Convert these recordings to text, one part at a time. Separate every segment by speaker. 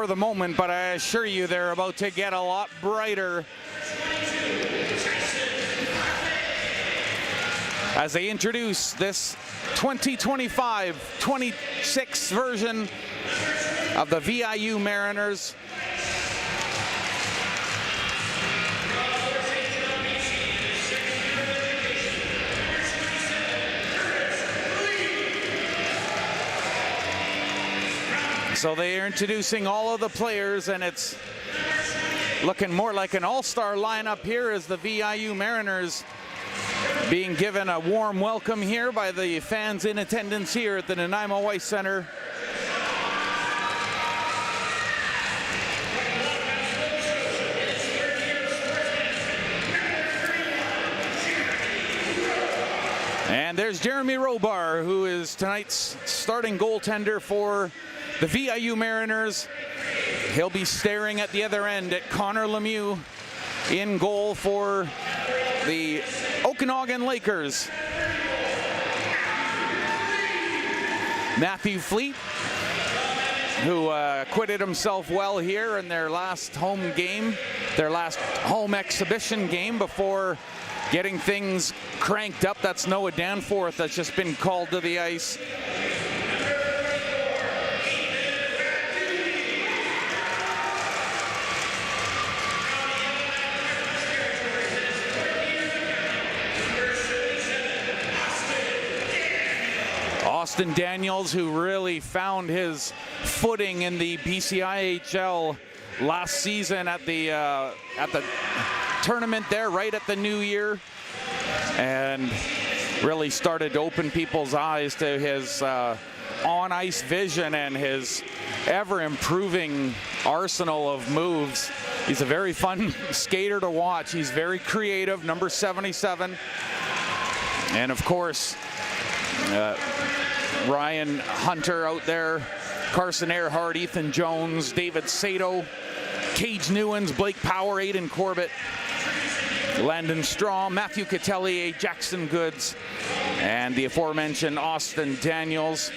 Speaker 1: for the moment, but I assure you they're about to get a lot brighter as they introduce this 2025-26 version of the VIU Mariners. So they are introducing all of the players, and it's looking more like an all-star lineup here as the VIU Mariners being given a warm welcome here by the fans in attendance here at the Nanaimo Ice Center. And there's Jeremy Robar, who is tonight's starting goaltender for the VIU Mariners. He'll be staring at the other end at Connor Lemieux in goal for the Okanagan Lakers. Matthew Fleet, who acquitted himself well here in their last home game, their last home exhibition game before getting things cranked up. That's Noah Danforth that's just been called to the ice. Austin Daniels, who really found his footing in the BCIHL last season at the tournament there right at the new year, and really started to open people's eyes to his on-ice vision and his ever-improving arsenal of moves. He's a very fun skater to watch. He's very creative, number 77. And of course, Ryan Hunter out there, Carson Earhart, Ethan Jones, David Sato, Cage Newens, Blake Power, Aiden Corbett, Landon Strom, Matthew Catellier, Jackson Goods, and the aforementioned Austin Daniels.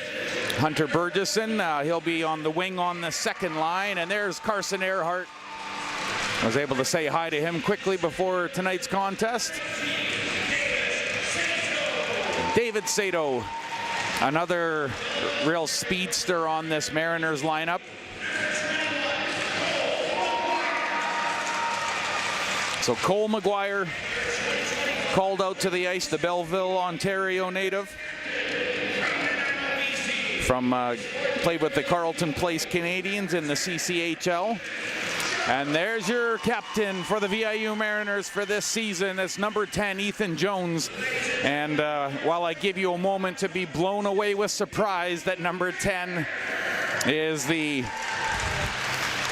Speaker 1: Hunter Burgesson, he'll be on the wing on the second line, and there's Carson Earhart. I was able to say hi to him quickly before tonight's contest. David Sato, another real speedster on this Mariners lineup. So Cole McGuire called out to the ice, the Belleville, Ontario native. Played with the Carleton Place Canadians in the CCHL. And there's your captain for the VIU Mariners for this season. It's number 10, Ethan Jones. And while I give you a moment to be blown away with surprise that number 10 is the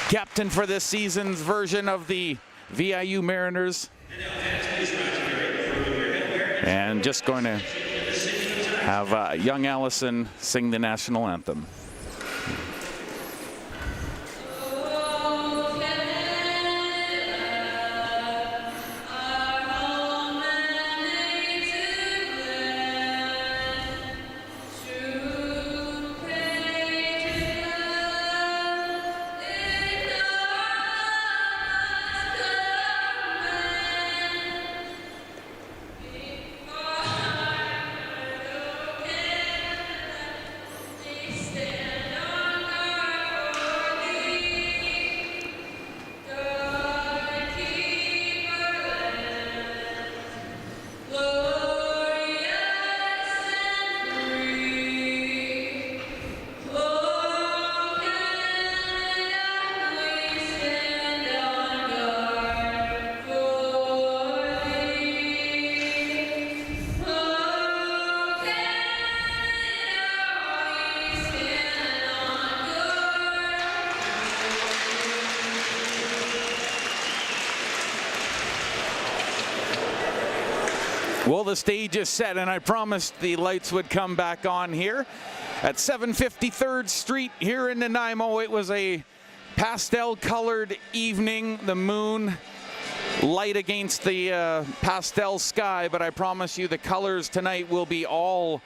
Speaker 1: captain for this season's version of the VIU Mariners. And just going to have young Allison sing the national anthem. Well, the stage is set, and I promised the lights would come back on here at 753rd Street here in Nanaimo. It was a pastel-colored evening. The moon light against the pastel sky, but I promise you the colors tonight will be all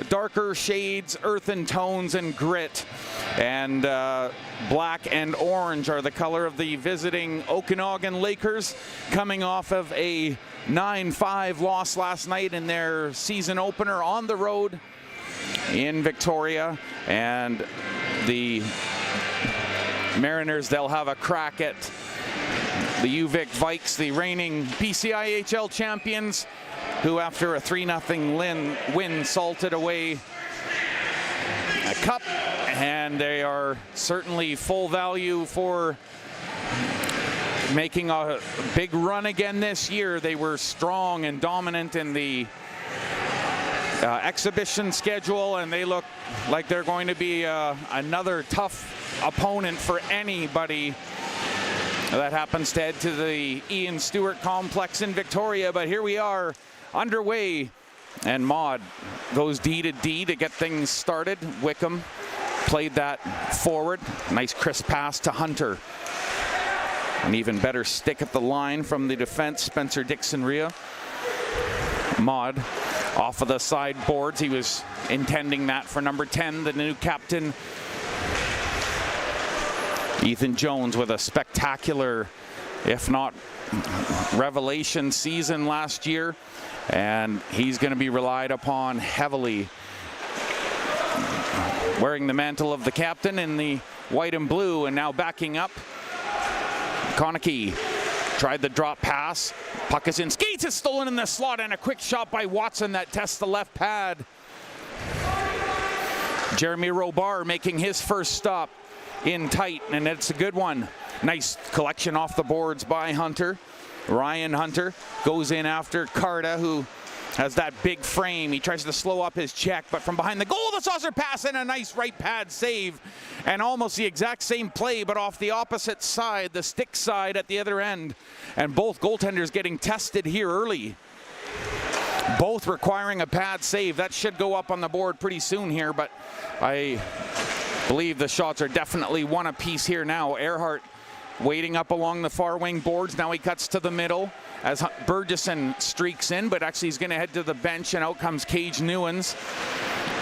Speaker 1: darker shades, earthen tones, and grit. And black and orange are the color of the visiting Okanagan Lakers, coming off of a 9-5 loss last night in their season opener on the road in Victoria. And the Mariners, they'll have a crack at the UVic Vikes, the reigning BCIHL champions, who after a 3-0 win salted away a cup, and they are certainly full value for making a big run again this year. They were strong and dominant in the exhibition schedule, and they look like they're going to be another tough opponent for anybody that happens to head to the Ian Stewart Complex in Victoria. But here we are underway, and Maud goes D to D to get things started. Wickham played that forward. Nice crisp pass to Hunter. An even better stick at the line from the defense, Spencer Dixon-Ria. Maud off of the sideboards. He was intending that for number 10, the new captain. Ethan Jones with a spectacular, if not revelation season last year, and he's going to be relied upon heavily, wearing the mantle of the captain in the white and blue. And now backing up, Konecki tried the drop pass, puck is in, skates is stolen in the slot, and a quick shot by Watson that tests the left pad. Jeremy Robar making his first stop in tight, and it's a good one. Nice collection off the boards by Hunter. Ryan Hunter goes in after Carta, who has that big frame. He tries to slow up his check, but from behind the goal, the saucer pass and a nice right pad save. And almost the exact same play, but off the opposite side, the stick side at the other end. And both goaltenders getting tested here early, both requiring a pad save. That should go up on the board pretty soon here, but I believe the shots are definitely one apiece here now. Earhart waiting up along the far wing boards. Now he cuts to the middle as Burgessson streaks in, but actually he's going to head to the bench, and out comes Cage Newens.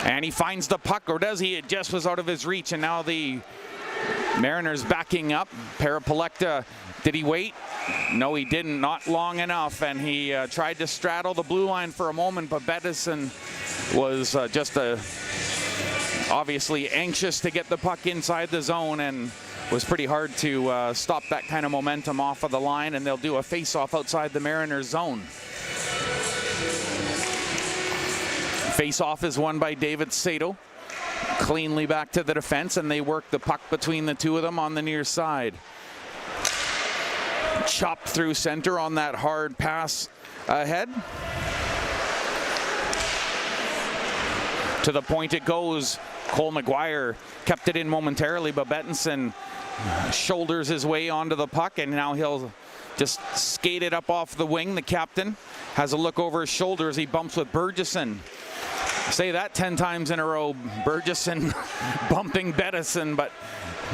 Speaker 1: And he finds the puck, or does he? It just was out of his reach, and now the Mariners backing up. Parapolecta, did he wait? No, he didn't, not long enough, and he tried to straddle the blue line for a moment, but Bettison was obviously anxious to get the puck inside the zone, and was pretty hard to stop that kind of momentum off of the line, and they'll do a face-off outside the Mariners zone. Face-off is won by David Sato. Cleanly back to the defense, and they work the puck between the two of them on the near side. Chopped through center on that hard pass ahead. To the point it goes. Cole McGuire kept it in momentarily, but Bettinson shoulders his way onto the puck, and now he'll just skate it up off the wing. The captain has a look over his shoulder as he bumps with Burgessson. Say that 10 times in a row, Burgessson bumping Bettison, but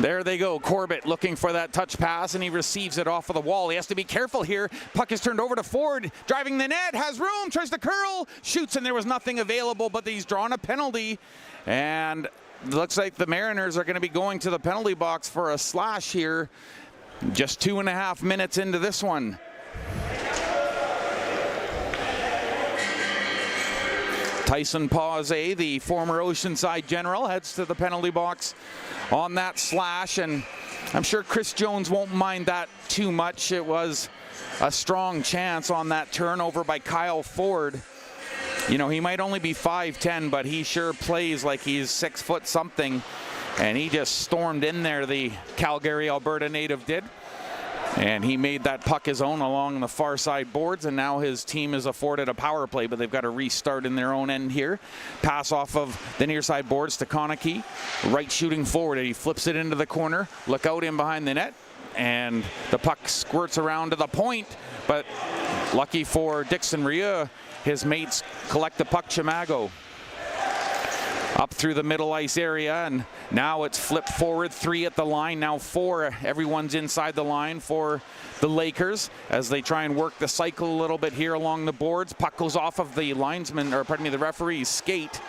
Speaker 1: there they go. Corbett looking for that touch pass, and he receives it off of the wall. He has to be careful here. Puck is turned over to Ford, driving the net, has room, tries to curl, shoots, and there was nothing available, but he's drawn a penalty. And looks like the Mariners are going to be going to the penalty box for a slash here. Just 2.5 minutes into this one. Tyson Pause, the former Oceanside General, heads to the penalty box on that slash, and I'm sure Chris Jones won't mind that too much. It was a strong chance on that turnover by Kyle Ford. You know, he might only be 5'10", but he sure plays like he's 6 foot something, and he just stormed in there, the Calgary, Alberta native did. And he made that puck his own along the far side boards, and now his team is afforded a power play, but they've got to restart in their own end here. Pass off of the near side boards to Konecki, right shooting forward, and he flips it into the corner. Look out in behind the net, and the puck squirts around to the point, but lucky for Dixon Ria, his mates collect the puck. Chimago up through the middle ice area, and now it's flipped forward, 3 at the line, now 4. Everyone's inside the line for the Lakers as they try and work the cycle a little bit here along the boards. Puck goes off of the linesman, or pardon me, the referee's skate.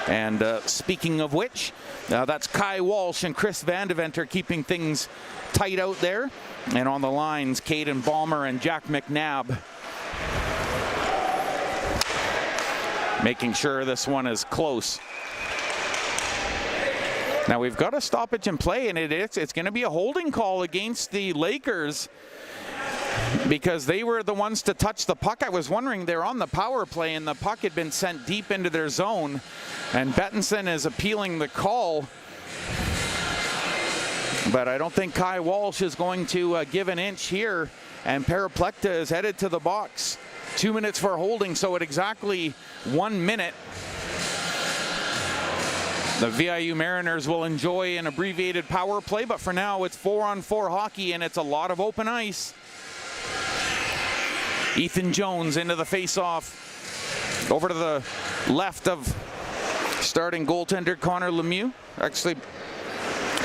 Speaker 1: And speaking of which, that's Kai Walsh and Chris Vandeventer keeping things tight out there. And on the lines, Caden Balmer and Jack McNabb making sure this one is close. Now we've got a stoppage in play, and it's going to be a holding call against the Lakers because they were the ones to touch the puck. I was wondering, they're on the power play and the puck had been sent deep into their zone, and Bettinson is appealing the call. But I don't think Kai Walsh is going to give an inch here, and Paraplekta is headed to the box. 2 minutes for holding, so at exactly 1 minute, the VIU Mariners will enjoy an abbreviated power play, but for now it's 4-on-4 hockey, and it's a lot of open ice. Ethan Jones into the face-off, over to the left of starting goaltender Connor Lemieux. Actually,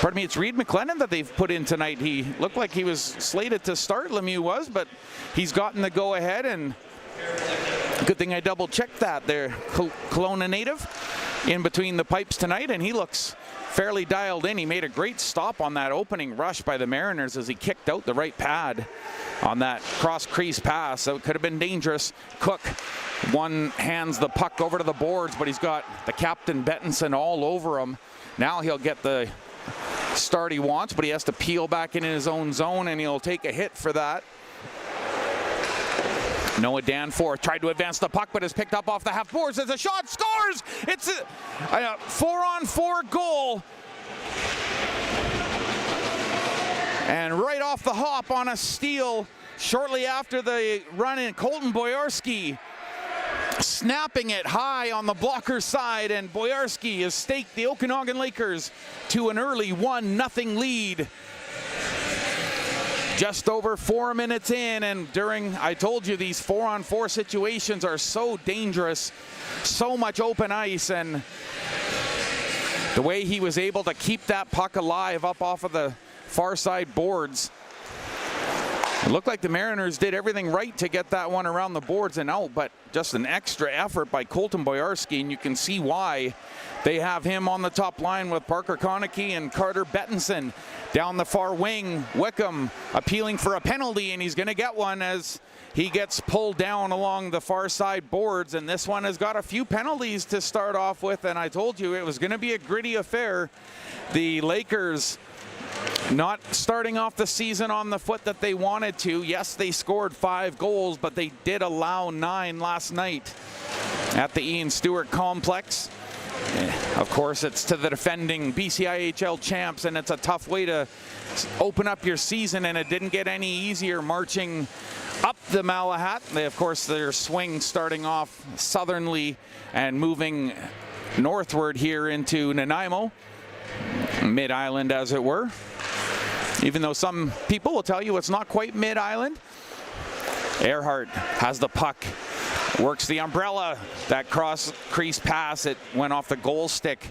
Speaker 1: pardon me, it's Reed McLennan that they've put in tonight. He looked like he was slated to start, Lemieux was, but he's gotten the go-ahead, and good thing I double-checked that there. Kelowna native in between the pipes tonight, and he looks fairly dialed in. He made a great stop on that opening rush by the Mariners as he kicked out the right pad on that cross-crease pass. So it could have been dangerous. Cook hands the puck over to the boards, but he's got the captain Bettinson all over him. Now he'll get the start he wants, but he has to peel back in his own zone, and he'll take a hit for that. Noah Danforth tried to advance the puck, but is picked up off the half boards. There's a shot, scores! It's a 4-on-4 goal. And right off the hop on a steal, shortly after the run in, Colton Boyarsky snapping it high on the blocker's side, and Boyarsky has staked the Okanagan Lakers to an early 1-0 lead. Just over 4 minutes in, and I told you these 4-on-4 situations are so dangerous, so much open ice, and the way he was able to keep that puck alive up off of the far side boards. It looked like the Mariners did everything right to get that one around the boards and out, but just an extra effort by Colton Boyarsky, and you can see why they have him on the top line with Parker Konecki and Carter Bettinson. Down the far wing, Wickham appealing for a penalty, and he's going to get one as he gets pulled down along the far side boards, and this one has got a few penalties to start off with, and I told you it was going to be a gritty affair. The Lakers not starting off the season on the foot that they wanted to. Yes, they scored 5 goals, but they did allow 9 last night at the Ian Stewart Complex. Of course, it's to the defending BCIHL champs, and it's a tough way to open up your season, and it didn't get any easier marching up the Malahat. Of course, their swing starting off southernly and moving northward here into Nanaimo, mid-island as it were. Even though some people will tell you it's not quite mid-island. Earhart has the puck, works the umbrella, that cross-crease pass, it went off the goal stick.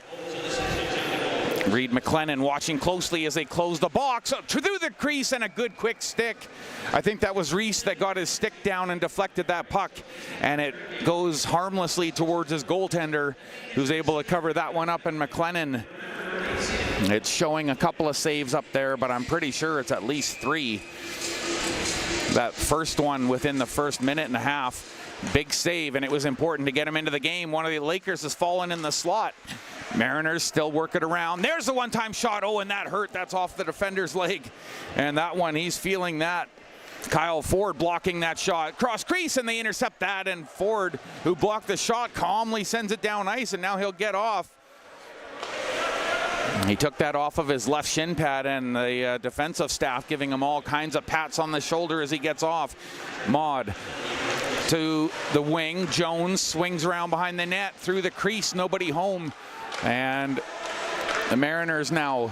Speaker 1: Reed McLennan watching closely as they close the box, through the crease, and a good quick stick. I think that was Reese that got his stick down and deflected that puck, and it goes harmlessly towards his goaltender, who's able to cover that one up, and McLennan, it's showing a couple of saves up there, but I'm pretty sure it's at least 3. That first one within the first minute and a half. Big save, and it was important to get him into the game. One of the Lakers has fallen in the slot. Mariners still work it around. There's the one-time shot. Oh, and that hurt. That's off the defender's leg. And that one, he's feeling that. Kyle Ford blocking that shot. Cross crease, and they intercept that. And Ford, who blocked the shot, calmly sends it down ice, and now he'll get off. He took that off of his left shin pad, and the defensive staff giving him all kinds of pats on the shoulder as he gets off. Maud to the wing. Jones swings around behind the net, through the crease, nobody home. And the Mariners now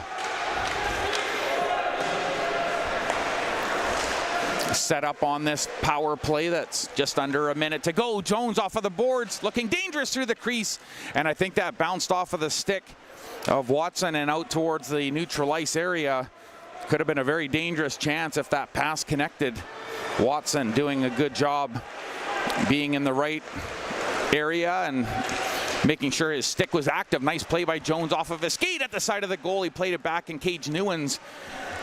Speaker 1: set up on this power play. That's just under a minute to go. Jones off of the boards, looking dangerous through the crease, and I think that bounced off of the stick of Watson and out towards the neutral ice area. Could have been a very dangerous chance if that pass connected. Watson doing a good job being in the right area and making sure his stick was active. Nice play by Jones off of his skate at the side of the goal. He played it back, and Cage Newens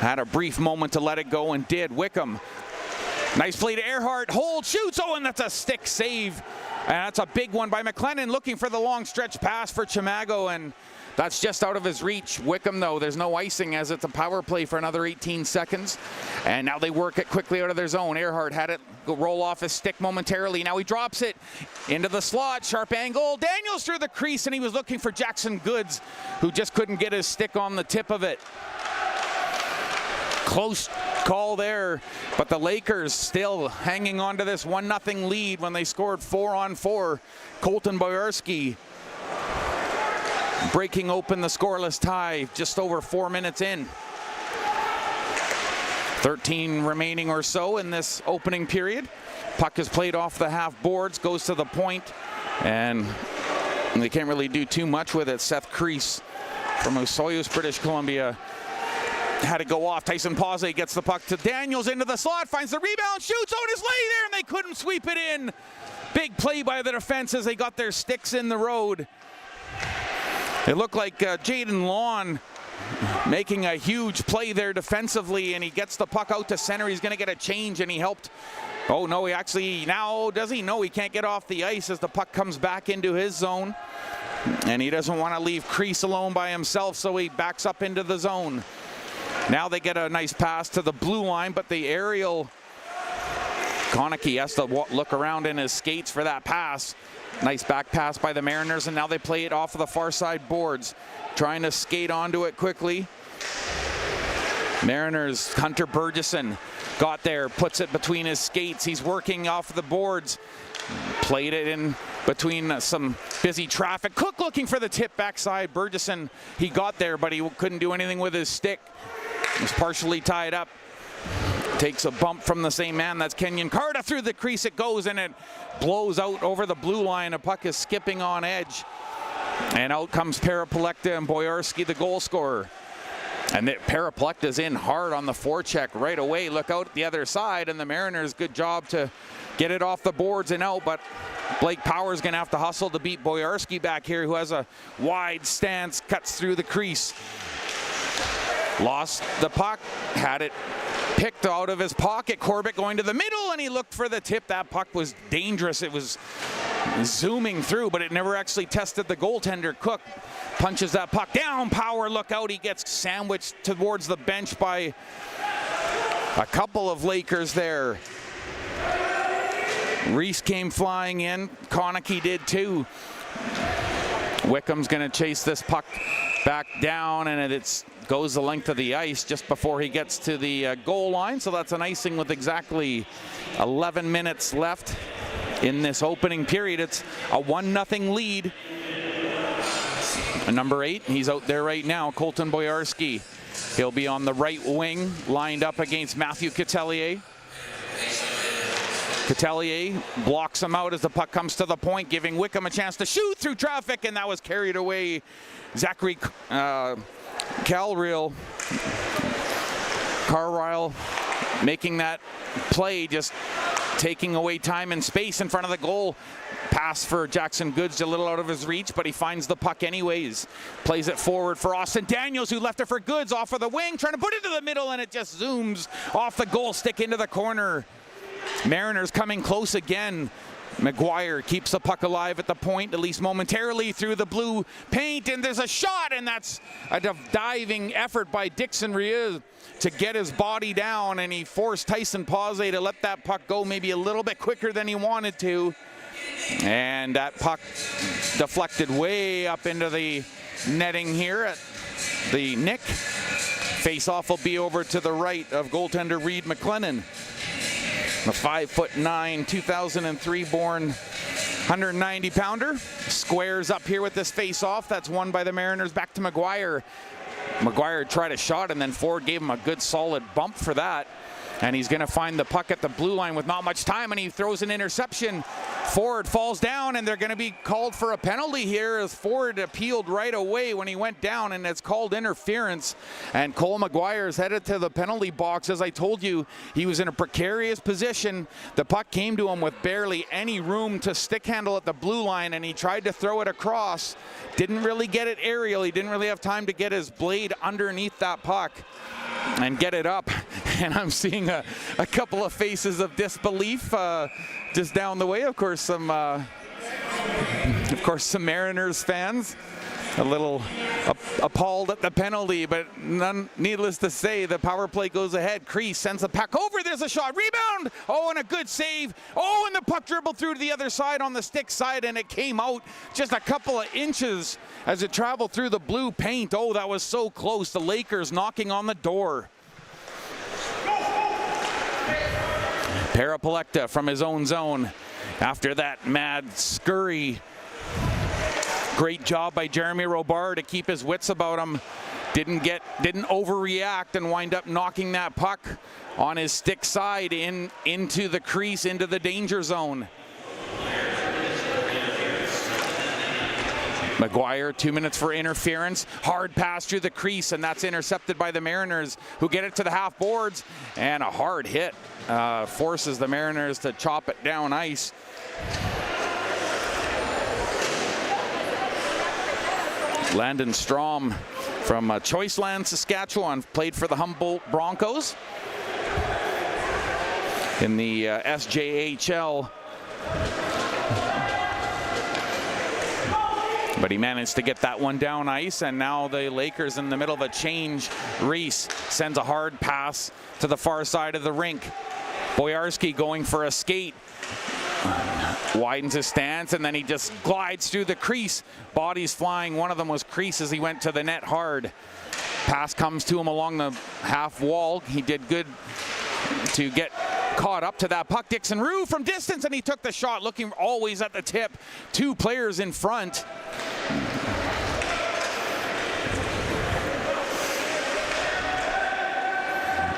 Speaker 1: had a brief moment to let it go and did. Wickham, nice play to Earhart. Hold, shoots. Oh, and that's a stick save. And that's a big one by McLennan, looking for the long stretch pass for Chimago, and that's just out of his reach. Wickham, though, there's no icing as it's a power play for another 18 seconds. And now they work it quickly out of their zone. Earhart had it roll off his stick momentarily. Now he drops it into the slot. Sharp angle. Daniels through the crease, and he was looking for Jackson Goods, who just couldn't get his stick on the tip of it. Close call there, but the Lakers still hanging on to this 1-0 lead when they scored 4-on-4. Colton Boyarsky breaking open the scoreless tie just over 4 minutes in. 13 remaining or so in this opening period. Puck is played off the half boards, goes to the point, and they can't really do too much with it. Seth Crease from Osoyoos, British Columbia, had to go off. Tyson Pause gets the puck to Daniels into the slot, finds the rebound, shoots, oh, it is lay there, and they couldn't sweep it in. Big play by the defense as they got their sticks in the road. It looked like Jaden Lawn making a huge play there defensively, and he gets the puck out to center. He's going to get a change, and he helped. Oh, no, he actually, now does he? No, he can't get off the ice as the puck comes back into his zone, and he doesn't want to leave Crease alone by himself, so he backs up into the zone. Now they get a nice pass to the blue line, but the aerial, Konecki has to look around in his skates for that pass. Nice back pass by the Mariners, and now they play it off of the far side boards, trying to skate onto it quickly. Mariners, Hunter Burgesson got there, puts it between his skates. He's working off the boards. Played it in between some busy traffic. Cook looking for the tip backside. Burgesson, he got there, but he couldn't do anything with his stick. He was partially tied up. Takes a bump from the same man. That's Kenyon Carter through the crease. It goes, and it blows out over the blue line. A puck is skipping on edge. And out comes Paraplecta and Boyarsky, the goal scorer. And Paraplecta's in hard on the forecheck right away. Look out the other side, and the Mariners, good job to get it off the boards and out, but Blake Power's gonna have to hustle to beat Boyarsky back here, who has a wide stance, cuts through the crease. Lost the puck, had it picked out of his pocket. Corbett going to the middle, and he looked for the tip. That puck was dangerous. It was zooming through, but it never actually tested the goaltender. Cook punches that puck down. Power, look out. He gets sandwiched towards the bench by a couple of Lakers there. Reese came flying in. Konecki did too. Wickham's going to chase this puck back down, and it goes the length of the ice just before he gets to the goal line. So that's an icing with exactly 11 minutes left in this opening period. It's a 1-0 lead. And number 8, he's out there right now, Colton Boyarsky. He'll be on the right wing, lined up against Matthew Catelier. Catelier blocks him out as the puck comes to the point, giving Wickham a chance to shoot through traffic, and that was carried away. Zachary Carlisle making that play, just taking away time and space in front of the goal. Pass for Jackson Goods, a little out of his reach, but he finds the puck anyways. Plays it forward for Austin Daniels, who left it for Goods off of the wing, trying to put it to the middle, and it just zooms off the goal stick into the corner. Mariners coming close again. McGuire keeps the puck alive at the point, at least momentarily, through the blue paint, and there's a shot, and that's a diving effort by Dixon Rieu to get his body down, and he forced Tyson Pause to let that puck go maybe a little bit quicker than he wanted to. And that puck deflected way up into the netting here at the Nick. Face-off will be over to the right of goaltender Reed McLennan. The 5'9", 2003 born 190-pounder squares up here with this face-off. That's won by the Mariners. Back to McGuire. McGuire tried a shot, and then Ford gave him a good solid bump for that. and he's going to find the puck at the blue line with not much time, and he throws an interception. Ford falls down, and they're going to be called for a penalty here as Ford appealed right away when he went down, and it's called interference. And Cole McGuire is headed to the penalty box. As I told you, he was in a precarious position. The puck came to him with barely any room to stick handle at the blue line, and he tried to throw it across. Didn't really get it aerial. He didn't really have time to get his blade underneath that puck and get it up. And I'm seeing a couple of faces of disbelief just down the way. Of course, some Mariners fans a little appalled at the penalty, but needless to say, the power play goes ahead. Crease sends the puck over. There's a shot. Rebound. Oh, and a good save. Oh, and the puck dribbled through to the other side on the stick side, and it came out just a couple of inches as it traveled through the blue paint. Oh, that was so close. The Lakers knocking on the door. Parapelekta from his own zone after that mad scurry. Great job by Jeremy Robar to keep his wits about him. Didn't overreact and wind up knocking that puck on his stick side into the crease, into the danger zone. McGuire, 2 minutes for interference. Hard pass through the crease, and that's intercepted by the Mariners, who get it to the half boards, and a hard hit forces the Mariners to chop it down ice. Landon Strom from Choiceland, Saskatchewan, played for the Humboldt Broncos in the SJHL. But he managed to get that one down ice, and now the Lakers in the middle of a change. Reese sends a hard pass to the far side of the rink. Boyarski going for a skate. Widens his stance, and then he just glides through the crease. Bodies flying. One of them was Crease as he went to the net hard. Pass comes to him along the half wall. He did good to get caught up to that puck. Dixon Rue from distance, and he took the shot, looking always at the tip. Two players in front.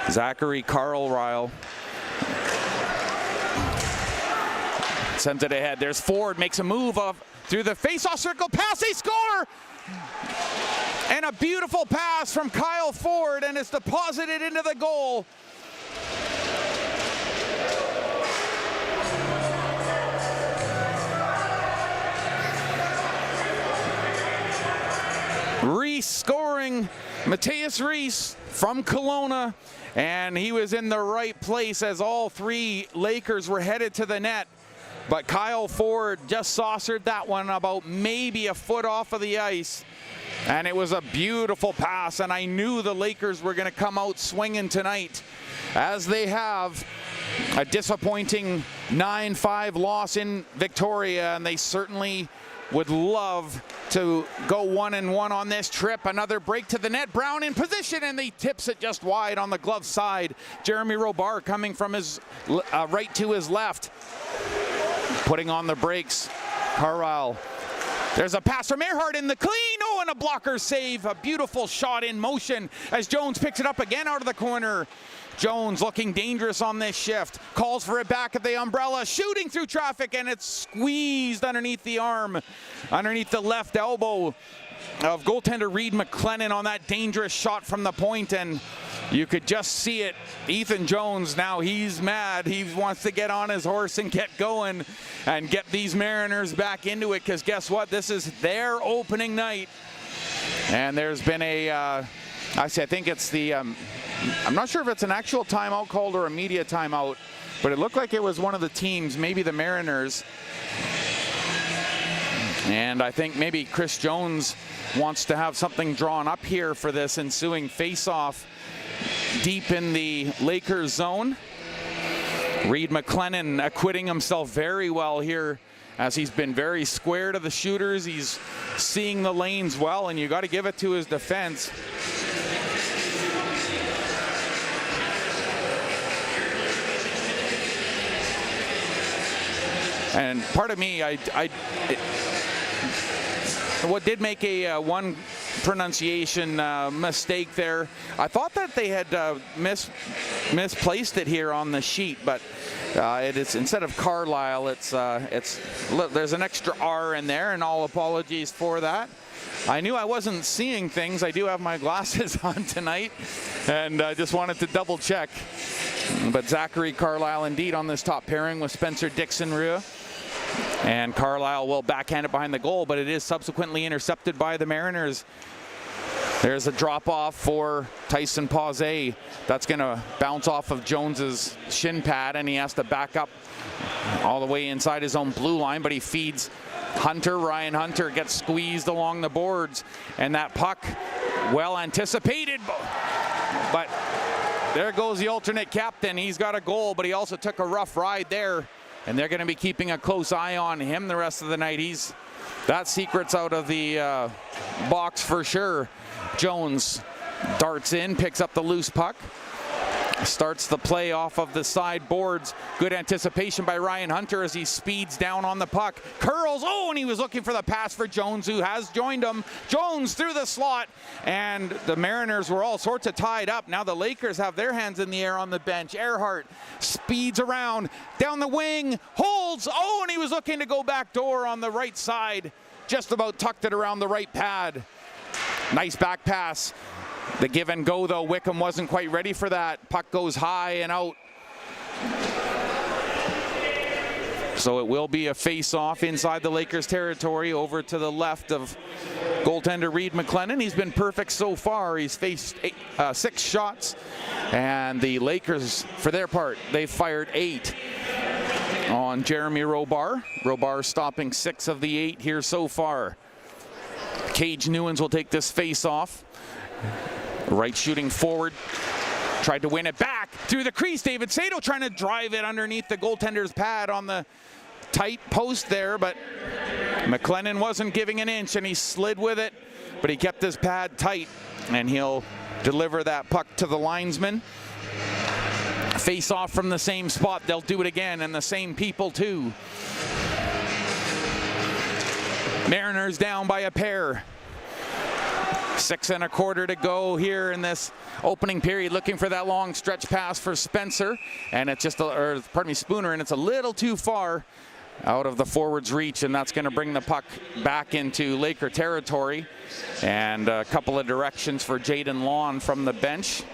Speaker 1: Zachary Carlryle sends it ahead. There's Ford, makes a move through the face-off circle. Pass, they score! And a beautiful pass from Kyle Ford, and it's deposited into the goal. Reese scoring. Mateus Reese from Kelowna, and he was in the right place as all three Lakers were headed to the net. But Kyle Ford just saucered that one about maybe a foot off of the ice. And it was a beautiful pass, and I knew the Lakers were going to come out swinging tonight, as they have. A disappointing 9-5 loss in Victoria, and they certainly would love to go 1-1 on this trip. Another break to the net. Brown in position, and he tips it just wide on the glove side. Jeremy Robar coming from his right to his left, putting on the brakes. Carlisle. There's a pass from Earhart in the clean. Oh, and a blocker save. A beautiful shot in motion as Jones picks it up again out of the corner. Jones looking dangerous on this shift. Calls for it back at the umbrella. Shooting through traffic, and it's squeezed underneath the arm, underneath the left elbow of goaltender Reed McLennan on that dangerous shot from the point, and you could just see it. Ethan Jones, now he's mad. He wants to get on his horse and get going and get these Mariners back into it, because guess what? This is their opening night. And there's been a, I think it's the, I'm not sure if it's an actual timeout called or a media timeout, but it looked like it was one of the teams, maybe the Mariners. And I think maybe Chris Jones wants to have something drawn up here for this ensuing face-off deep in the Lakers zone. Reed McLennan acquitting himself very well here, as he's been very square to the shooters. He's seeing the lanes well, and you got to give it to his defense. And part of me, what did make a one pronunciation mistake there. I thought that they had misplaced it here on the sheet, but it is, instead of Carlisle, there's an extra R in there, and all apologies for that. I knew I wasn't seeing things. I do have my glasses on tonight, and I just wanted to double check. But Zachary Carlisle indeed on this top pairing with Spencer Dixon-Rua. And Carlisle will backhand it behind the goal, but it is subsequently intercepted by the Mariners. There's a drop-off for Tyson Pauzé. That's going to bounce off of Jones's shin pad, and he has to back up all the way inside his own blue line, but he feeds Hunter. Ryan Hunter gets squeezed along the boards, and that puck, well anticipated, but there goes the alternate captain. He's got a goal, but he also took a rough ride there, and they're going to be keeping a close eye on him the rest of the night. That secret's out of the box for sure. Jones darts in, picks up the loose puck, starts the play off of the side boards. Good anticipation by Ryan Hunter as he speeds down on the puck. Curls, and he was looking for the pass for Jones, who has joined him. Jones through the slot, and the Mariners were all sorts of tied up. Now the Lakers have their hands in the air on the bench. Earhart speeds around, down the wing, holds, and he was looking to go back door on the right side. Just about tucked it around the right pad. Nice back pass. The give and go, though, Wickham wasn't quite ready for that. Puck goes high and out. So it will be a face-off inside the Lakers territory over to the left of goaltender Reed McLennan. He's been perfect so far. He's faced 6 shots, and the Lakers, for their part, they've fired 8 on Jeremy Robar. Robar stopping 6 of the 8 here so far. Cage Newens will take this face-off. Right shooting forward, tried to win it back through the crease. David Sato trying to drive it underneath the goaltender's pad on the tight post there, but McLennan wasn't giving an inch, and he slid with it, but he kept his pad tight, and he'll deliver that puck to the linesman. Face off from the same spot. They'll do it again, and the same people too. Mariners down by a pair. 6 1/4 to go here in this opening period, looking for that long stretch pass for Spencer, and it's just Spooner, and it's a little too far out of the forward's reach, and that's going to bring the puck back into Laker territory. And a couple of directions for Jaden Lawn from the bench.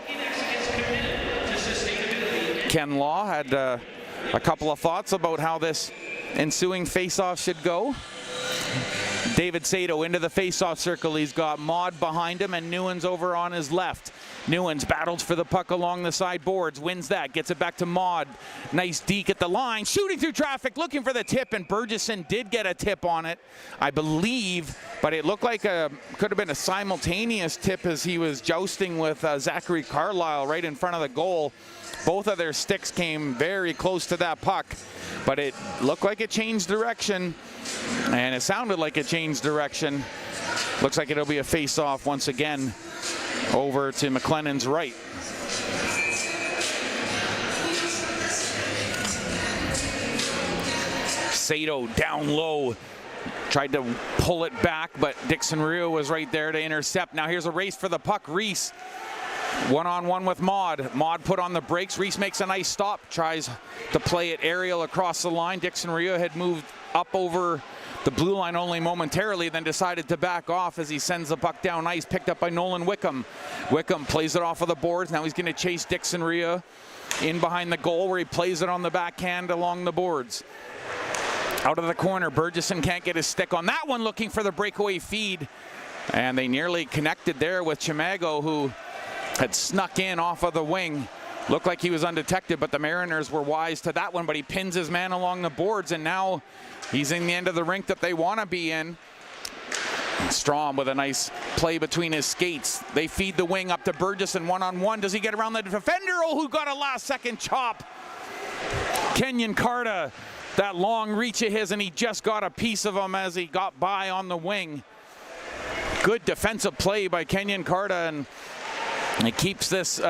Speaker 1: Ken Law had a couple of thoughts about how this ensuing face-off should go. David Sato into the face-off circle. He's got Maud behind him and Newens over on his left. Newens battles for the puck along the side boards, wins that, gets it back to Maud. Nice deke at the line, shooting through traffic, looking for the tip, and Burgesson did get a tip on it, I believe, but it looked like could have been a simultaneous tip as he was jousting with Zachary Carlisle right in front of the goal. Both of their sticks came very close to that puck, but it looked like it changed direction, and it sounded like it changed direction. Looks like it'll be a face-off once again over to McLennan's right. Sato down low, tried to pull it back, but Dixon-Rua was right there to intercept. Now here's a race for the puck. Reese one-on-one with Maud. Maud put on the brakes. Reese makes a nice stop, tries to play it aerial across the line. Dixon-Rua had moved up over the blue line only momentarily, then decided to back off as he sends the puck down ice, picked up by Nolan Wickham. Wickham plays it off of the boards. Now he's going to chase Dixon-Rua in behind the goal, where he plays it on the backhand along the boards. Out of the corner, Burgesson can't get his stick on that one, looking for the breakaway feed. And they nearly connected there with Chimago, who had snuck in off of the wing. Looked like he was undetected, but the Mariners were wise to that one, but he pins his man along the boards, and now he's in the end of the rink that they want to be in. Strom with a nice play between his skates. They feed the wing up to Burgesson one-on-one. Does he get around the defender? Oh, who got a last-second chop? Kenyon Carta, that long reach of his, and he just got a piece of him as he got by on the wing. Good defensive play by Kenyon Carta, and it keeps this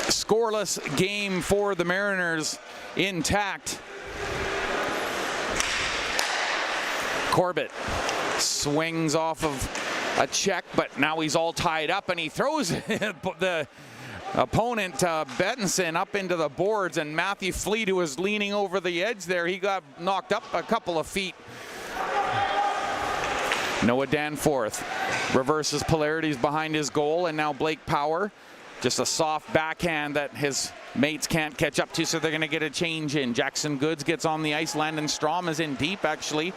Speaker 1: scoreless game for the Mariners intact. Corbett swings off of a check, but now he's all tied up, and he throws the opponent Bettinson up into the boards, and Matthew Fleet, who was leaning over the edge there, he got knocked up a couple of feet. Noah Danforth reverses polarities behind his goal, and now Blake Power, just a soft backhand that his mates can't catch up to, so they're going to get a change in. Jackson Goods gets on the ice. Landon Strom is in deep, actually.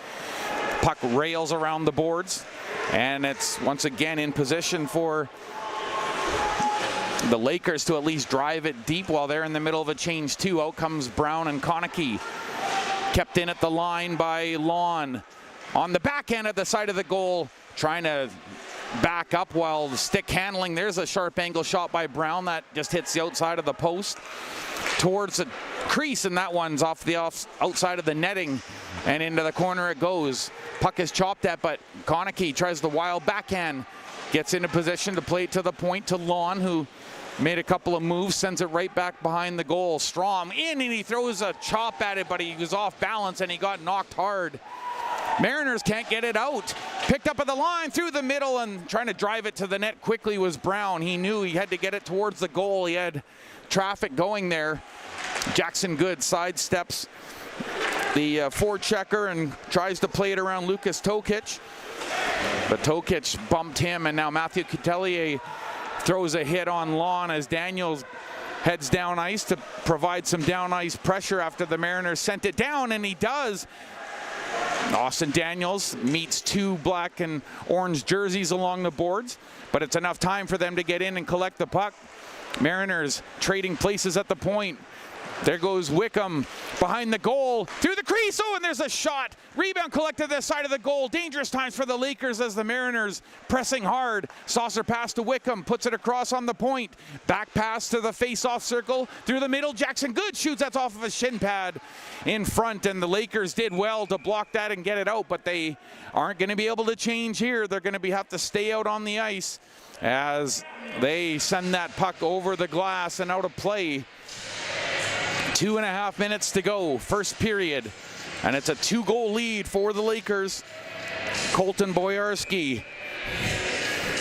Speaker 1: Puck rails around the boards, and it's once again in position for the Lakers to at least drive it deep while they're in the middle of a change too. Out comes Brown and Konecki. Kept in at the line by Lawn. On the backhand at the side of the goal, trying to back up while the stick handling. There's a sharp angle shot by Brown that just hits the outside of the post towards the crease, and that one's off the outside of the netting and into the corner it goes. Puck is chopped at, but Konecki tries the wild backhand, gets into position to play it to the point to Lawn, who made a couple of moves, sends it right back behind the goal. Strom in, and he throws a chop at it, but he was off balance and he got knocked hard. Mariners can't get it out. Picked up at the line through the middle, and trying to drive it to the net quickly was Brown. He knew he had to get it towards the goal. He had traffic going there. Jackson Good sidesteps the forechecker and tries to play it around Lucas Tokic. But Tokic bumped him, and now Matthew Coutelier throws a hit on Lawn as Daniels heads down ice to provide some down ice pressure after the Mariners sent it down, and he does. Austin Daniels meets two black and orange jerseys along the boards, but it's enough time for them to get in and collect the puck. Mariners trading places at the point. There goes Wickham behind the goal, through the crease. Oh, and there's a shot. Rebound collected this side of the goal. Dangerous times for the Lakers as the Mariners pressing hard. Saucer pass to Wickham, puts it across on the point. Back pass to the face-off circle, through the middle. Jackson Good shoots. That's off of a shin pad in front, and the Lakers did well to block that and get it out, but they aren't going to be able to change here. They're going to have to stay out on the ice as they send that puck over the glass and out of play. 2.5 minutes to go, first period, and it's a 2-goal lead for the Lakers. Colton Boyarsky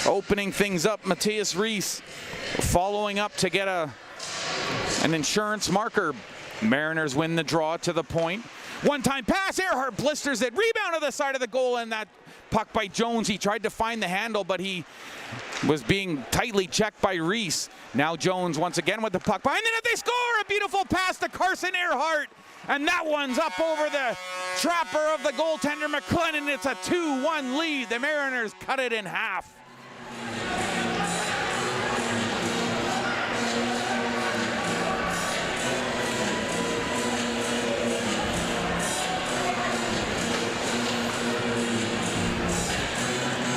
Speaker 1: opening things up. Matthias Reese following up to get an insurance marker. Mariners win the draw to the point. One-time pass, Earhart blisters it. Rebound to the side of the goal, and that puck by Jones. He tried to find the handle, but he was being tightly checked by Reese. Now Jones once again with the puck behind the net. They score! A beautiful pass to Carson Earhart, and that one's up over the trapper of the goaltender McLennan. It's a 2-1 lead. The Mariners cut it in half.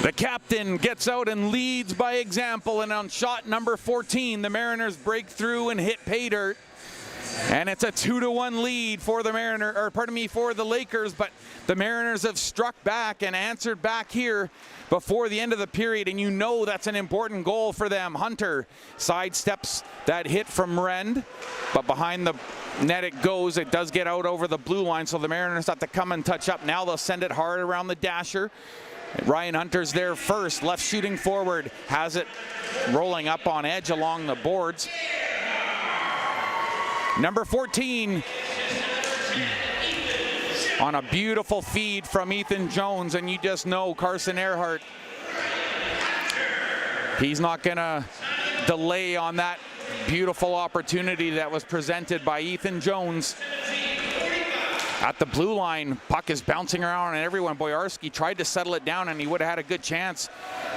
Speaker 1: The captain gets out and leads by example, and on shot number 14, the Mariners break through and hit pay dirt. And it's a 2-1 lead for for the Lakers, but the Mariners have struck back and answered back here before the end of the period, and you know that's an important goal for them. Hunter sidesteps that hit from Rend, but behind the net it goes. It does get out over the blue line, so the Mariners have to come and touch up. Now they'll send it hard around the dasher. Ryan Hunter's there first, left shooting forward, has it rolling up on edge along the boards. Number 14 on a beautiful feed from Ethan Jones, and you just know Carson Earhart, he's not gonna delay on that beautiful opportunity that was presented by Ethan Jones. At the blue line, puck is bouncing around and everyone. Boyarsky tried to settle it down and he would have had a good chance,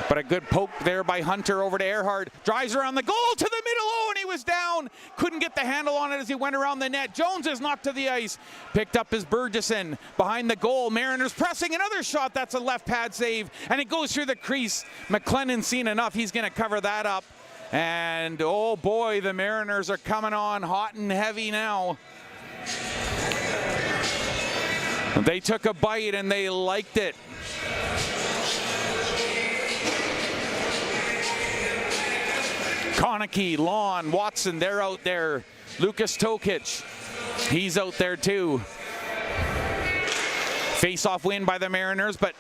Speaker 1: but a good poke there by Hunter over to Earhart. Drives around the goal to the middle. Oh, and he was down. Couldn't get the handle on it as he went around the net. Jones is knocked to the ice. Picked up his Burgesson behind the goal. Mariners pressing another shot. That's a left pad save, and it goes through the crease. McLennan's seen enough. He's going to cover that up. And oh boy, the Mariners are coming on hot and heavy now. They took a bite and they liked it. Konecki, Lawn, Watson, they're out there. Lucas Tokic, he's out there too. Face-off win by the Mariners, but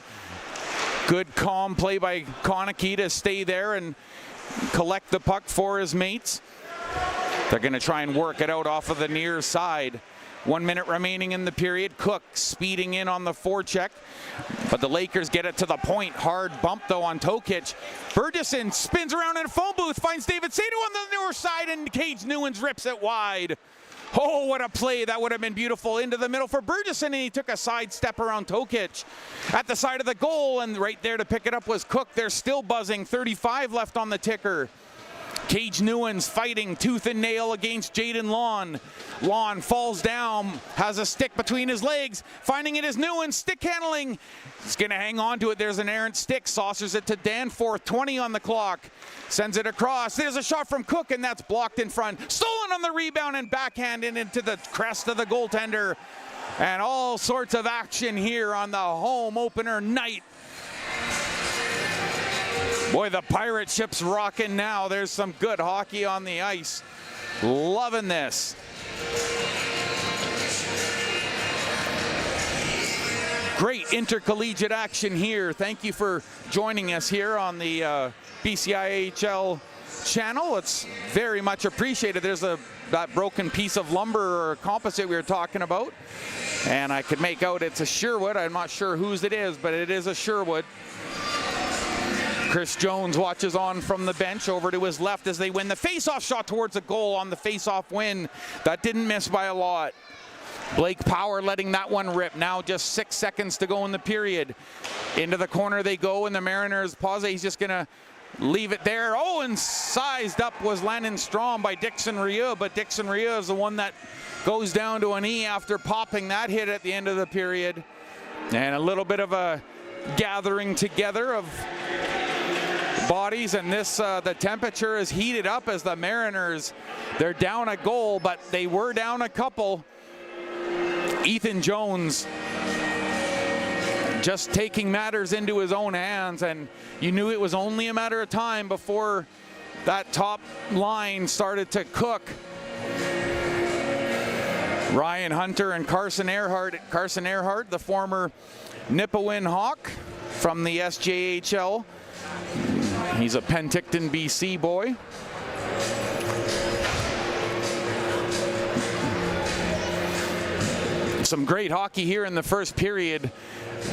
Speaker 1: Good calm play by Konecki to stay there and collect the puck for his mates. They're going to try and work it out off of the near side. 1 minute remaining in the period. Cook speeding in on the forecheck, but the Lakers get it to the point. Hard bump though on Tokic. Burgesson spins around in a phone booth, finds David Sato on the near side, and Cage Newens rips it wide. Oh, what a play. That would have been beautiful. Into the middle for Burgesson, and he took a side step around Tokic at the side of the goal, and right there to pick it up was Cook. They're still buzzing. 35 left on the ticker. Cage Newens fighting tooth and nail against Jaden Lawn. Lawn falls down, has a stick between his legs. Finding it is Newens, stick handling. He's going to hang on to it. There's an errant stick. Saucers it to Danforth, 20 on the clock. Sends it across. There's a shot from Cook, and that's blocked in front. Stolen on the rebound and backhanded into the crest of the goaltender. And all sorts of action here on the home opener night. Boy, the pirate ship's rocking now. There's some good hockey on the ice. Loving this. Great intercollegiate action here. Thank you for joining us here on the BCIHL channel. It's very much appreciated. There's that broken piece of lumber or composite we were talking about. And I could make out it's a Sherwood. I'm not sure whose it is, but it is a Sherwood. Chris Jones watches on from the bench over to his left as they win the face-off shot towards the goal on the face-off win. That didn't miss by a lot. Blake Power letting that one rip. Now just 6 seconds to go in the period. Into the corner they go, and the Mariners pause. He's just going to leave it there. Oh, and sized up was Landon Strom by Dixon Rieu, but Dixon Rieu is the one that goes down to a knee after popping that hit at the end of the period. And a little bit of a gathering together of bodies, and this the temperature is heated up as the Mariners, they're down a goal, but they were down a couple. Ethan Jones just taking matters into his own hands, and you knew it was only a matter of time before that top line started to cook. Ryan Hunter and Carson Earhart. Carson Earhart, the former Nipawin Hawk from the SJHL. He's a Penticton, BC boy. Some great hockey here in the first period.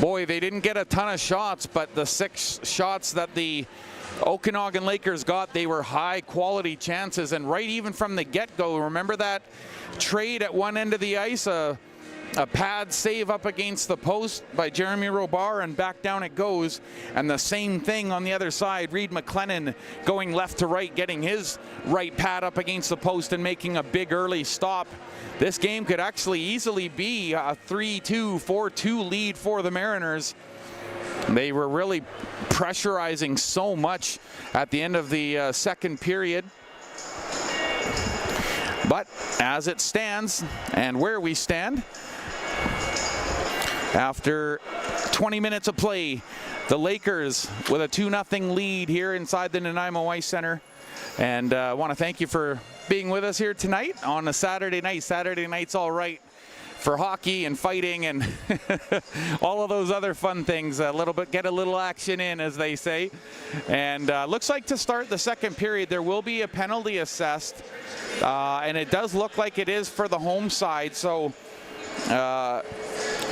Speaker 1: Boy, they didn't get a ton of shots, but the 6 shots that the Okanagan Lakers got, they were high quality chances, and right even from the get-go. Remember that trade at one end of the ice, a pad save up against the post by Jeremy Robar, and back down it goes. And the same thing on the other side, Reed McLennan going left to right, getting his right pad up against the post and making a big early stop. This game could actually easily be a 3-2, 4-2 lead for the Mariners. They were really pressurizing so much at the end of the second period. But as it stands, and where we stand, after 20 minutes of play, the Lakers with a 2-0 lead here inside the Nanaimo Ice Center. And I want to thank you for being with us here tonight on a Saturday night. Saturday night's all right for hockey and fighting and all of those other fun things. A little bit, get a little action in, as they say. And looks like to start the second period, there will be a penalty assessed. And it does look like it is for the home side. So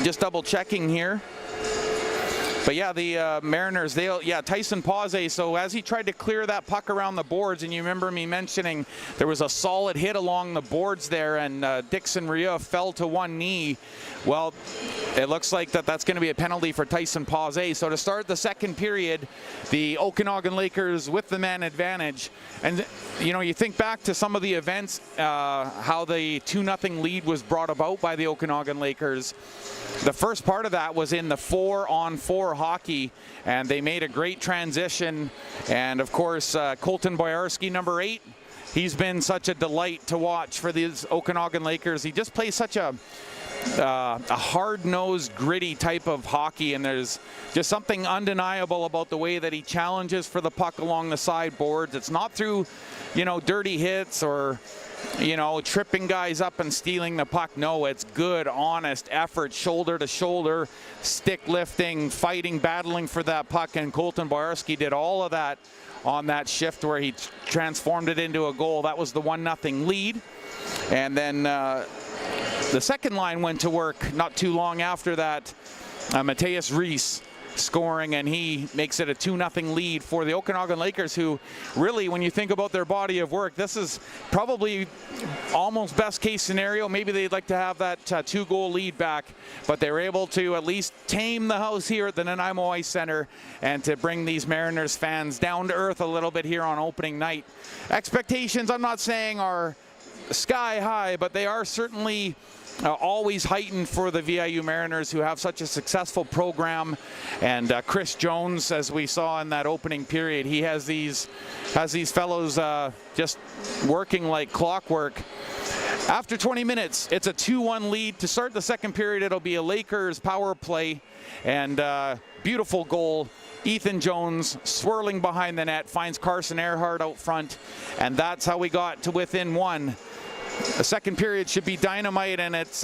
Speaker 1: just double checking here. But yeah, the Mariners, Tyson Pause, so as he tried to clear that puck around the boards, and you remember me mentioning there was a solid hit along the boards there, and Dixon Rieu fell to one knee. Well, it looks like that's going to be a penalty for Tyson Pause. So to start the second period, the Okanagan Lakers with the man advantage. And, you know, you think back to some of the events, how the 2-0 lead was brought about by the Okanagan Lakers. The first part of that was in the 4-on-4 hockey, and they made a great transition. And of course, Colton Boyarski, number 8, he's been such a delight to watch for these Okanagan Lakers. He just plays such a hard-nosed, gritty type of hockey, and there's just something undeniable about the way that he challenges for the puck along the sideboards. It's not through, you know, dirty hits or you know, tripping guys up and stealing the puck. No, it's good, honest effort, shoulder to shoulder, stick lifting, fighting, battling for that puck. And Colton Boярski did all of that on that shift where he transformed it into a goal. That was the 1-0 lead. And then the second line went to work not too long after that. Mateus Reese scoring, and he makes it a 2-0 lead for the Okanagan Lakers, who really, when you think about their body of work, this is probably almost best case scenario. Maybe they'd like to have that 2-goal lead back, but they were able to at least tame the house here at the Nanaimo Ice Center and to bring these Mariners fans down to earth a little bit here on opening night. Expectations, I'm not saying are sky high, but they are certainly always heightened for the VIU Mariners, who have such a successful program. And Chris Jones, as we saw in that opening period, he has these fellows just working like clockwork. After 20 minutes, it's a 2-1 lead. To start the second period, it'll be a Lakers power play, and beautiful goal. Ethan Jones swirling behind the net, finds Carson Earhart out front, and that's how we got to within one. The second period should be dynamite, and it's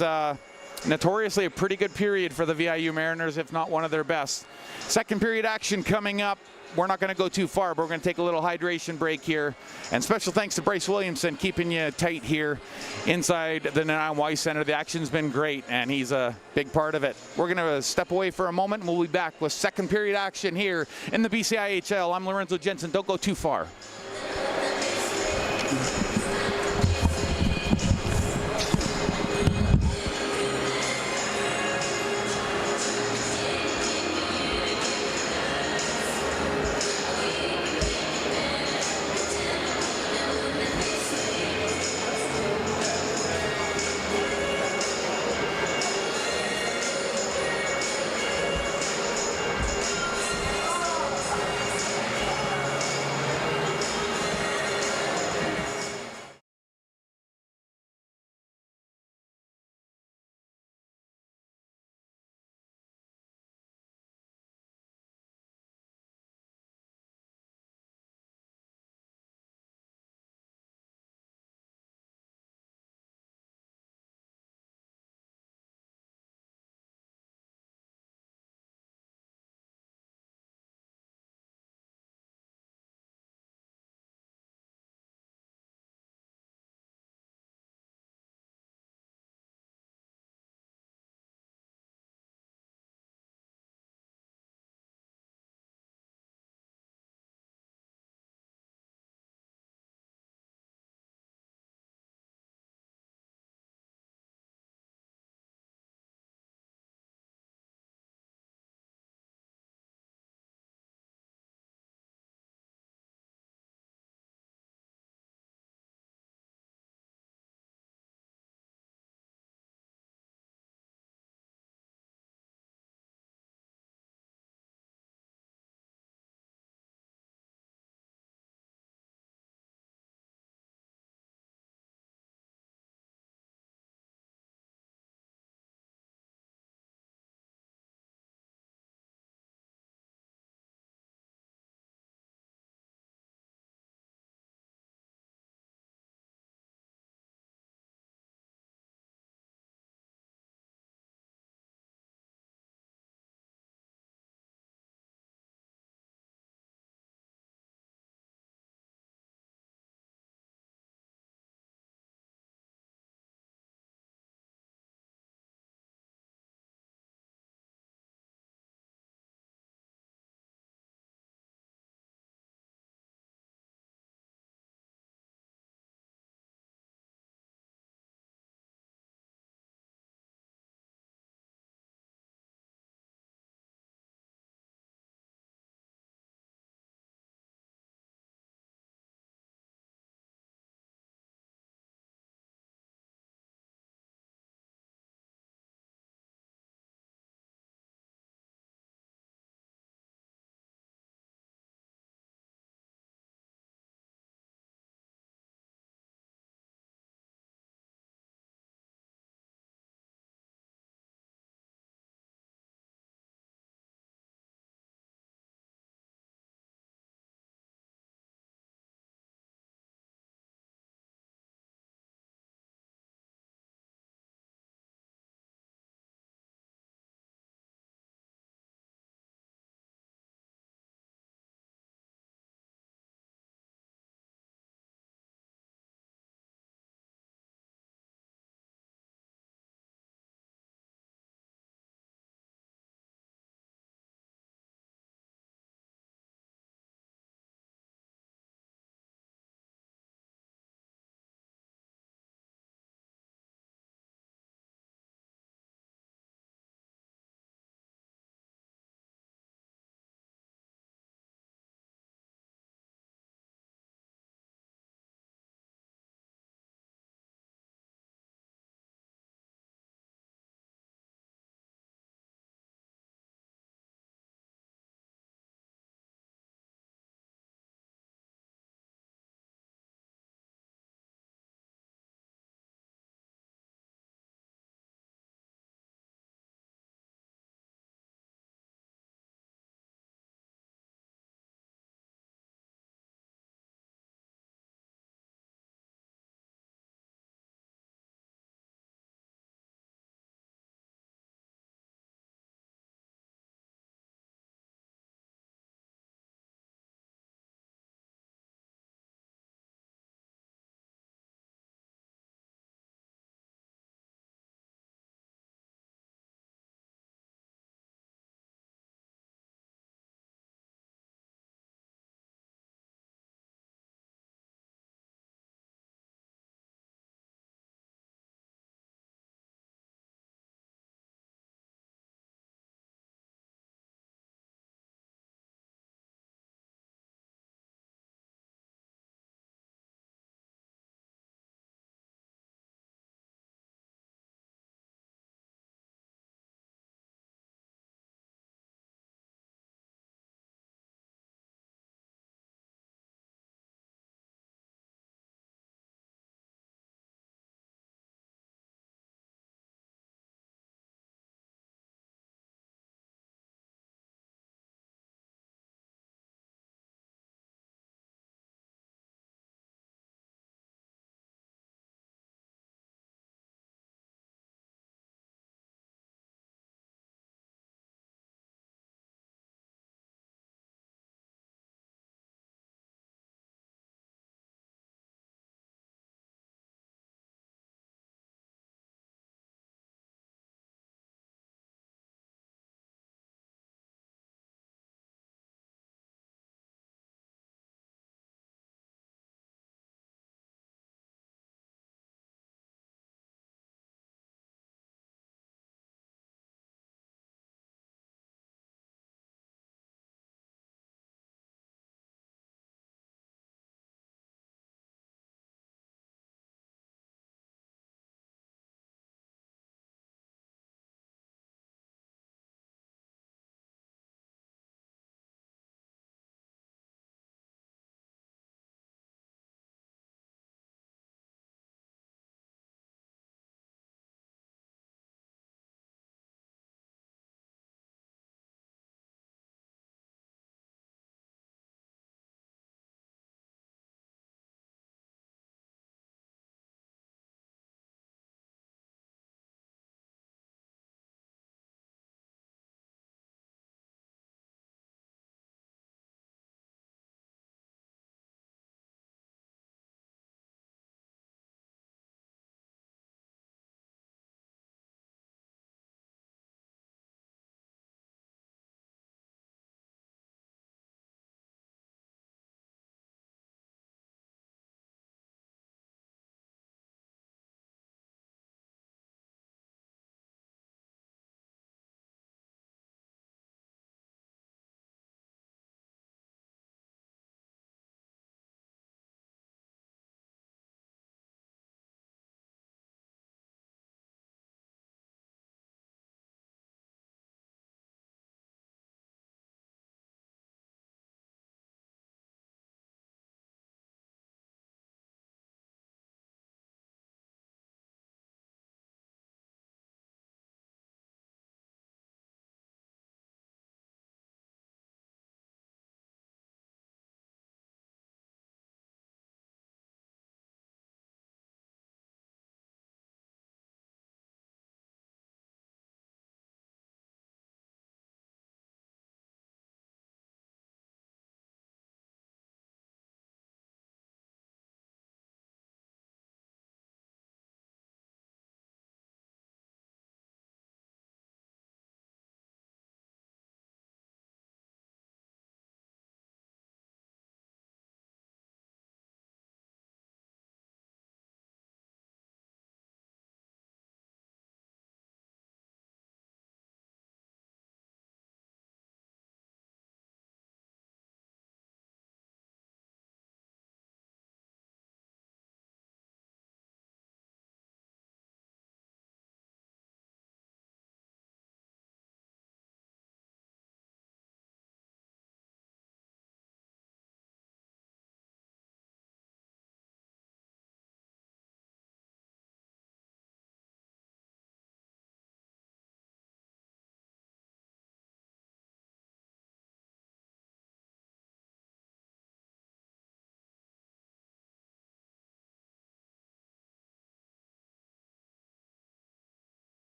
Speaker 1: notoriously a pretty good period for the VIU Mariners, if not one of their best. Second period action coming up. We're not going to go too far, but we're going to take a little hydration break here. And special thanks to Bryce Williamson, keeping you tight here inside the Nanaimo Ice Center. The action's been great, and he's a big part of it. We're going to step away for a moment, and we'll be back with second period action here in the BCIHL. I'm Lorenzo Jensen. Don't go too far.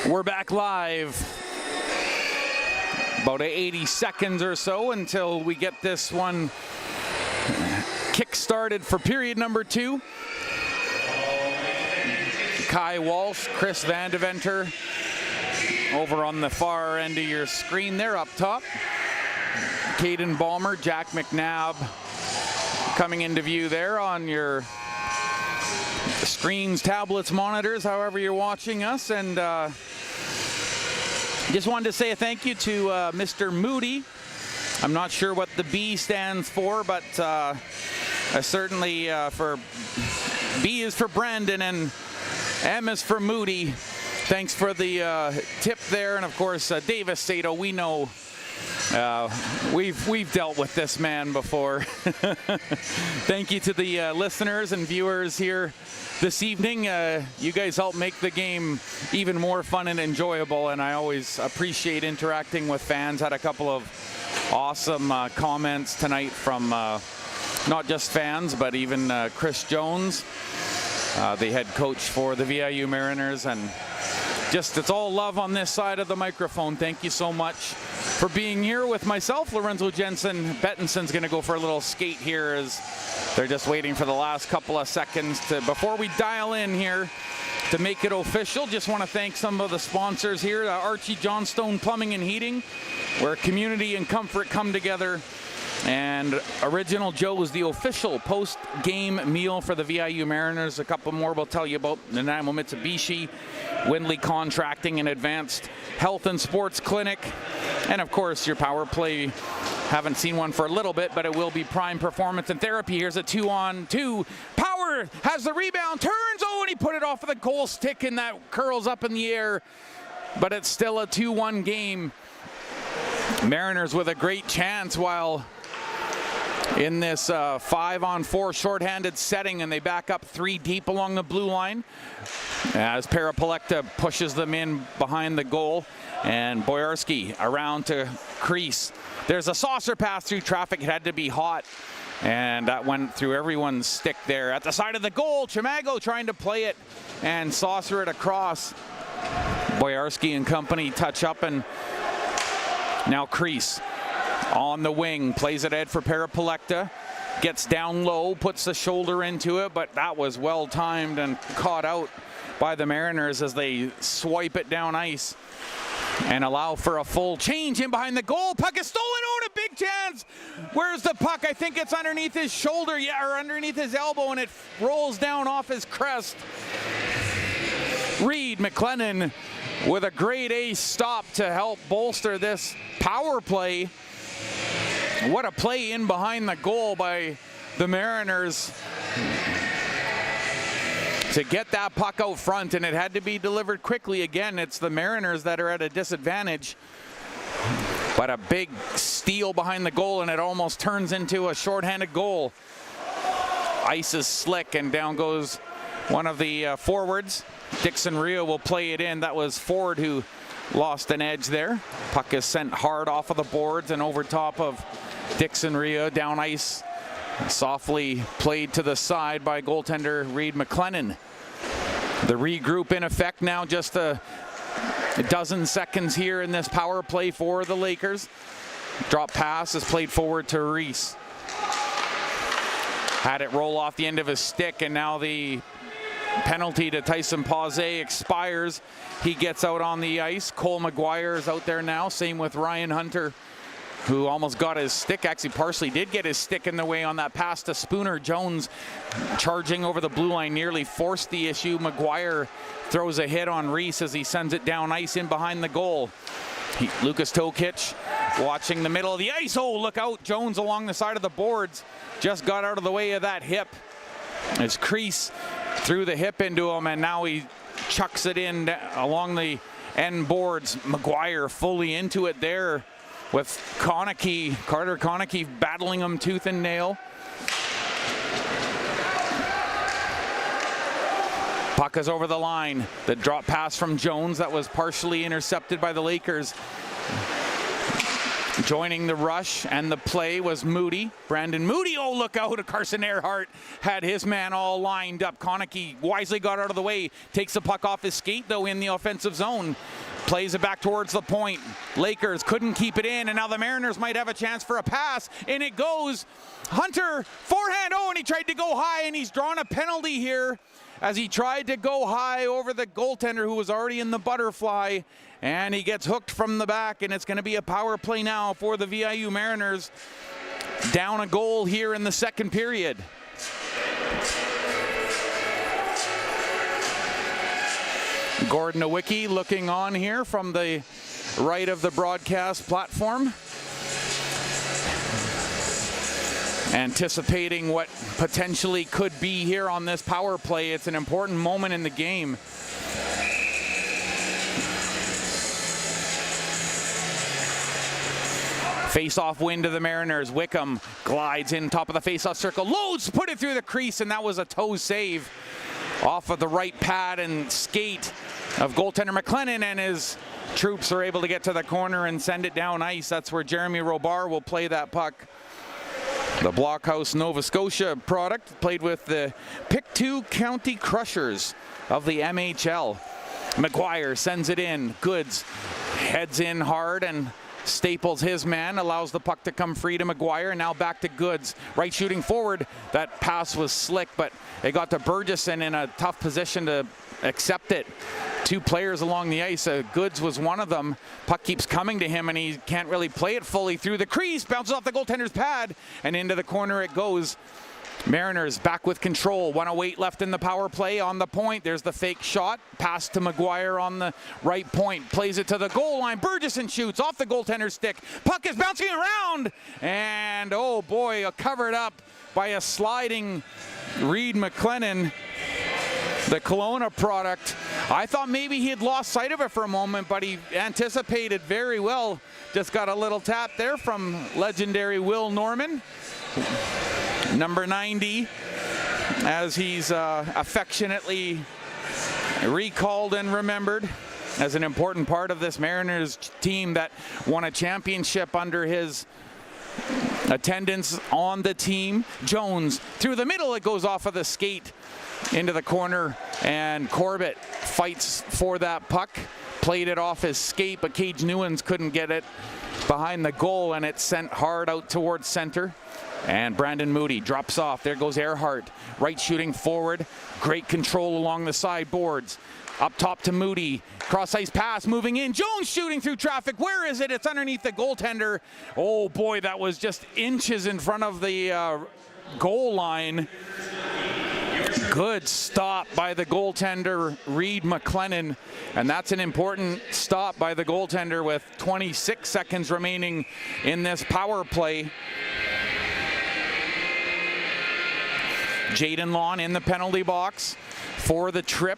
Speaker 1: We're back live. About 80 seconds or so until we get this one kick-started for period number 2. Kai Walsh, Chris Van Deventer over on the far end of your screen there up top. Caden Balmer, Jack McNabb coming into view there on your screens, tablets, monitors, however you're watching us. And just wanted to say a thank you to Mr. Moody. I'm not sure what the B stands for, but certainly for B is for Brandon and M is for Moody. Thanks for the tip there. And of course, Davis Sato, we know we've dealt with this man before. Thank you to the listeners and viewers here this evening. You guys help make the game even more fun and enjoyable, and I always appreciate interacting with fans. Had a couple of awesome comments tonight from not just fans, but even Chris Jones, the head coach for the VIU Mariners, and just it's all love on this side of the microphone. Thank you so much for being here with myself, Lorenzo Jensen. Bettinson's going to go for a little skate here as they're just waiting for the last couple of seconds before we dial in here to make it official. Just want to thank some of the sponsors here, Archie Johnstone Plumbing and Heating, where community and comfort come together. And Original Joe's, the official post-game meal for the VIU Mariners. A couple more we'll tell you about. Nanaimo Mitsubishi, Windley Contracting and Advanced Health and Sports Clinic. And of course, your power play. Haven't seen one for a little bit, but it will be Prime Performance and Therapy. Here's a 2-on-2. Power has the rebound, turns, and he put it off of the goal stick, and that curls up in the air. But it's still a 2-1 game. Mariners with a great chance while in this 5-on-4 shorthanded setting, and they back up 3 deep along the blue line as Parapolekta pushes them in behind the goal, and Boyarski around to crease. There's a saucer pass through traffic. It had to be hot, and that went through everyone's stick there. At the side of the goal, Chimago trying to play it and saucer it across. Boyarski and company touch up, and now Crease on the wing, plays it ahead for Parapolekta, gets down low, puts the shoulder into it, but that was well timed and caught out by the Mariners as they swipe it down ice and allow for a full change in behind the goal. Puck is stolen. Oh, and a big chance. Where's the puck? I think it's underneath his shoulder, or underneath his elbow, and it rolls down off his crest. Reed McLennan with a great ace stop to help bolster this power play. What a play in behind the goal by the Mariners to get that puck out front, and it had to be delivered quickly. Again, it's the Mariners that are at a disadvantage, but a big steal behind the goal, and it almost turns into a shorthanded goal. Ice is slick, and down goes one of the forwards. Dixon Rio will play it in. That was Ford who lost an edge there. Puck is sent hard off of the boards and over top of Dixon Rio. Down ice, softly played to the side by goaltender Reed McLennan. The regroup in effect now, just a dozen seconds here in this power play for the Lakers. Drop pass is played forward to Reese. Had it roll off the end of his stick, and now the penalty to Tyson Pausé expires. He gets out on the ice. Cole McGuire is out there now. Same with Ryan Hunter, who almost got his stick. Actually, partially did get his stick in the way on that pass to Spooner. Jones charging over the blue line nearly forced the issue. McGuire throws a hit on Reese as he sends it down ice in behind the goal. Lucas Tokic watching the middle of the ice. Oh, look out. Jones along the side of the boards. Just got out of the way of that hip. As Crease threw the hip into him, and now he chucks it in along the end boards. McGuire fully into it there with Carter Konecki battling him tooth and nail. Puck is over the line. The drop pass from Jones that was partially intercepted by the Lakers. Joining the rush and the play was Moody. Brandon Moody, oh look out, Carson Earhart had his man all lined up. Konecki wisely got out of the way, takes the puck off his skate though in the offensive zone. Plays it back towards the point. Lakers couldn't keep it in, and now the Mariners might have a chance for a pass. In it goes. Hunter, forehand, oh, and he tried to go high, and he's drawn a penalty here as he tried to go high over the goaltender who was already in the butterfly, and he gets hooked from the back, and it's going to be a power play now for the VIU Mariners. Down a goal here in the second period. Gordon Nowicki looking on here from the right of the broadcast platform. Anticipating what potentially could be here on this power play. It's an important moment in the game. Face-off win to the Mariners. Wickham glides in top of the face-off circle. Loads, put it through the crease, and that was a toe save off of the right pad and skate of goaltender McLennan, and his troops are able to get to the corner and send it down ice. That's where Jeremy Robar will play that puck. The Blockhouse, Nova Scotia product, played with the Pictou County Crushers of the MHL. McGuire sends it in. Goods heads in hard and staples his man, allows the puck to come free to McGuire. Now back to Goods, right shooting forward. That pass was slick, but it got to Burgesson in a tough position to accept it. Two players along the ice. Goods was one of them. Puck keeps coming to him, and he can't really play it fully through the crease. Bounces off the goaltender's pad, and into the corner it goes. Mariners back with control. 1:08 left in the power play on the point. There's the fake shot. Pass to McGuire on the right point. Plays it to the goal line. Burgesson shoots off the goaltender's stick. Puck is bouncing around, and oh boy, covered up by a sliding Reed McLennan. The Kelowna product. I thought maybe he had lost sight of it for a moment, but he anticipated very well. Just got a little tap there from legendary Will Norman. Number 90, as he's affectionately recalled and remembered as an important part of this Mariners team that won a championship under his attendance on the team. Jones through the middle, it goes off of the skate into the corner, and Corbett fights for that puck. Played it off his skate, but Cage Newens couldn't get it behind the goal, and it's sent hard out towards center. And Brandon Moody drops off. There goes Earhart, right shooting forward. Great control along the sideboards. Up top to Moody. Cross ice pass moving in. Jones shooting through traffic. Where is it? It's underneath the goaltender. Oh boy, that was just inches in front of the goal line. Good stop by the goaltender, Reed McLennan. And that's an important stop by the goaltender with 26 seconds remaining in this power play. Jaden Lawn in the penalty box for the trip.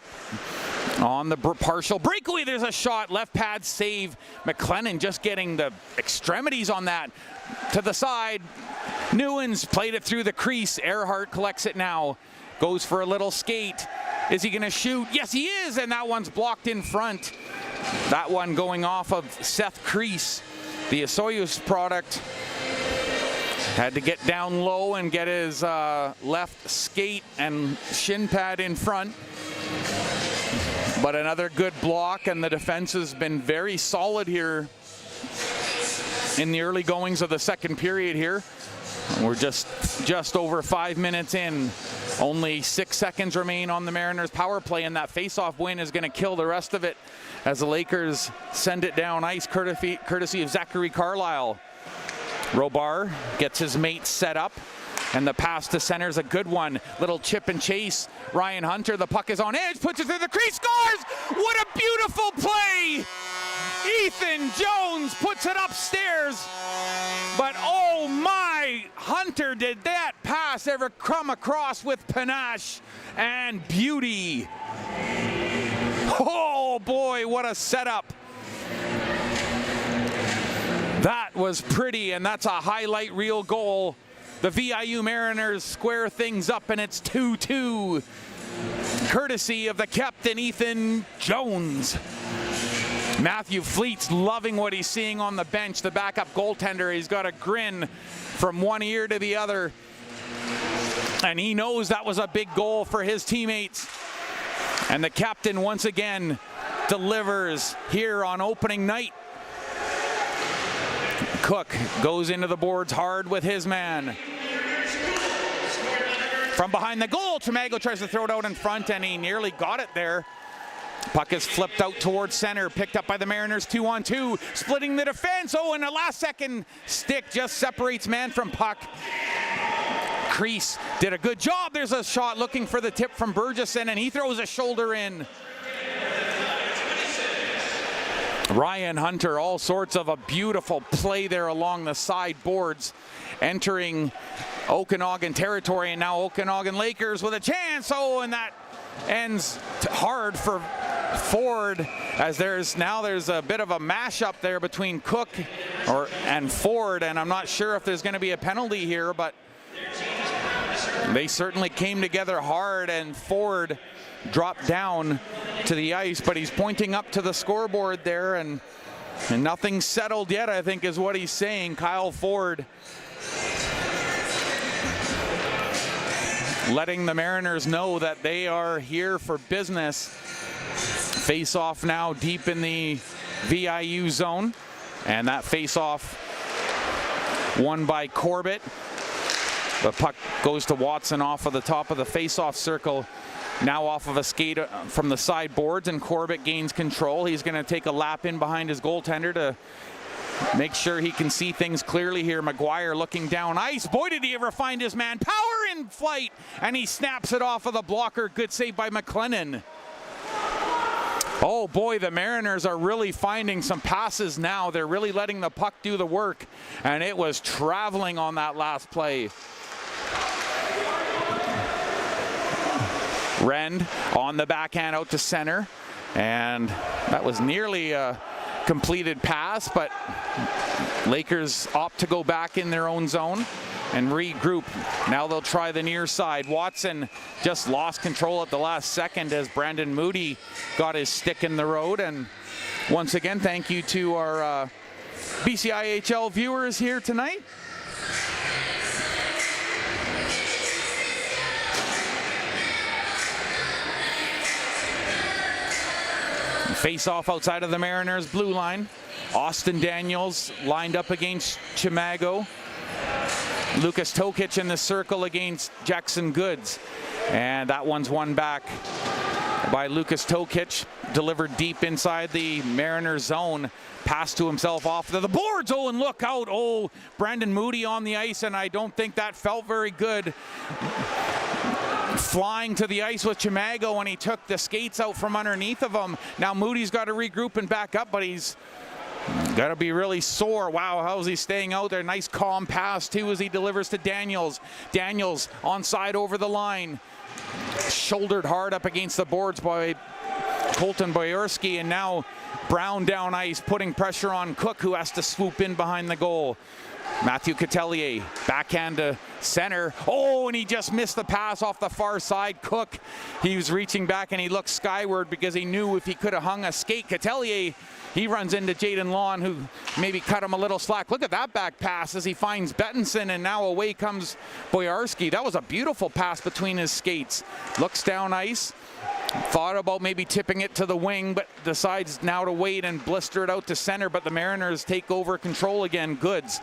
Speaker 1: On the partial breakaway, there's a shot. Left pad save. McLennan just getting the extremities on that. To the side. Newens played it through the crease. Earhart collects it now. Goes for a little skate. Is he going to shoot? Yes, he is, and that one's blocked in front. That one going off of Seth Crease. The Osoyoos product had to get down low and get his left skate and shin pad in front. But another good block, and the defense has been very solid here in the early goings of the second period here. We're just over 5 minutes in. Only 6 seconds remain on the Mariners power play, and that face-off win is going to kill the rest of it as the Lakers send it down ice courtesy of Zachary Carlisle. Robar gets his mate set up, and the pass to center is a good one. Little chip and chase. Ryan Hunter, the puck is on edge, puts it through the crease, scores! What a beautiful play! Ethan Jones puts it upstairs, but oh my, Hunter, did that pass ever come across with panache and beauty. Oh boy, what a setup. That was pretty, and that's a highlight reel goal. The VIU Mariners square things up, and it's 2-2, courtesy of the captain, Ethan Jones. Matthew Fleet's loving what he's seeing on the bench. The backup goaltender, he's got a grin from one ear to the other. And he knows that was a big goal for his teammates. And the captain once again delivers here on opening night. Cook goes into the boards hard with his man. From behind the goal, Chimago tries to throw it out in front, and he nearly got it there. Puck is flipped out towards center, picked up by the Mariners 2-on-2, splitting the defense. Oh, and a last-second stick just separates man from puck. Crease did a good job. There's a shot looking for the tip from Burgesson, and he throws a shoulder in. Ryan Hunter, all sorts of a beautiful play there along the side boards, entering Okanagan territory, and now Okanagan Lakers with a chance. Oh, and that ends hard for Ford, as there's a bit of a mashup there between Cook and Ford, and I'm not sure if there's going to be a penalty here, but they certainly came together hard, and Ford dropped down to the ice, but he's pointing up to the scoreboard there, and nothing's settled yet, I think is what he's saying. Kyle Ford letting the Mariners know that they are here for business. Face-off now deep in the VIU zone, and that face-off won by Corbett. The puck goes to Watson off of the top of the face-off circle, now off of a skate from the sideboards, and Corbett gains control. He's going to take a lap in behind his goaltender to make sure he can see things clearly here. McGuire looking down ice. Boy, did he ever find his man. Power in flight, and he snaps it off of the blocker. Good save by McLennan. Oh boy, the Mariners are really finding some passes now. They're really letting the puck do the work, and it was traveling on that last play. Rend on the backhand out to center, and that was nearly a completed pass, but Lakers opt to go back in their own zone and regroup. Now they'll try the near side. Watson just lost control at the last second as Brandon Moody got his stick in the road. And once again, thank you to our BCIHL viewers here tonight. Face-off outside of the Mariners' blue line. Austin Daniels lined up against Chimago. Lucas Tokic in the circle against Jackson Goods. And that one's won back by Lucas Tokic. Delivered deep inside the Mariners' zone. Pass to himself off to the boards. Oh, and look out. Oh, Brandon Moody on the ice, and I don't think that felt very good. Flying to the ice with Chimago, and he took the skates out from underneath of him. Now Moody's got to regroup and back up, but he's got to be really sore. Wow, how's he staying out there? Nice calm pass too as he delivers to Daniels. Daniels onside over the line. Shouldered hard up against the boards by Colton Boyorski, and now Brown down ice, putting pressure on Cook, who has to swoop in behind the goal. Matthew Catelier, backhand to center. Oh, and he just missed the pass off the far side. Cook, he was reaching back and he looked skyward because he knew if he could have hung a skate. Catelier, he runs into Jaden Lawn, who maybe cut him a little slack. Look at that back pass as he finds Bettinson, and now away comes Boyarski. That was a beautiful pass between his skates. Looks down ice. Thought about maybe tipping it to the wing, but decides now to wait and blister it out to center, but the Mariners take over control again. Goods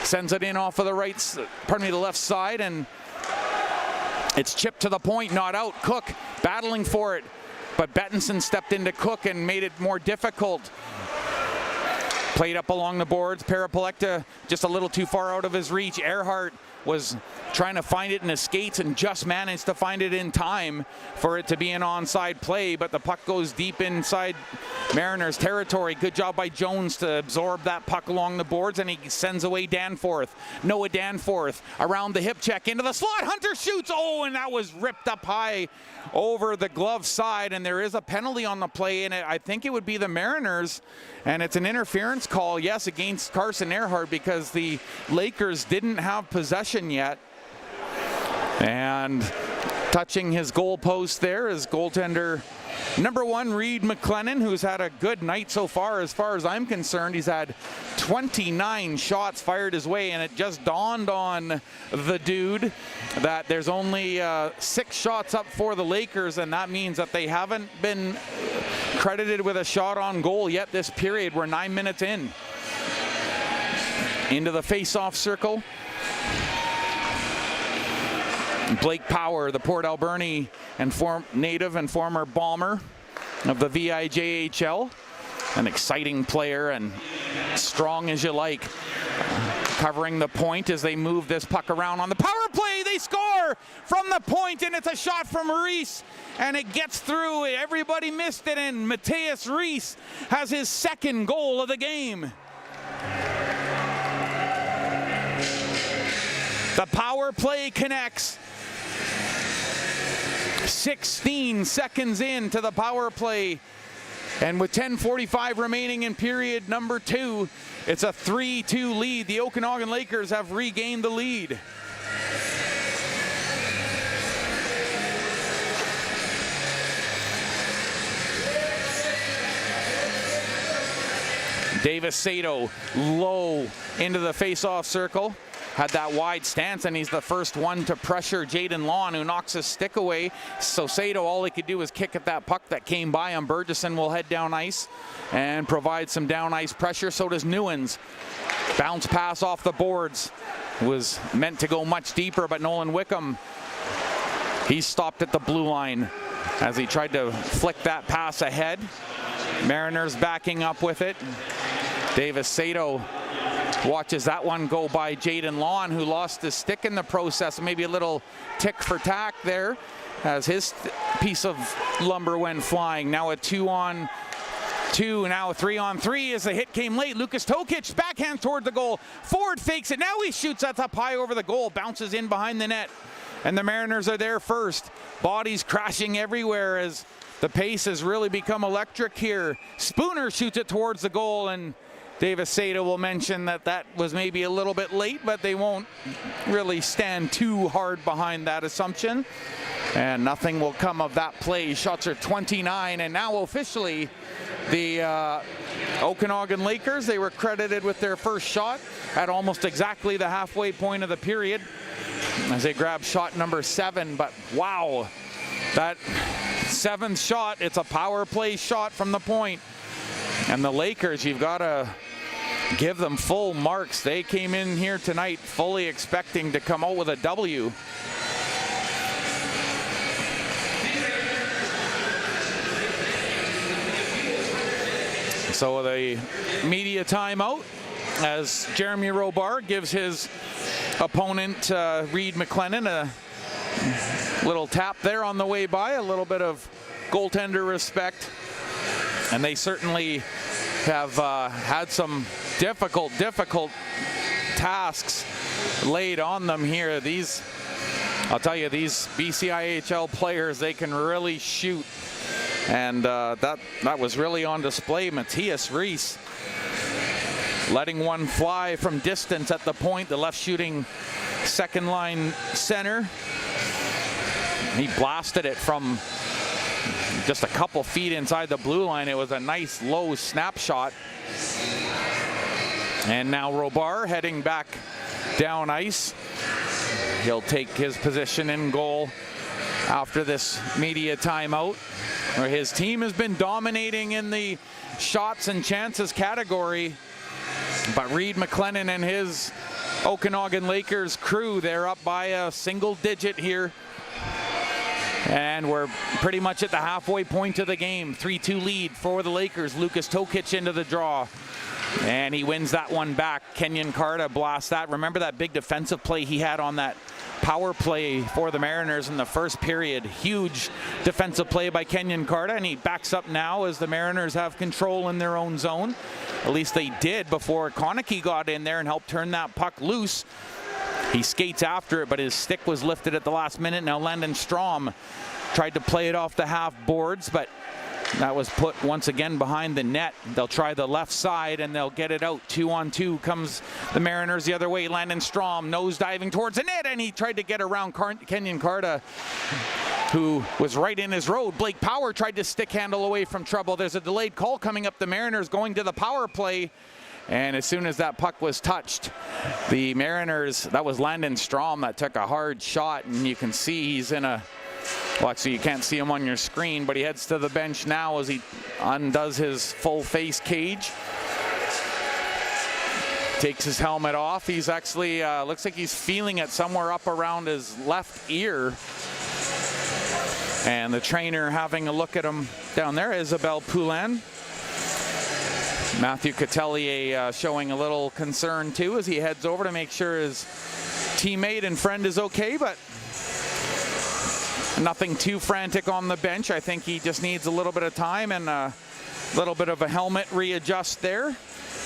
Speaker 1: sends it in off of the the left side, and it's chipped to the point, not out. Cook battling for it, but Bettinson stepped into Cook and made it more difficult. Played up along the boards. Parapolecta just a little too far out of his reach. Earhart was trying to find it in his skates and just managed to find it in time for it to be an onside play, but the puck goes deep inside Mariners territory. Good job by Jones to absorb that puck along the boards, and he sends away Danforth. Noah Danforth around the hip check into the slot. Hunter shoots. Oh, and that was ripped up high over the glove side, and there is a penalty on the play, and I think it would be the Mariners, and it's an interference call, yes, against Carson Earhart, because the Lakers didn't have possession yet. And touching his goal post there is goaltender number 1, Reed McLennan, who's had a good night so far as I'm concerned. He's had 29 shots fired his way, and it just dawned on the dude that there's only 6 shots up for the Lakers, and that means that they haven't been credited with a shot on goal yet this period. We're 9 minutes in. Into the face-off circle. Blake Power, the Port Alberni and native and former bomber of the VIJHL. An exciting player and strong as you like. Covering the point as they move this puck around on the power play. They score from the point, and it's a shot from Reese, and it gets through. Everybody missed it, and Mateus Reese has his 2nd goal of the game. The power play connects. 16 seconds into the power play, and with 10:45 remaining in period number 2, it's a 3-2 lead. The Okanagan Lakers have regained the lead. Davis Sato low into the face-off circle. Had that wide stance, and he's the first one to pressure Jaden Lawn, who knocks his stick away. So Sato, all he could do was kick at that puck that came by him. Burgesson will head down ice and provide some down ice pressure. So does Newens. Bounce pass off the boards. Was meant to go much deeper, but Nolan Wickham, he's stopped at the blue line as he tried to flick that pass ahead. Mariners backing up with it. Davis Sato watches that one go by Jaden Lawn, who lost his stick in the process. Maybe a little tick for tack there as his piece of lumber went flying. Now a 2-on-2, now a 3-on-3 as the hit came late. Lucas Tokic backhand toward the goal. Ford fakes it. Now he shoots that up high over the goal. Bounces in behind the net. And the Mariners are there first. Bodies crashing everywhere as the pace has really become electric here. Spooner shoots it towards the goal, and Davis Sato will mention that was maybe a little bit late, but they won't really stand too hard behind that assumption. And nothing will come of that play. Shots are 29, and now officially the Okanagan Lakers, they were credited with their first shot at almost exactly the halfway point of the period as they grab shot number 7. But wow, that 7th shot, it's a power play shot from the point. And the Lakers, you've got to give them full marks. They came in here tonight fully expecting to come out with a W. So the media timeout as Jeremy Robar gives his opponent Reed McLennan a little tap there on the way by, a little bit of goaltender respect. And they certainly have had some difficult tasks laid on them here. I'll tell you, these BCIHL players, they can really shoot. And that was really on display. Mateus Reese letting one fly from distance at the point, the left shooting 2nd line center. He blasted it from just a couple feet inside the blue line. It was a nice low snapshot. And now Robar heading back down ice. He'll take his position in goal after this media timeout, where his team has been dominating in the shots and chances category. But Reed McLennan and his Okanagan Lakers crew, they're up by a single digit here. And we're pretty much at the halfway point of the game. 3-2 lead for the Lakers. Lucas Tokic into the draw. And he wins that one back. Kenyon Carta blasts that. Remember that big defensive play he had on that power play for the Mariners in the first period. Huge defensive play by Kenyon Carta, and he backs up now as the Mariners have control in their own zone. At least they did before Konecki got in there and helped turn that puck loose. He skates after it, but his stick was lifted at the last minute. Now Landon Strom tried to play it off the half boards, but That was put once again behind the net. They'll try the left side and they'll get it out. 2-on-2 comes the Mariners the other way. Landon Strom nose diving towards the net, and he tried to get around Kenyon Carta, who was right in his road. Blake Power tried to stick handle away from trouble. There's a delayed call coming up. The Mariners going to the power play. And as soon as that puck was touched, the Mariners, that was Landon Strom that took a hard shot, and you can see he's in a, well, actually you can't see him on your screen, but he heads to the bench now as he undoes his full face cage. Takes his helmet off. He's actually, looks like he's feeling it somewhere up around his left ear. And the trainer having a look at him down there, Isabelle Poulin. Matthew Catelier showing a little concern too as he heads over to make sure his teammate and friend is okay, but nothing too frantic on the bench. I think he just needs a little bit of time and a little bit of a helmet readjust there,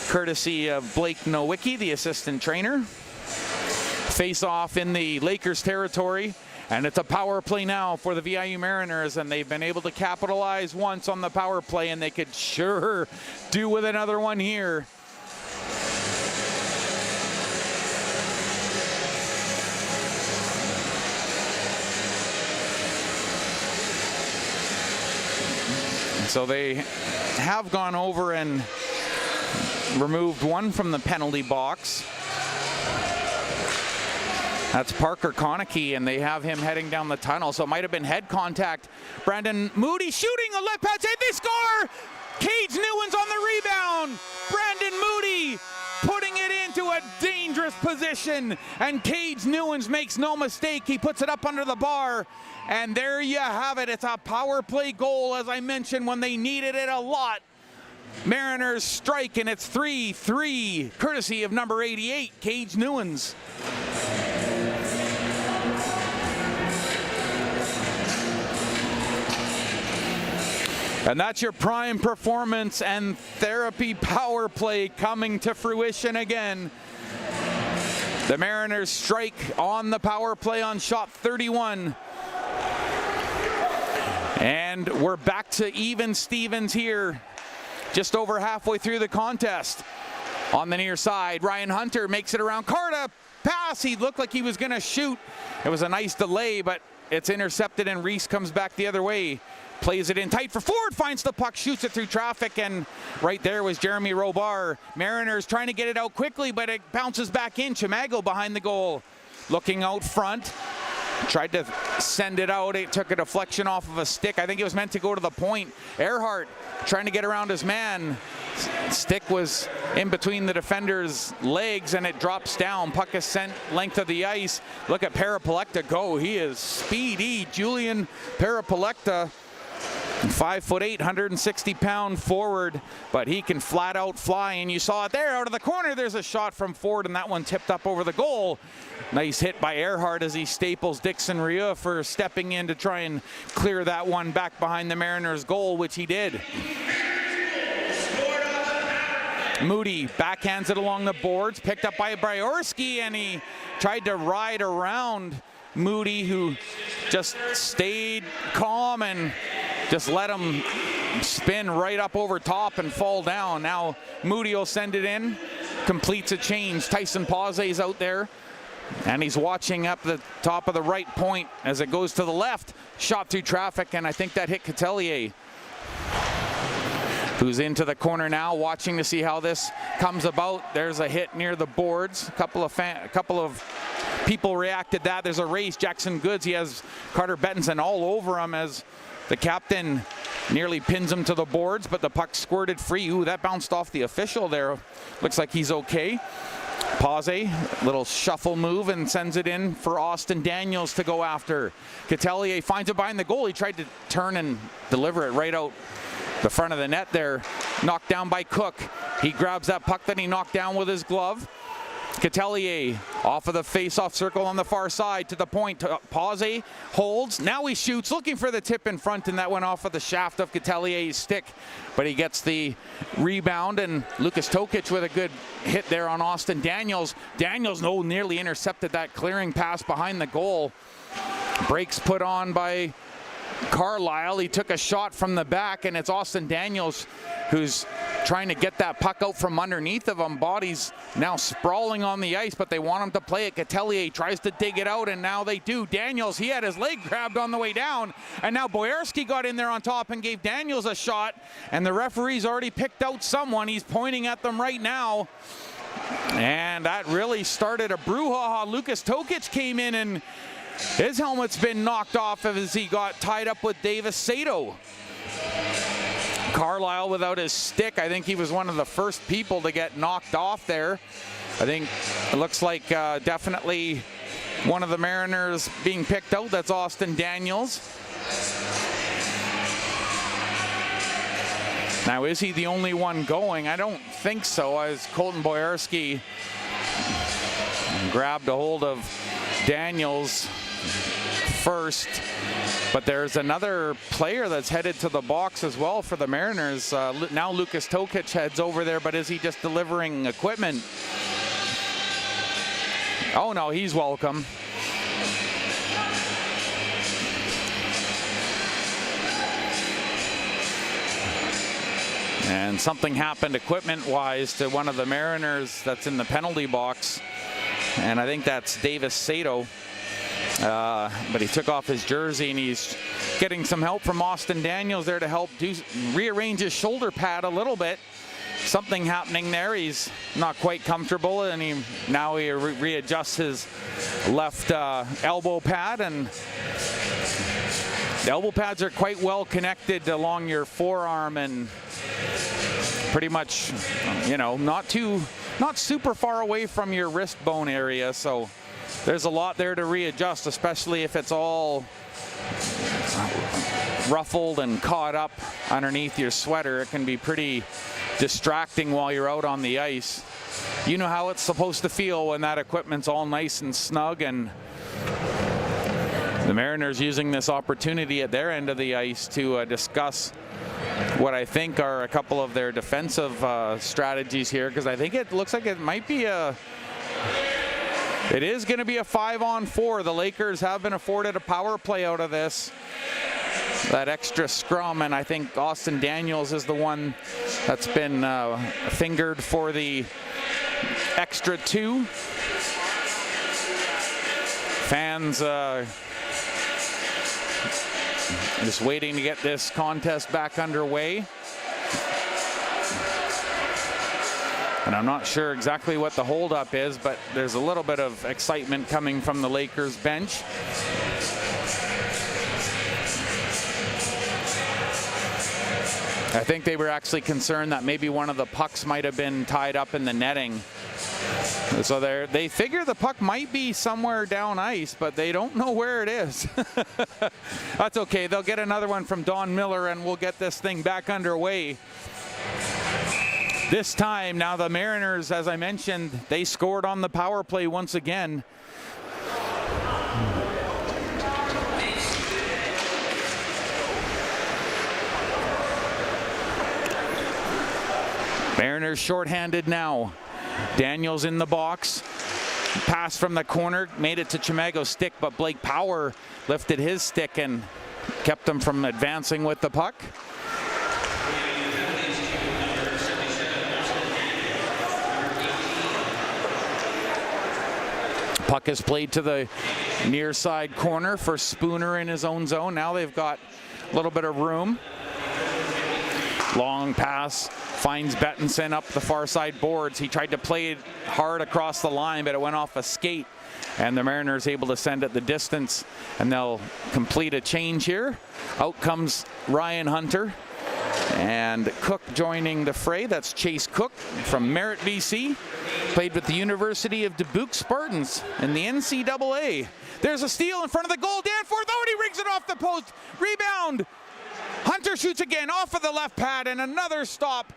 Speaker 1: courtesy of Blake Nowicki, the assistant trainer. Face off in the Lakers territory. And it's a power play now for the VIU Mariners, and they've been able to capitalize once on the power play, and they could sure do with another one here. So they have gone over and removed one from the penalty box. That's Parker Konecki, and they have him heading down the tunnel, so it might have been head contact. Brandon Moody shooting a left pad save. They score! Cage Newens on the rebound. Brandon Moody putting it into a dangerous position, and Cage Newens makes no mistake. He puts it up under the bar, and there you have it. It's a power play goal, as I mentioned, when they needed it a lot. Mariners strike, and it's 3-3, courtesy of number 88, Cage Newens. And that's your prime performance and therapy power play coming to fruition again. The Mariners strike on the power play on shot 31. And we're back to even Stevens here, just over halfway through the contest. On the near side, Ryan Hunter makes it around Carta. Pass, he looked like he was gonna shoot. It was a nice delay, but it's intercepted, and Reese comes back the other way. Plays it in tight for Ford, finds the puck, shoots it through traffic, and right there was Jeremy Robar. Mariners trying to get it out quickly, but it bounces back in. Chimago behind the goal, looking out front. Tried to send it out. It took a deflection off of a stick. I think it was meant to go to the point. Earhart trying to get around his man. Stick was in between the defender's legs, and it drops down. Puck is sent length of the ice. Look at Parapolecta go. He is speedy. Julian Parapolecta. 5'8", 160-pound forward, but he can flat out fly, and you saw it there out of the corner. There's a shot from Ford, and that one tipped up over the goal. Nice hit by Earhart as he staples Dixon Rieu for stepping in to try and clear that one back behind the Mariners' goal, which he did. Moody backhands it along the boards, picked up by Bryorski, and he tried to ride around Moody, who just stayed calm and just let him spin right up over top and fall down. Now Moody will send it in, completes a change. Tyson Pause's out there, and he's watching up the top of the right point as it goes to the left. Shot through traffic, and I think that hit Catelier, who's into the corner now, watching to see how this comes about. There's a hit near the boards. A couple of people reacted that. There's a race. Jackson Goods, he has Carter Bettinson all over him as the captain nearly pins him to the boards, but the puck squirted free. Ooh, that bounced off the official there. Looks like he's okay. Pause, little shuffle move, and sends it in for Austin Daniels to go after. Catelier finds it behind the goal. He tried to turn and deliver it right out the front of the net there. Knocked down by Cook. He grabs that puck that he knocked down with his glove. Catelier off of the face-off circle on the far side to the point. Pause holds. Now he shoots, looking for the tip in front, and that went off of the shaft of Catelier's stick. But he gets the rebound, and Lucas Tokic with a good hit there on Austin Daniels. Daniels nearly intercepted that clearing pass behind the goal. Breaks put on by Carlisle. He took a shot from the back, and it's Austin Daniels who's trying to get that puck out from underneath of him. Body's now sprawling on the ice, but they want him to play it. Catelier tries to dig it out, and now they do. Daniels, he had his leg grabbed on the way down, and now Boyarski got in there on top and gave Daniels a shot, and the referee's already picked out someone. He's pointing at them right now, and that really started a brouhaha. Lucas Tokic came in, and his helmet's been knocked off as he got tied up with Davis Sato. Carlisle without his stick. I think he was one of the first people to get knocked off there. I think it looks like definitely one of the Mariners being picked out. That's Austin Daniels. Now, is he the only one going? I don't think so, as Colton Boyarski grabbed a hold of Daniels first. But there's another player that's headed to the box as well for the Mariners. Now Lucas Tokic heads over there, but is he just delivering equipment? Oh no, he's welcome. And something happened equipment-wise to one of the Mariners that's in the penalty box. And I think that's Davis Sato. But he took off his jersey, and he's getting some help from Austin Daniels there to help rearrange his shoulder pad a little bit. Something happening there. He's not quite comfortable, and now he readjusts his left elbow pad, and the elbow pads are quite well connected along your forearm, and pretty much, you know, not super far away from your wrist bone area. So there's a lot there to readjust, especially if it's all ruffled and caught up underneath your sweater. It can be pretty distracting while you're out on the ice. You know how it's supposed to feel when that equipment's all nice and snug, and the Mariners using this opportunity at their end of the ice to discuss what I think are a couple of their defensive strategies here, because I think it looks like it might be it is going to be a 5-on-4. The Lakers have been afforded a power play out of this, that extra scrum, and I think Austin Daniels is the one that's been fingered for the extra 2. Fans just waiting to get this contest back underway. And I'm not sure exactly what the holdup is, but there's a little bit of excitement coming from the Lakers bench. I think they were actually concerned that maybe one of the pucks might have been tied up in the netting. So they figure the puck might be somewhere down ice, but they don't know where it is. That's okay. They'll get another one from Don Miller, and we'll get this thing back underway. This time, now the Mariners, as I mentioned, they scored on the power play once again. Mariners shorthanded now. Daniels in the box. Pass from the corner, made it to Chimago's stick, but Blake Power lifted his stick and kept him from advancing with the puck. Puck is played to the near side corner for Spooner in his own zone. Now they've got a little bit of room. Long pass, finds Bettinson up the far side boards. He tried to play it hard across the line, but it went off a skate, and the Mariners able to send it the distance, and they'll complete a change here. Out comes Ryan Hunter, and Cook joining the fray. That's Chase Cook from Merritt, BC. Played with the University of Dubuque Spartans in the NCAA. There's a steal in front of the goal. Danforth, oh, and he rings it off the post. Rebound. Hunter shoots again off of the left pad, and another stop.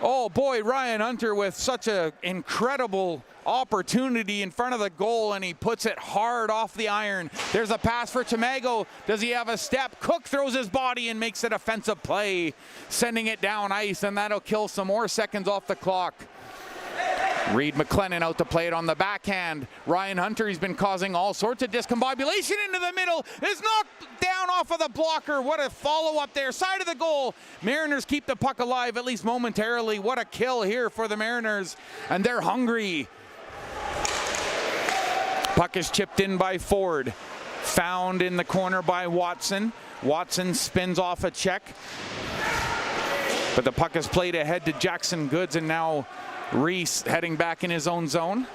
Speaker 1: Oh boy, Ryan Hunter with such an incredible opportunity in front of the goal, and he puts it hard off the iron. There's a pass for Chimago. Does he have a step? Cook throws his body and makes an offensive play, sending it down ice, and that'll kill some more seconds off the clock. Reed McLennan out to play it on the backhand. Ryan Hunter, he's been causing all sorts of discombobulation into the middle. Is knocked down off of the blocker. What a follow-up there. Side of the goal. Mariners keep the puck alive, at least momentarily. What a kill here for the Mariners. And they're hungry. Puck is chipped in by Ford. Found in the corner by Watson. Watson spins off a check. But the puck is played ahead to Jackson Goods, and now Reese heading back in his own zone.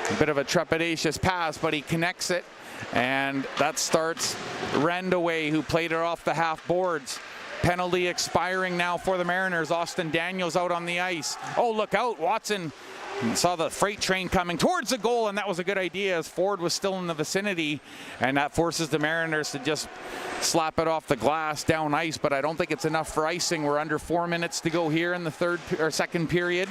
Speaker 1: A bit of a trepidatious pass, but he connects it. And that starts Rendaway, who played it off the half boards. Penalty expiring now for the Mariners. Austin Daniels out on the ice. Oh, look out. Watson saw the freight train coming towards the goal, and that was a good idea as Ford was still in the vicinity, and that forces the Mariners to just slap it off the glass down ice, but I don't think it's enough for icing. We're under 4 minutes to go here in the second period.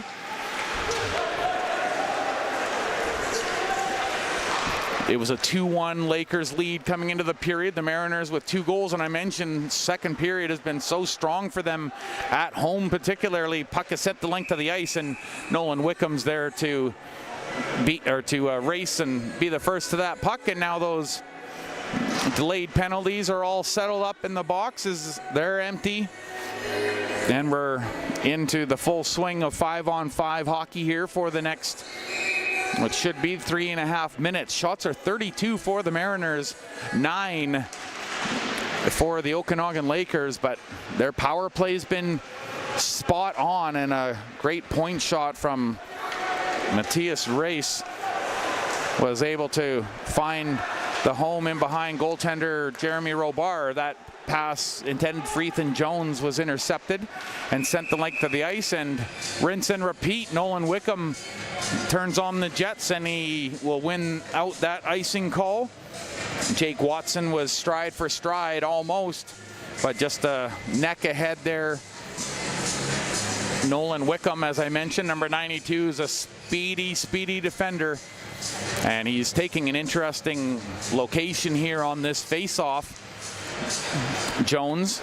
Speaker 1: It was a 2-1 Lakers lead coming into the period. The Mariners with 2 goals, and I mentioned second period has been so strong for them at home particularly. Puck is set the length of the ice, and Nolan Wickham's there to race and be the first to that puck, and now those delayed penalties are all settled up in the boxes. They're empty. And we're into the full swing of 5-on-5 hockey here for the next, what should be 3.5 minutes. Shots are 32 for the Mariners, 9 for the Okanagan Lakers, but their power play's been spot on, and a great point shot from Matthias Race was able to find the home in behind goaltender Jeremy Robar. That pass intended for Ethan Jones was intercepted and sent the length of the ice, and rinse and repeat. Nolan Wickham turns on the Jets, and he will win out that icing call. Jake Watson was stride for stride almost, but just a neck ahead there. Nolan Wickham, as I mentioned, number 92, is a speedy defender, and he's taking an interesting location here on this face-off. Jones.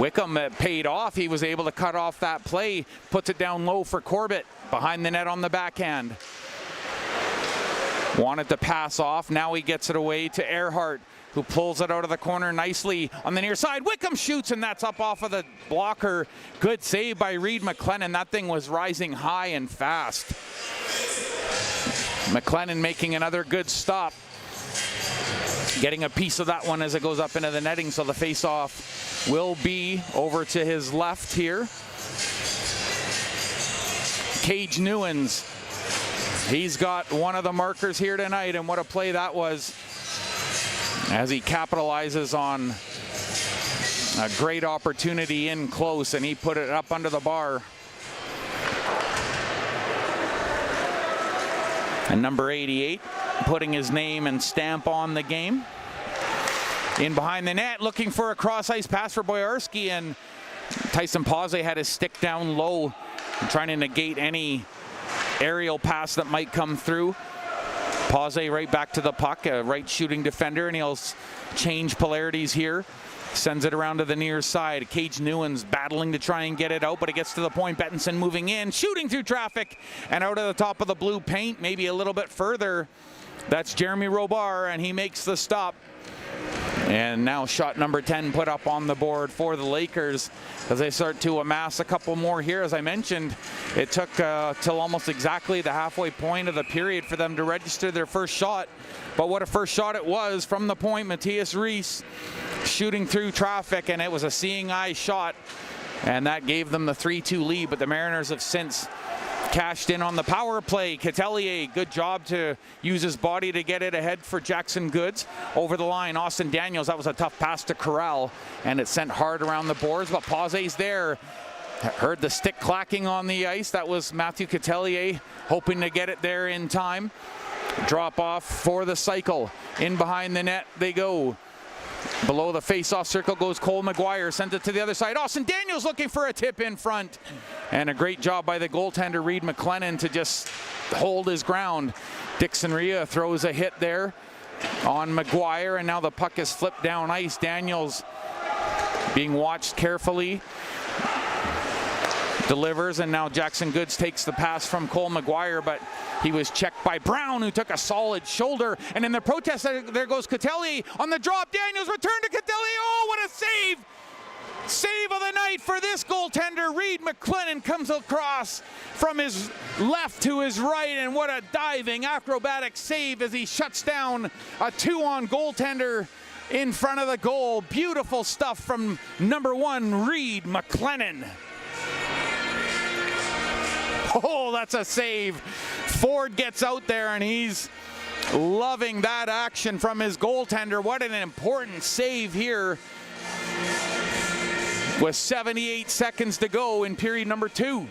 Speaker 1: Wickham paid off. He was able to cut off that play, puts it down low for Corbett behind the net on the backhand. Wanted to pass off. Now he gets it away to Earhart, who pulls it out of the corner nicely on the near side. Wickham shoots, and that's up off of the blocker. Good save by Reed McLennan. That thing was rising high and fast. McLennan making another good stop, getting a piece of that one as it goes up into the netting, so the face-off will be over to his left here. Cage Newens, he's got one of the markers here tonight, and what a play that was as he capitalizes on a great opportunity in close, and he put it up under the bar. And number 88 putting his name and stamp on the game. In behind the net, looking for a cross-ice pass for Boyarski, and Tyson Pause had his stick down low, trying to negate any aerial pass that might come through. Pause right back to the puck, a right shooting defender, and he'll change polarities here. Sends it around to the near side. Cage Newens battling to try and get it out, but it gets to the point. Bettinson moving in, shooting through traffic, and out of the top of the blue paint, maybe a little bit further. That's Jeremy Robar, and he makes the stop. And now shot number 10 put up on the board for the Lakers as they start to amass a couple more here. As I mentioned, it took till almost exactly the halfway point of the period for them to register their first shot. But what a first shot it was from the point. Matthias Reese shooting through traffic, and it was a seeing eye shot, and that gave them the 3-2 lead. But the Mariners have since cashed in on the power play. Catelier, good job to use his body to get it ahead for Jackson Goods. Over the line, Austin Daniels, that was a tough pass to Corral, and it sent hard around the boards, but Pause's there. Heard the stick clacking on the ice. That was Matthew Catelier hoping to get it there in time. Drop off for the cycle. In behind the net they go. Below the face-off circle goes Cole McGuire, sends it to the other side. Austin Daniels looking for a tip in front. And a great job by the goaltender, Reed McLennan, to just hold his ground. Dixon Rhea throws a hit there on McGuire, and now the puck is flipped down ice. Daniels being watched carefully. delivers, and now Jackson Goods takes the pass from Cole McGuire, but he was checked by Brown, who took a solid shoulder. And in the protest, there goes Catelli on the drop. Daniels return to Catelli. Oh, what a save! Save of the night for this goaltender. Reed McLennan comes across from his left to his right, and what a diving acrobatic save as he shuts down a 2-on goaltender in front of the goal. Beautiful stuff from number 1, Reed McLennan. Oh, that's a save. Ford gets out there, and he's loving that action from his goaltender. What an important save here with 78 seconds to go in period number 2.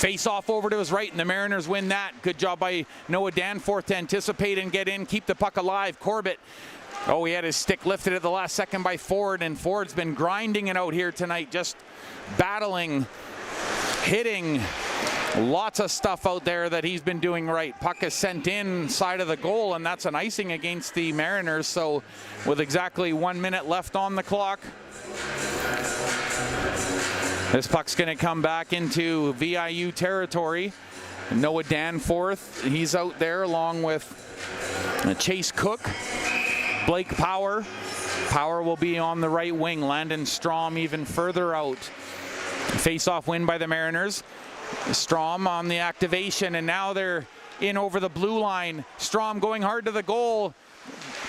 Speaker 1: Face off over to his right, and the Mariners win that. Good job by Noah Danforth to anticipate and get in, keep the puck alive. Corbett, oh, he had his stick lifted at the last second by Ford, and Ford's been grinding it out here tonight, just battling, hitting, lots of stuff out there that he's been doing right. Puck is sent in side of the goal, and that's an icing against the Mariners. So with exactly 1 minute left on the clock, this puck's going to come back into VIU territory. Noah Danforth, he's out there along with Chase Cook, Blake Power. Power will be on the right wing. Landon Strom even further out. Face-off win by the Mariners. Strom on the activation, and now they're in over the blue line. Strom going hard to the goal.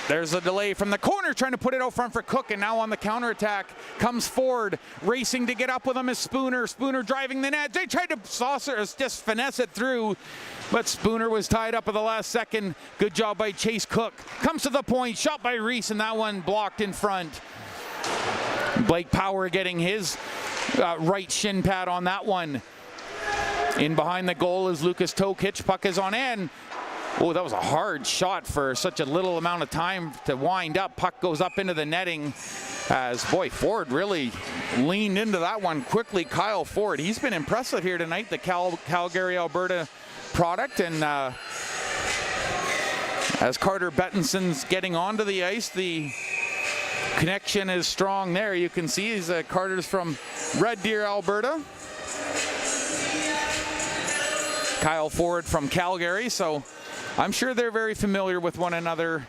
Speaker 1: There's a delay from the corner, trying to put it out front for Cook, and now on the counterattack comes Ford, racing to get up with him is Spooner. Spooner driving the net. They tried to just finesse it through, but Spooner was tied up at the last second. Good job by Chase Cook. Comes to the point, shot by Reese, and that one blocked in front. Blake Power getting his right shin pad on that one. In behind the goal is Lucas Tokic. Puck is on end. Oh, that was a hard shot for such a little amount of time to wind up. Puck goes up into the netting as, boy, Ford really leaned into that one quickly. Kyle Ford, he's been impressive here tonight, the Calgary, Alberta product. And as Carter Bettinson's getting onto the ice, the connection is strong there. You can see Carter's from Red Deer, Alberta. Kyle Ford from Calgary, so I'm sure they're very familiar with one another.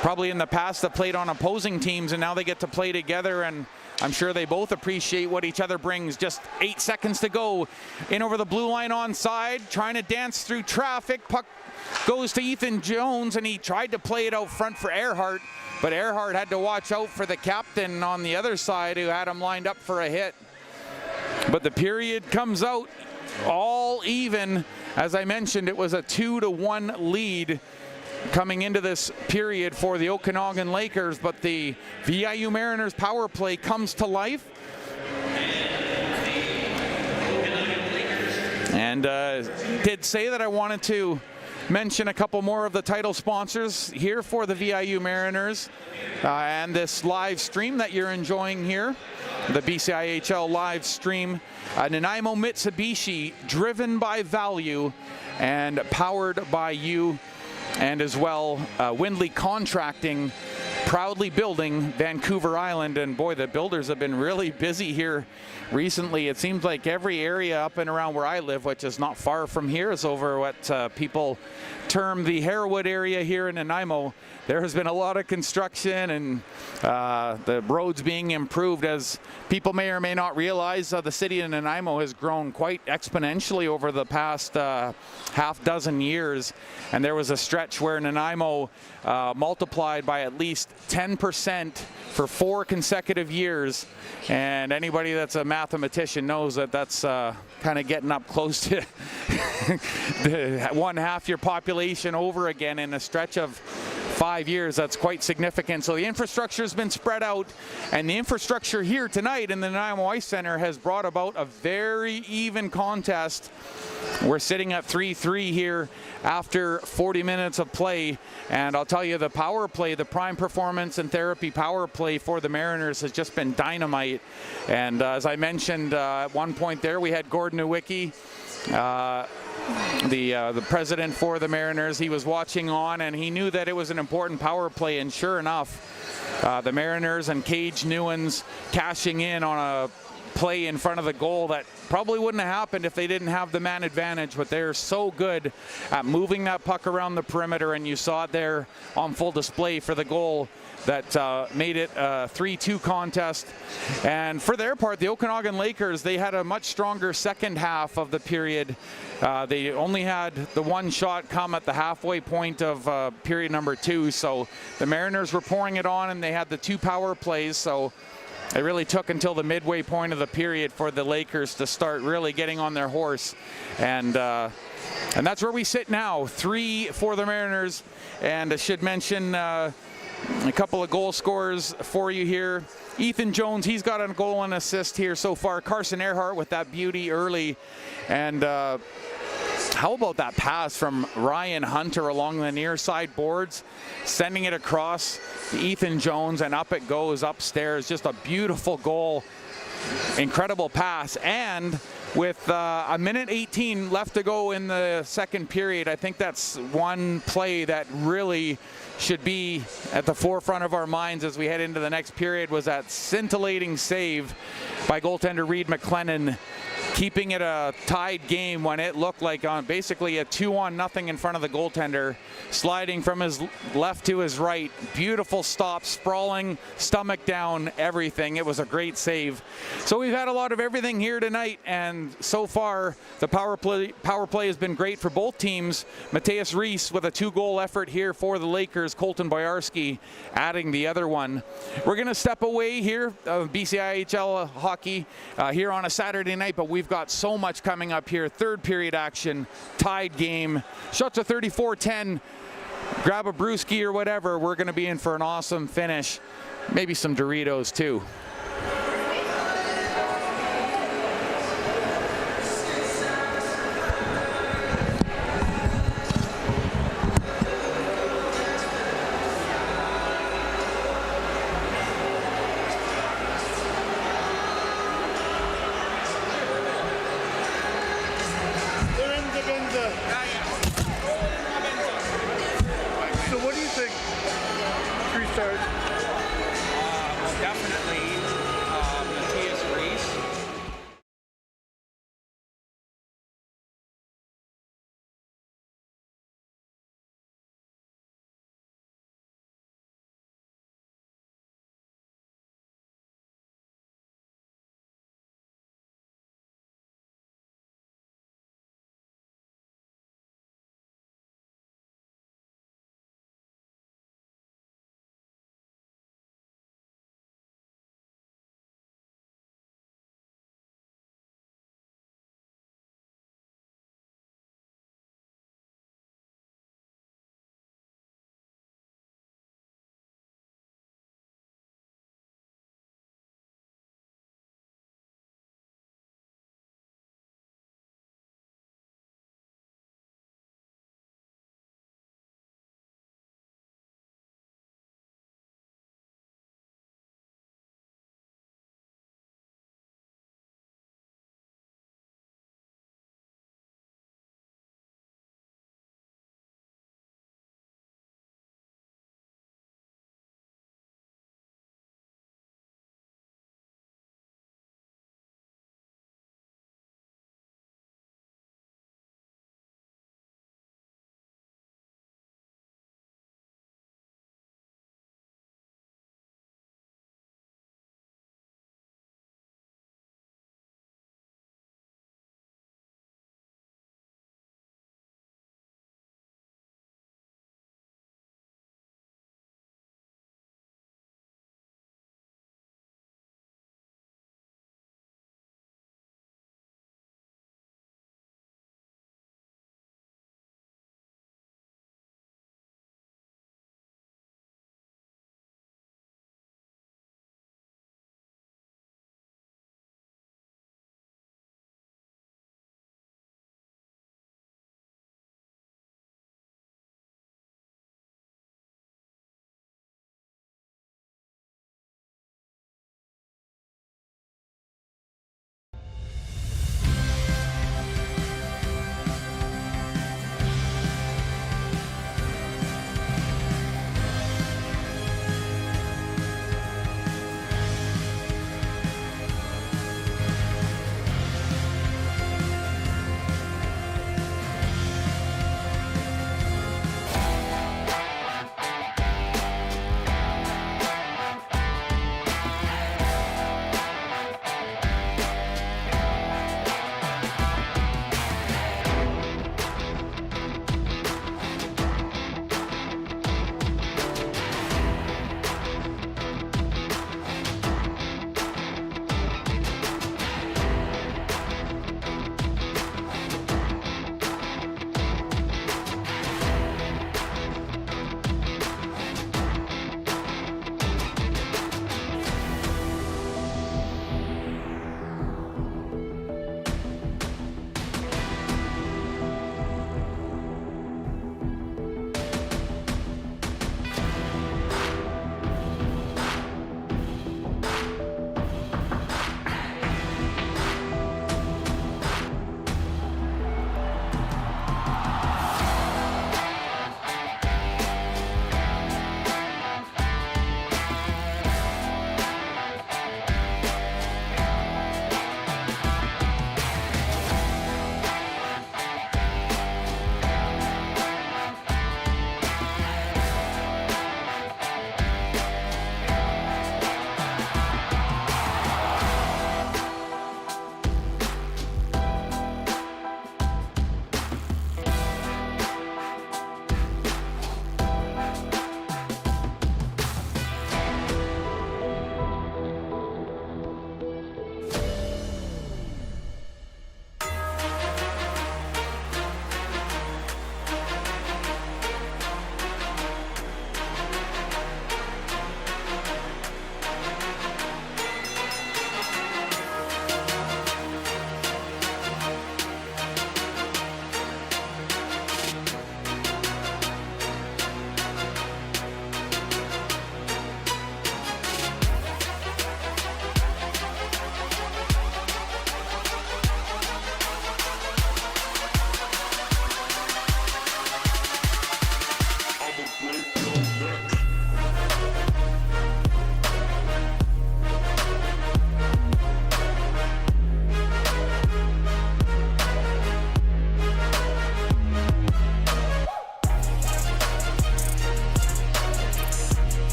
Speaker 1: Probably in the past have played on opposing teams, and now they get to play together, and I'm sure they both appreciate what each other brings. Just 8 seconds to go. In over the blue line onside, trying to dance through traffic. Puck goes to Ethan Jones, and he tried to play it out front for Earhart, but Earhart had to watch out for the captain on the other side, who had him lined up for a hit. But the period comes out all even. As I mentioned, it was a 2-1 lead coming into this period for the Okanagan Lakers, but the VIU Mariners power play comes to life. And did say that I wanted to mention a couple more of the title sponsors here for the VIU Mariners and this live stream that you're enjoying here, the BCIHL live stream. Nanaimo Mitsubishi, driven by value and powered by you, and as well Windley Contracting, proudly building Vancouver Island. And boy, the builders have been really busy here recently. It seems like every area up and around where I live, which is not far from here, is over what people term the Harewood area here in Nanaimo. There has been a lot of construction and the roads being improved. As people may or may not realize, the city of Nanaimo has grown quite exponentially over the past half dozen years. And there was a stretch where Nanaimo multiplied by at least 10% for 4 consecutive years. And anybody that's a mathematician knows that that's kind of getting up close to one half your population over again in a stretch of 5 years. That's quite significant. So the infrastructure has been spread out, and the infrastructure here tonight in the Nanaimo Ice Center has brought about a very even contest. We're sitting at 3-3 here after 40 minutes of play, and I'll tell you, the power play, the prime performance and therapy power play for the Mariners has just been dynamite. And as I mentioned at one point there, we had Gordon Nowicki, the president for the Mariners. He was watching on, and he knew that it was an important power play, and sure enough, the Mariners and Cage Newens cashing in on a play in front of the goal that probably wouldn't have happened if they didn't have the man advantage, but they're so good at moving that puck around the perimeter, and you saw it there on full display for the goal that made it a 3-2 contest. And for their part, the Okanagan Lakers, they had a much stronger second half of the period. They only had the one shot come at the halfway point of period number 2, so the Mariners were pouring it on, and they had the 2 power plays, so it really took until the midway point of the period for the Lakers to start really getting on their horse. And that's where we sit now, 3 for the Mariners. And I should mention a couple of goal scorers for you here. Ethan Jones, he's got a goal and assist here so far. Carson Earhart with that beauty early. And how about that pass from Ryan Hunter along the near side boards, sending it across to Ethan Jones, and up it goes upstairs. Just a beautiful goal. Incredible pass. And with a minute 18 left to go in the second period, I think that's one play that really should be at the forefront of our minds as we head into the next period, was that scintillating save by goaltender Reed McLennan, keeping it a tied game when it looked like on basically a 2-on-0 in front of the goaltender, sliding from his left to his right. Beautiful stop, sprawling, stomach down, everything. It was a great save. So we've had a lot of everything here tonight, and so far the power play has been great for both teams. Mateus Reese with a 2-goal effort here for the Lakers, Colton Boyarsky adding the other one. We're going to step away here of BCIHL hockey here on a Saturday night, but we've got so much coming up here. Third period action, tied game. Shots are 34-10. Grab a brewski or whatever. We're going to be in for an awesome finish. Maybe some Doritos too.
Speaker 2: So what do you think? 3 stars?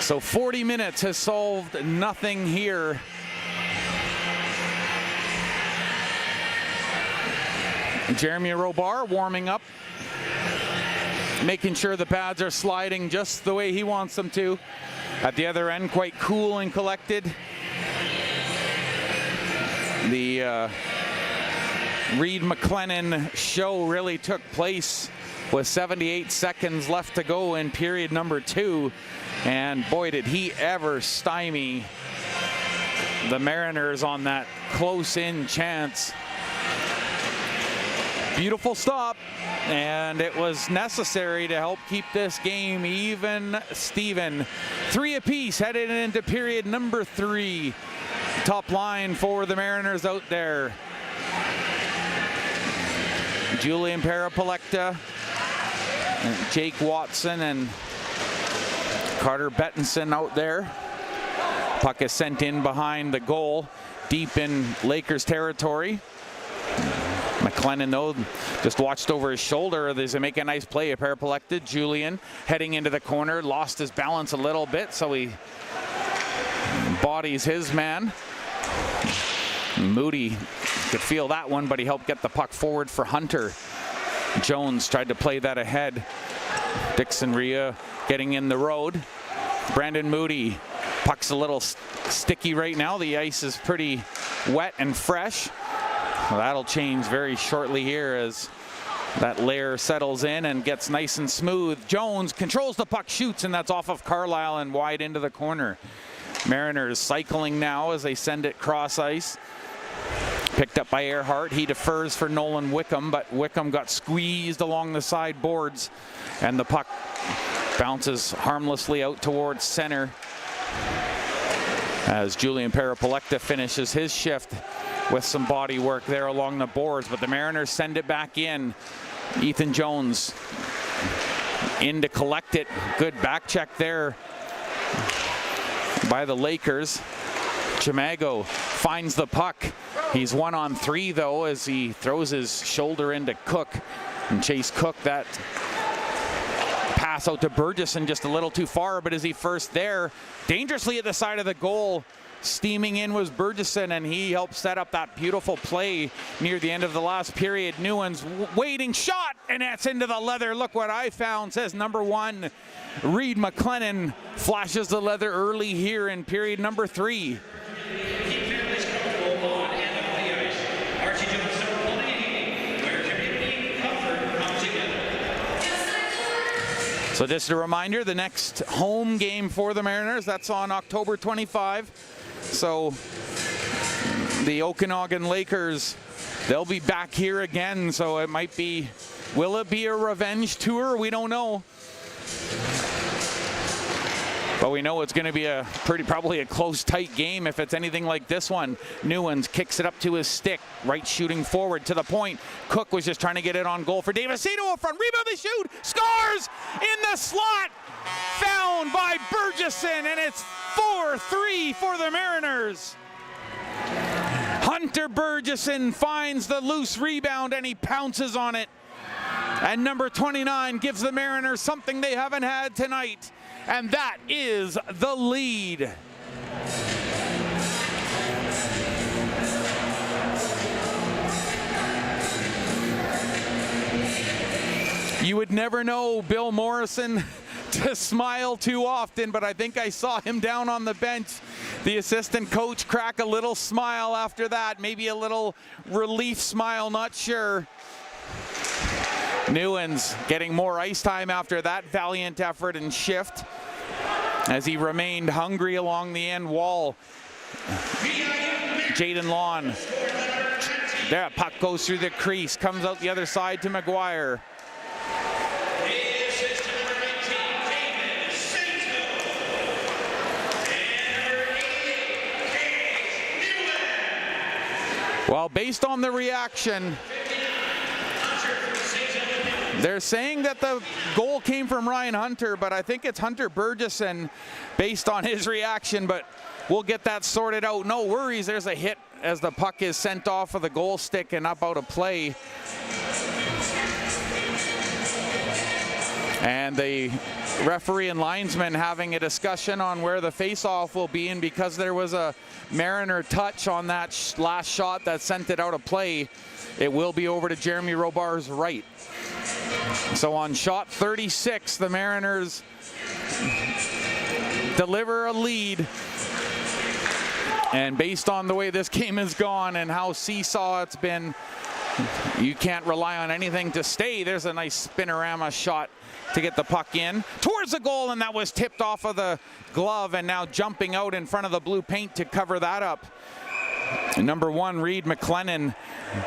Speaker 1: So 40 minutes has solved nothing here. Jeremy Robar warming up, making sure the pads are sliding just the way he wants them to. At the other end, quite cool and collected. The Reed McLennan show really took place with 78 seconds left to go in period number 2. And boy, did he ever stymie the Mariners on that close-in chance. Beautiful stop, and it was necessary to help keep this game even Steven. 3 apiece headed into period number 3. Top line for the Mariners out there. Julian Parapolecta, and Jake Watson, and Carter Bettinson out there. Puck is sent in behind the goal, deep in Lakers territory. McLennan, though, just watched over his shoulder. They make a nice play. A Parapolecta. Julian heading into the corner, lost his balance a little bit, so he bodies his man. Moody could feel that one, but he helped get the puck forward for Hunter. Jones tried to play that ahead. Dixon Rhea getting in the road. Brandon Moody. Puck's a little sticky right now. The ice is pretty wet and fresh. Well, that'll change very shortly here as that layer settles in and gets nice and smooth. Jones controls the puck, shoots, and that's off of Carlisle and wide into the corner. Mariners cycling now as they send it cross ice. Picked up by Earhart. He defers for Nolan Wickham, but Wickham got squeezed along the side boards, and the puck bounces harmlessly out towards center as Julian Parapolecta finishes his shift with some body work there along the boards, but the Mariners send it back in. Ethan Jones in to collect it. Good back check there by the Lakers. Chimago finds the puck. He's 1-on-3 though as he throws his shoulder into Cook, and Chase Cook, that pass out to Burgesson just a little too far, but is he first there? Dangerously at the side of the goal. Steaming in was Burgesson, and he helped set up that beautiful play near the end of the last period. Newens waiting, shot, and that's into the leather. Look what I found, says number 1. Reed McLennan flashes the leather early here in period number 3. So just a reminder, the next home game for the Mariners, that's on October 25. So the Okanagan Lakers, they'll be back here again. So it might be, will it be a revenge tour? We don't know. But we know it's going to be a probably a close, tight game if it's anything like this one. Newens kicks it up to his stick, right shooting forward to the point. Cook was just trying to get it on goal for Davisino up front. Rebound, they shoot, scores in the slot. Found by Burgesson, and it's 4-3 for the Mariners. Hunter Burgesson finds the loose rebound, and he pounces on it. And number 29 gives the Mariners something they haven't had tonight, and that is the lead. You would never know Bill Morrison to smile too often, but I think I saw him down on the bench. The assistant coach crack a little smile after that, maybe a little relief smile, not sure. Newens getting more ice time after that valiant effort and shift as he remained hungry along the end wall. Jaden Lawn. There, puck goes through the crease, comes out the other side to McGuire. Well, based on the reaction, they're saying that the goal came from Ryan Hunter, but I think it's Hunter Burgesson based on his reaction, but we'll get that sorted out. No worries, there's a hit as the puck is sent off of the goal stick and up out of play. And the referee and linesman having a discussion on where the face-off will be, and because there was a Mariner touch on that last shot that sent it out of play, it will be over to Jeremy Robar's right. So on shot 36, the Mariners deliver a lead. And based on the way this game has gone and how seesaw it's been, you can't rely on anything to stay. There's a nice spinorama shot to get the puck in towards the goal, and that was tipped off of the glove and now jumping out in front of the blue paint to cover that up. Number 1, Reed McLennan,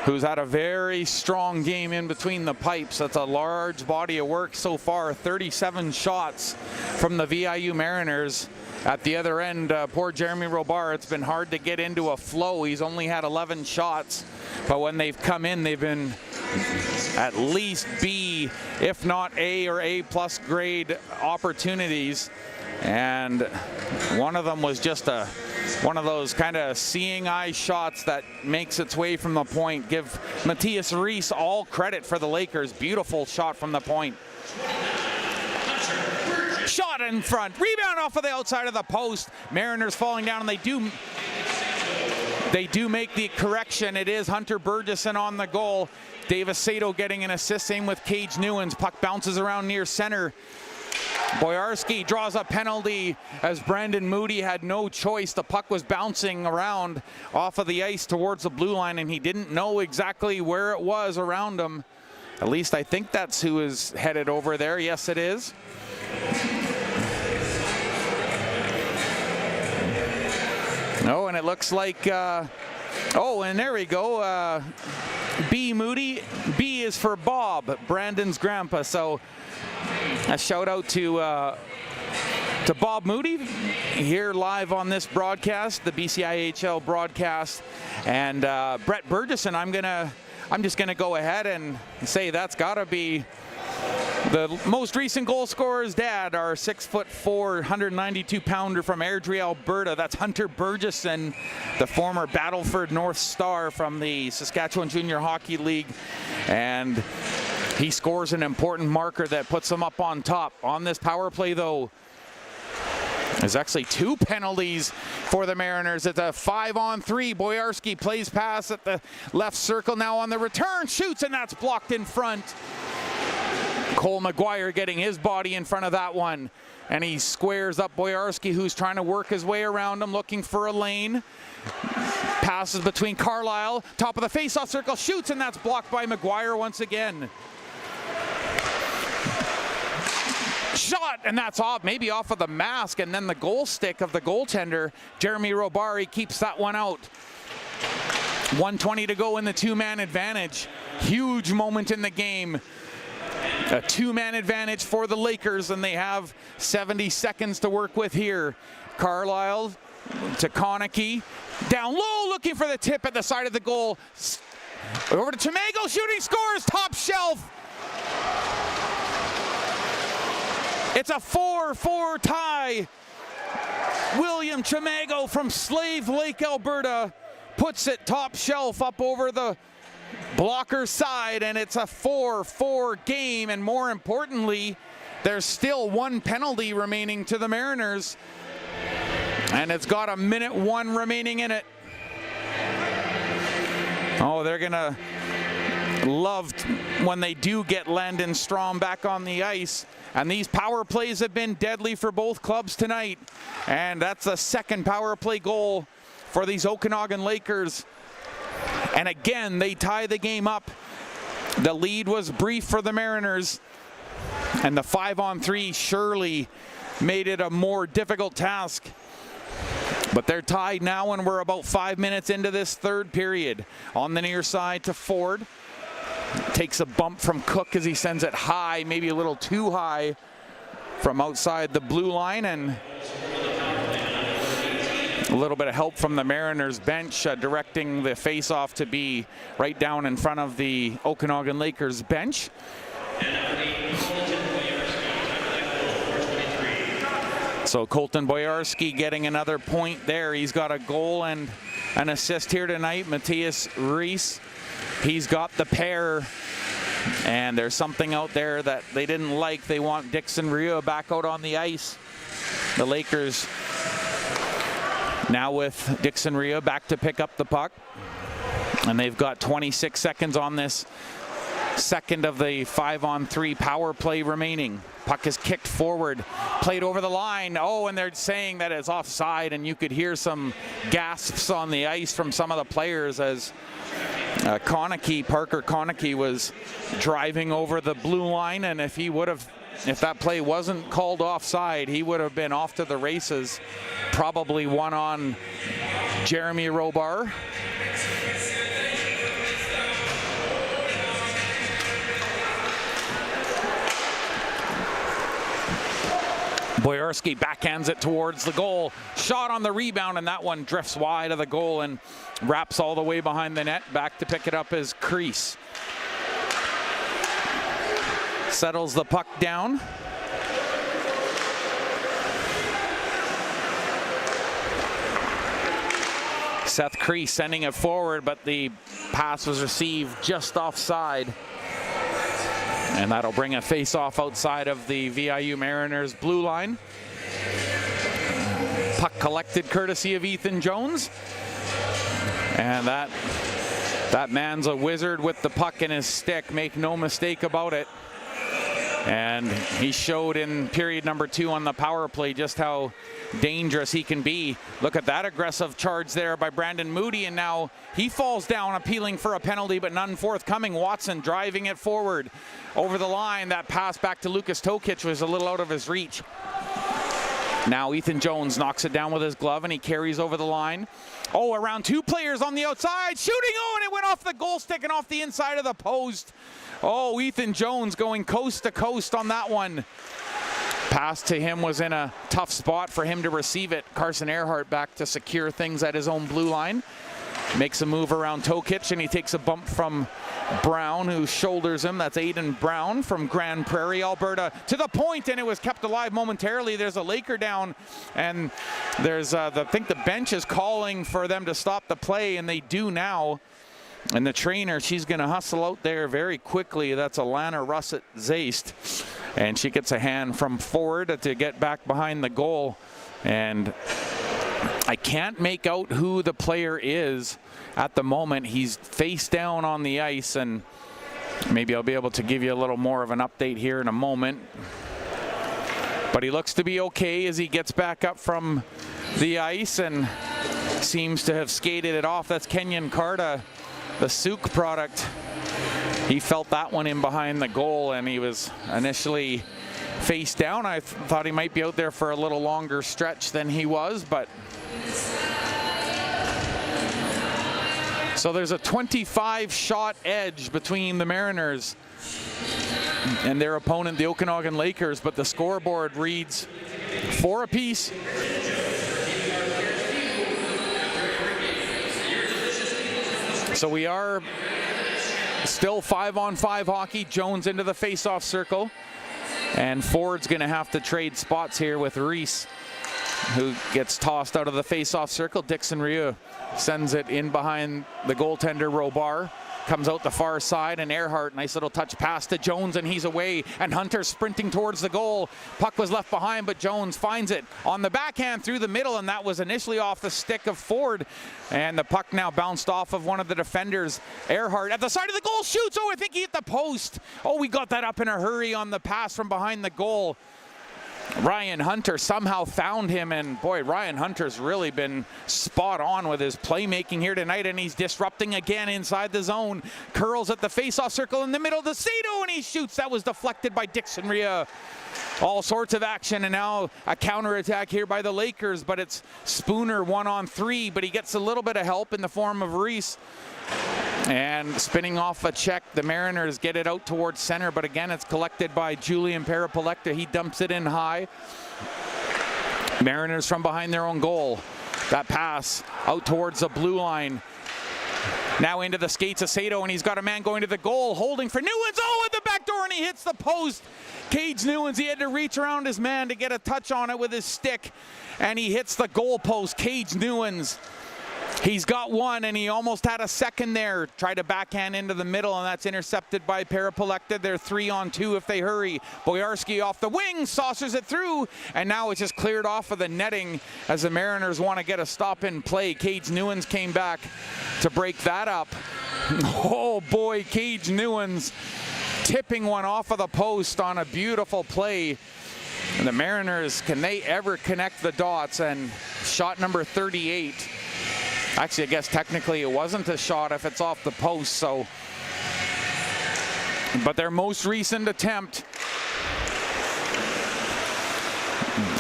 Speaker 1: who's had a very strong game in between the pipes. That's a large body of work so far. 37 shots from the VIU Mariners. At the other end, poor Jeremy Robar, it's been hard to get into a flow. He's only had 11 shots, but when they've come in, they've been at least B, if not A or A+ grade opportunities. And one of them was just one of those kind of seeing eye shots that makes its way from the point. Give Matthias Reese all credit for the Lakers. Beautiful shot from the point. Shot in front, rebound off of the outside of the post. Mariners falling down, and they do make the correction. It is Hunter Burgesson on the goal. Davis Sato getting an assist, same with Cage Newens. Puck bounces around near center. Boyarski draws a penalty as Brandon Moody had no choice. The puck was bouncing around off of the ice towards the blue line, and he didn't know exactly where it was around him. At least I think that's who is headed over there. Yes, it is. Oh, and it looks like, oh, and there we go. B Moody. B is for Bob, Brandon's grandpa. So a shout out to Bob Moody here live on this broadcast, the BCIHL broadcast. And Brett Burgesson, I'm just gonna go ahead and say that's gotta be the most recent goal scorer's dad, our 6'4", 192-pounder from Airdrie, Alberta. That's Hunter Burgesson, the former Battleford North Star from the Saskatchewan Junior Hockey League. And he scores an important marker that puts him up on top. On this power play, though, there's actually 2 penalties for the Mariners. It's a 5-on-3. Boyarski plays pass at the left circle. Now on the return, shoots, and that's blocked in front. Cole McGuire getting his body in front of that one, and he squares up Boyarski, who's trying to work his way around him, looking for a lane. Passes between Carlisle, top of the face-off circle, shoots, and that's blocked by McGuire once again. Shot, and that's off, maybe off of the mask, and then the goal stick of the goaltender, Jeremy Robari, keeps that one out. 1:20 to go in the 2-man advantage. Huge moment in the game. A 2-man advantage for the Lakers, and they have 70 seconds to work with here. Carlisle to Konecki, down low, looking for the tip at the side of the goal. Over to Chamago, shooting, scores, top shelf. It's a 4-4 tie. William Chamago from Slave Lake, Alberta, puts it top shelf up over the blocker side, and it's a 4-4 game. And more importantly, there's still 1 penalty remaining to the Mariners, and it's got 1:01 remaining in it. Oh, they're gonna love when they do get Landon Strom back on the ice. And these power plays have been deadly for both clubs tonight, and that's the 2nd power play goal for these Okanagan Lakers. And again, they tie the game up. The lead was brief for the Mariners, and the 5-on-3 surely made it a more difficult task. But they're tied now, and we're about 5 minutes into this 3rd period. On the near side to Ford. Takes a bump from Cook as he sends it high, maybe a little too high from outside the blue line, and a little bit of help from the Mariners bench, directing the face-off to be right down in front of the Okanagan Lakers bench. So Colton Boyarski getting another point there. He's got a goal and an assist here tonight. Matthias Reese, he's got the pair And there's something out there that they didn't like. They want Dixon Ryu back out on the ice. The Lakers now with Dixon Ryu back to pick up the puck. And they've got 26 seconds on this second of the 5-on-3 power play remaining. Puck is kicked forward, played over the line. Oh, and they're saying that it's offside, and you could hear some gasps on the ice from some of the players as Parker Konecki was driving over the blue line, and if that play wasn't called offside, he would have been off to the races. Probably one on Jeremy Robar. Boyarski backhands it towards the goal. Shot on the rebound, and that one drifts wide of the goal and wraps all the way behind the net. Back to pick it up is Crease. Settles the puck down. Seth Crease sending it forward, but the pass was received just offside. And that'll bring a face-off outside of the VIU Mariners blue line. Puck collected courtesy of Ethan Jones. And that man's a wizard with the puck in his stick, make no mistake about it. And he showed in period number 2 on the power play just how dangerous he can be. Look at that aggressive charge there by Brandon Moody, and now he falls down appealing for a penalty, but none forthcoming. Watson driving it forward over the line. That pass back to Lucas Tokic was a little out of his reach. Now Ethan Jones knocks it down with his glove, and he carries over the line. Oh, around 2 players on the outside, shooting, oh, and it went off the goal stick and off the inside of the post. Oh, Ethan Jones going coast to coast on that one. Pass to him was in a tough spot for him to receive it. Carson Earhart back to secure things at his own blue line. Makes a move around Tokic, and he takes a bump from Brown, who shoulders him. That's Aiden Brown from Grand Prairie, Alberta, to the point, and it was kept alive momentarily. There's a Laker down, and there's I think the bench is calling for them to stop the play, and they do now. And the trainer, she's going to hustle out there very quickly. That's Alana Russet-Zaist. And she gets a hand from forward to get back behind the goal. And I can't make out who the player is at the moment. He's face down on the ice, and maybe I'll be able to give you a little more of an update here in a moment. But he looks to be okay as he gets back up from the ice and seems to have skated it off. That's Kenyon Carta, the Souk product. He felt that one in behind the goal, and he was initially face down. I thought he might be out there for a little longer stretch than he was, but so there's a 25-shot edge between the Mariners and their opponent, the Okanagan Lakers, but the scoreboard reads 4 apiece. So we are still 5-on-5 hockey. Jones into the face-off circle. And Ford's going to have to trade spots here with Reese, who gets tossed out of the face-off circle. Dixon Ryu sends it in behind the goaltender, Robar. Comes out the far side, and Earhart, nice little touch pass to Jones, and he's away. And Hunter sprinting towards the goal. Puck was left behind, but Jones finds it on the backhand through the middle, and that was initially off the stick of Ford. And the puck now bounced off of one of the defenders. Earhart at the side of the goal shoots. Oh, I think he hit the post. Oh, we got that up in a hurry on the pass from behind the goal. Ryan Hunter somehow found him, and boy, Ryan Hunter's really been spot on with his playmaking here tonight, and he's disrupting again inside the zone. Curls at the face-off circle in the middle to Sato, and he shoots. That was deflected by Dixon Ryu. All sorts of action, and now a counterattack here by the Lakers, but it's Spooner 1-on-3, but he gets a little bit of help in the form of Reese. And spinning off a check, the Mariners get it out towards center, but again, it's collected by Julian Parapolecta. He dumps it in high. Mariners from behind their own goal. That pass out towards the blue line. Now into the skates of Sato, and he's got a man going to the goal, holding for Newens. Oh, at the back door, and he hits the post. Cage Newens, he had to reach around his man to get a touch on it with his stick, and he hits the goal post. Cage Newens He's got one, and he almost had a second there. Tried to backhand into the middle, and that's intercepted by Parapolekta. They're 3-on-2 if they hurry. Boyarski off the wing, saucers it through, and now it's just cleared off of the netting as the Mariners want to get a stop in play. Cage Newens came back to break that up. Oh boy, Cage Newens tipping one off of the post on a beautiful play. And the Mariners, can they ever connect the dots? And shot number 38. Actually, I guess technically it wasn't a shot if it's off the post, so. But their most recent attempt,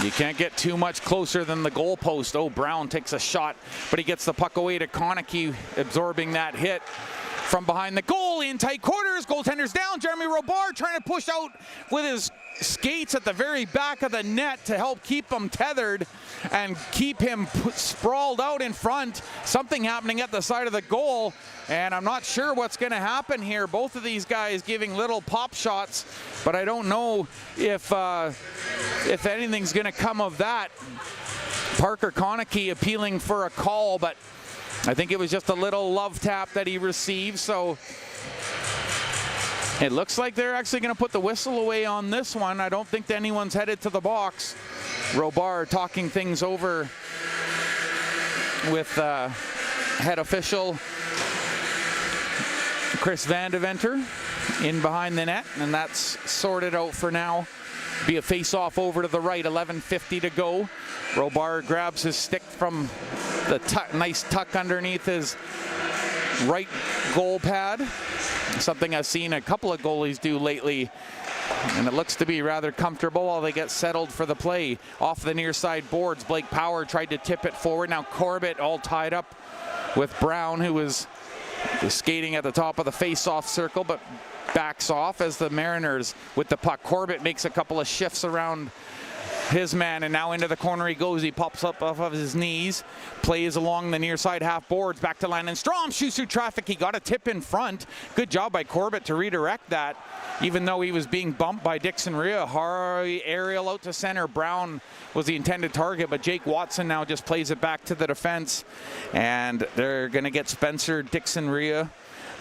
Speaker 1: you can't get too much closer than the goal post. Oh, Brown takes a shot, but he gets the puck away to Konecki, absorbing that hit. From behind the goal, in tight quarters, goaltender's down. Jeremy Robart trying to push out with his skates at the very back of the net to help keep him tethered and keep him sprawled out in front. Something happening at the side of the goal, and I'm not sure what's going to happen here. Both of these guys giving little pop shots, but I don't know if anything's going to come of that. Parker Konecki appealing for a call, but I think it was just a little love tap that he received, so it looks like they're actually going to put the whistle away on this one. I don't think anyone's headed to the box. Robart talking things over with head official Chris Van Deventer in behind the net, and that's sorted out for now. Be a face-off over to the right, 11:50 to go. Robart grabs his stick from the nice tuck underneath his right goal pad. Something I've seen a couple of goalies do lately, and it looks to be rather comfortable while they get settled for the play. Off the near side boards, Blake Power tried to tip it forward. Now Corbett all tied up with Brown, who was skating at the top of the face-off circle, but backs off as the Mariners with the puck. Corbett makes a couple of shifts around his man, and now into the corner he goes. He pops up off of his knees, plays along the near side half boards, back to Landon Strom, shoots through traffic. He got a tip in front. Good job by Corbett to redirect that, even though he was being bumped by Dixon Rhea. Hard aerial out to center. Brown was the intended target, but Jake Watson now just plays it back to the defense, and they're going to get Spencer Dixon Rhea,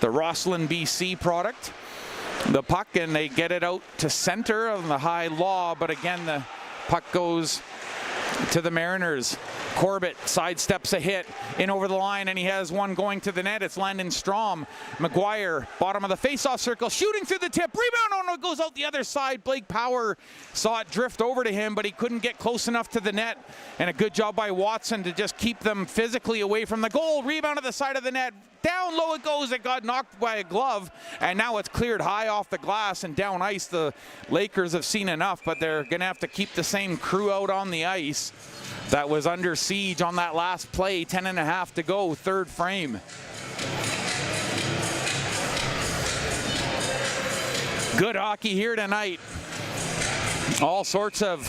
Speaker 1: the Roslyn, BC product, the puck, and they get it out to center on the high law, but again the puck goes to the Mariners. Corbett sidesteps a hit in over the line, and he has one going to the net. It's Landon Strom. McGuire, bottom of the face-off circle, shooting through the tip. Rebound, oh no, it goes out the other side. Blake Power saw it drift over to him, but he couldn't get close enough to the net. And a good job by Watson to just keep them physically away from the goal. Rebound to the side of the net. Down low it goes. It got knocked by a glove, and now it's cleared high off the glass and down ice. The Lakers have seen enough, but they're going to have to keep the same crew out on the ice that was under siege on that last play. 10.5 to go, third frame. Good hockey here tonight. All sorts of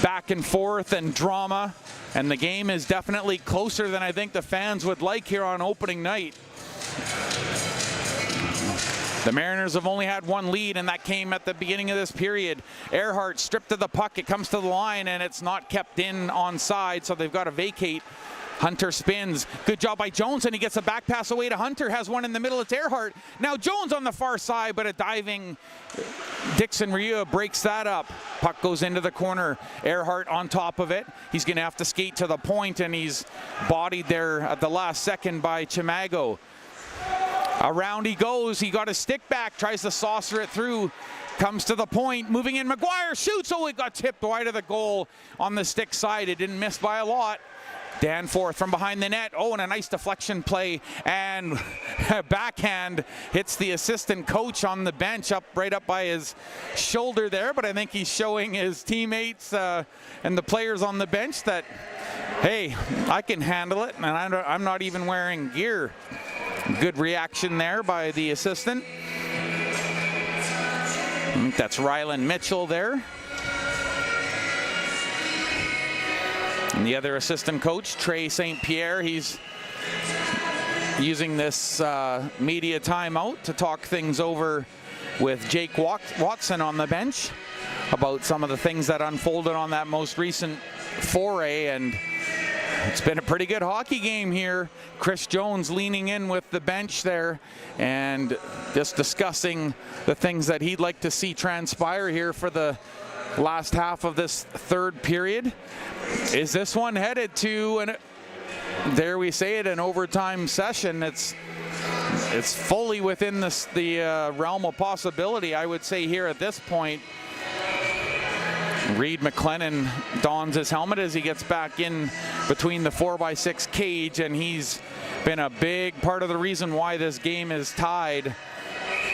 Speaker 1: back and forth and drama, and the game is definitely closer than I think the fans would like here on opening night. The Mariners have only had one lead, and that came at the beginning of this period. Earhart stripped of the puck. It comes to the line, and it's not kept in onside, so they've got to vacate. Hunter spins. Good job by Jones, and he gets a back pass away to Hunter. Has one in the middle. It's Earhart. Now Jones on the far side, but a diving Dixon Rhea breaks that up. Puck goes into the corner. Earhart on top of it. He's going to have to skate to the point, and he's bodied there at the last second by Chimago. Around he goes. He got his stick back. Tries to saucer it through. Comes to the point. Moving in. McGuire shoots. Oh, it got tipped wide of the goal on the stick side. It didn't miss by a lot. Danforth from behind the net. Oh, and a nice deflection play, and a backhand hits the assistant coach on the bench, right up by his shoulder there. But I think he's showing his teammates and the players on the bench that, hey, I can handle it, and I'm not even wearing gear. Good reaction there by the assistant. I think that's Rylan Mitchell there. And the other assistant coach, Trey St. Pierre, he's using this media timeout to talk things over with Jake Watson on the bench about some of the things that unfolded on that most recent foray. And It's been a pretty good hockey game here. Chris Jones leaning in with the bench there and just discussing the things that he'd like to see transpire here for the last half of this third period. Is this one headed to, and there we say it, an overtime session? It's fully within the realm of possibility, I would say, here at this point. Reed McLennan dons his helmet as he gets back in between the 4x6 cage, and he's been a big part of the reason why this game is tied,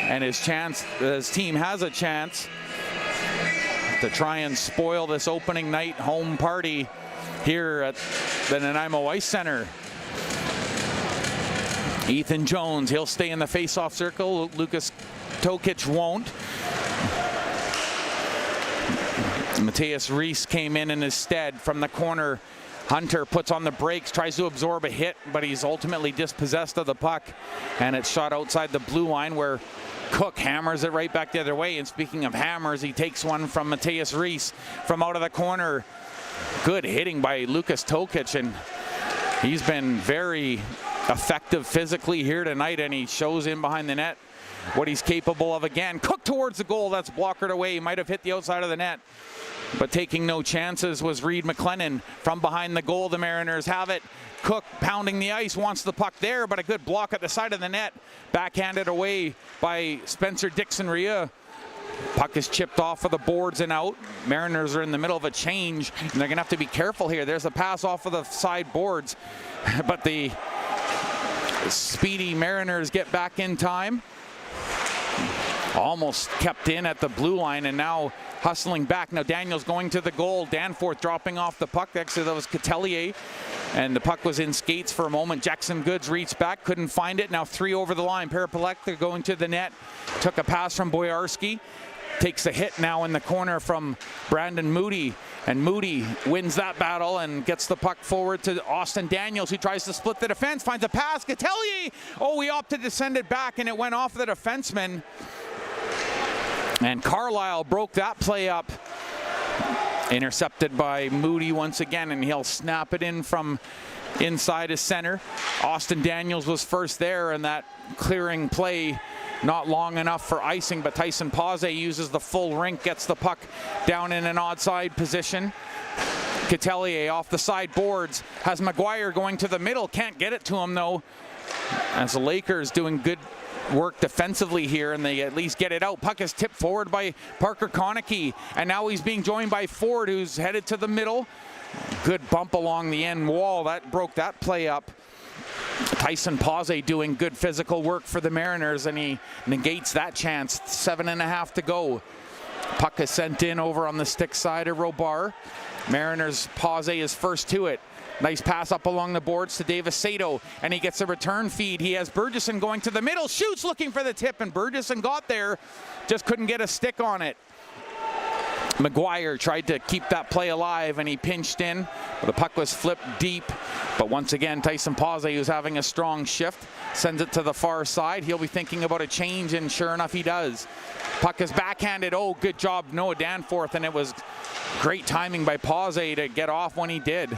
Speaker 1: and his team has a chance to try and spoil this opening night home party here at the Nanaimo Ice Center. Ethan Jones, he'll stay in the face-off circle. Lucas Tokic won't. Matthias Reese came in his stead from the corner. Hunter puts on the brakes, tries to absorb a hit, but he's ultimately dispossessed of the puck, and it's shot outside the blue line where Cook hammers it right back the other way. And speaking of hammers, he takes one from Matthias Reese from out of the corner. Good hitting by Lucas Tokic, and he's been very effective physically here tonight, and he shows in behind the net what he's capable of again. Cook towards the goal, that's blockered away. He might have hit the outside of the net, but taking no chances was Reed McLennan. From behind the goal, the Mariners have it. Cook pounding the ice, wants the puck there, but a good block at the side of the net. Backhanded away by Spencer Dixon-Ria. Puck is chipped off of the boards and out. Mariners are in the middle of a change, and they're going to have to be careful here. There's a pass off of the side boards, but the speedy Mariners get back in time. Almost kept in at the blue line, and now hustling back. Now Daniels going to the goal. Danforth dropping off the puck. Actually, that was Catelier, and the puck was in skates for a moment. Jackson Goods reached back, couldn't find it. Now 3 over the line. Parapelekta going to the net. Took a pass from Boyarski. Takes a hit now in the corner from Brandon Moody, and Moody wins that battle and gets the puck forward to Austin Daniels, who tries to split the defense, finds a pass. Catelier, oh, he opted to send it back, and it went off the defenseman. And Carlisle broke that play up. Intercepted by Moody once again, and he'll snap it in from inside his center. Austin Daniels was first there, and that clearing play not long enough for icing, but Tyson Pause uses the full rink, gets the puck down in an odd side position. Catelier off the side boards, has McGuire going to the middle, can't get it to him though, as the Lakers doing good work defensively here, and they at least get it out. Puck is tipped forward by Parker Konecki, and now he's being joined by Ford, who's headed to the middle. Good bump along the end wall, that broke that play up. Tyson Pause doing good physical work for the Mariners, and he negates that chance. 7.5 to go. Puck is sent in over on the stick side of Robar. Mariners, Pause is first to it. Nice pass up along the boards to Davis Sato, and he gets a return feed. He has Burgesson going to the middle, shoots looking for the tip, and Burgesson got there, just couldn't get a stick on it. McGuire tried to keep that play alive, and he pinched in, but the puck was flipped deep. But once again, Tyson Pause, who's having a strong shift, sends it to the far side. He'll be thinking about a change, and sure enough, he does. Puck is backhanded. Oh, good job, Noah Danforth, and it was great timing by Pause to get off when he did.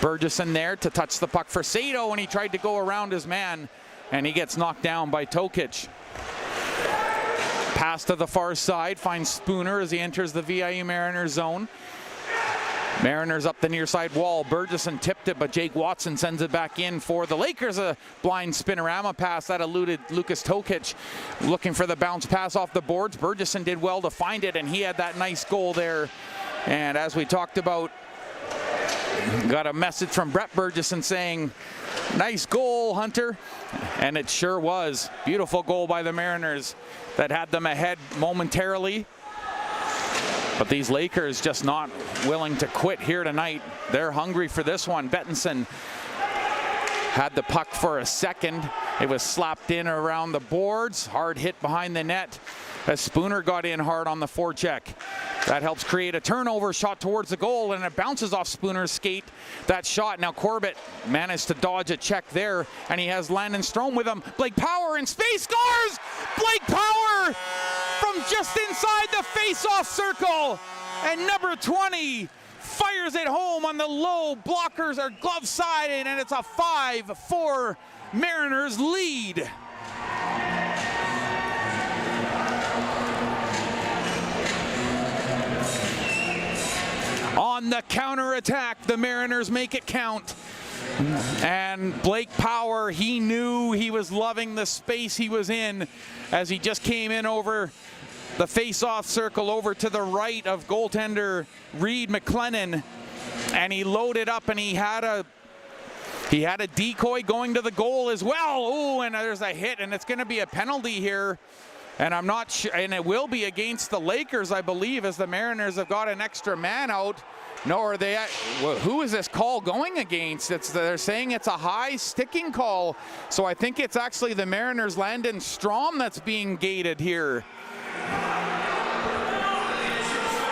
Speaker 1: Burgesson there to touch the puck for Sato, and he tried to go around his man, and he gets knocked down by Tokic. Pass to the far side, finds Spooner as he enters the VIU Mariners zone. Mariners up the near side wall. Burgesson tipped it, but Jake Watson sends it back in for the Lakers. A blind spinorama pass that eluded Lucas Tokic, looking for the bounce pass off the boards. Burgesson did well to find it, and he had that nice goal there. And as we talked about, got a message from Brett Burgesson saying, nice goal, Hunter. And it sure was. Beautiful goal by the Mariners that had them ahead momentarily. But these Lakers just not willing to quit here tonight. They're hungry for this one. Bettinson had the puck for a second. It was slapped in around the boards. Hard hit behind the net as Spooner got in hard on the forecheck. That helps create a turnover, shot towards the goal, and it bounces off Spooner's skate. That shot, now Corbett managed to dodge a check there, and he has Landon Strome with him. Blake Power in space, scores! Blake Power from just inside the face-off circle, and number 20 fires it home on the low blockers or glove side, and it's a 5-4 Mariners lead. On the counterattack, the Mariners make it count. And Blake Power, he knew he was loving the space he was in as he just came in over the face-off circle over to the right of goaltender Reed McLennan, and he loaded up, and he had a decoy going to the goal as well. Ooh, and there's a hit, and it's going to be a penalty here. And I'm not sure, and it will be against the Lakers, I believe, as the Mariners have got an extra man out. No, are they? Who is this call going against? They're saying it's a high sticking call. So I think it's actually the Mariners' Landon Strom that's being gated here.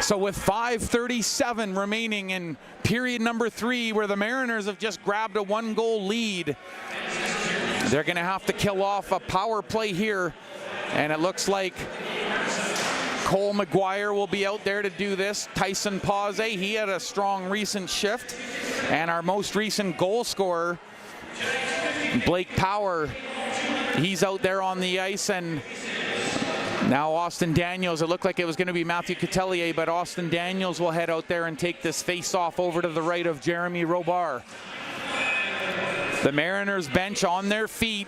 Speaker 1: So with 5:37 remaining in period number 3, where the Mariners have just grabbed a 1-goal lead, they're going to have to kill off a power play here. And it looks like Cole McGuire will be out there to do this. Tyson Pause, he had a strong recent shift. And our most recent goal scorer, Blake Power, he's out there on the ice. And now Austin Daniels, it looked like it was going to be Matthew Coutelier, but Austin Daniels will head out there and take this face-off over to the right of Jeremy Robar. The Mariners bench on their feet.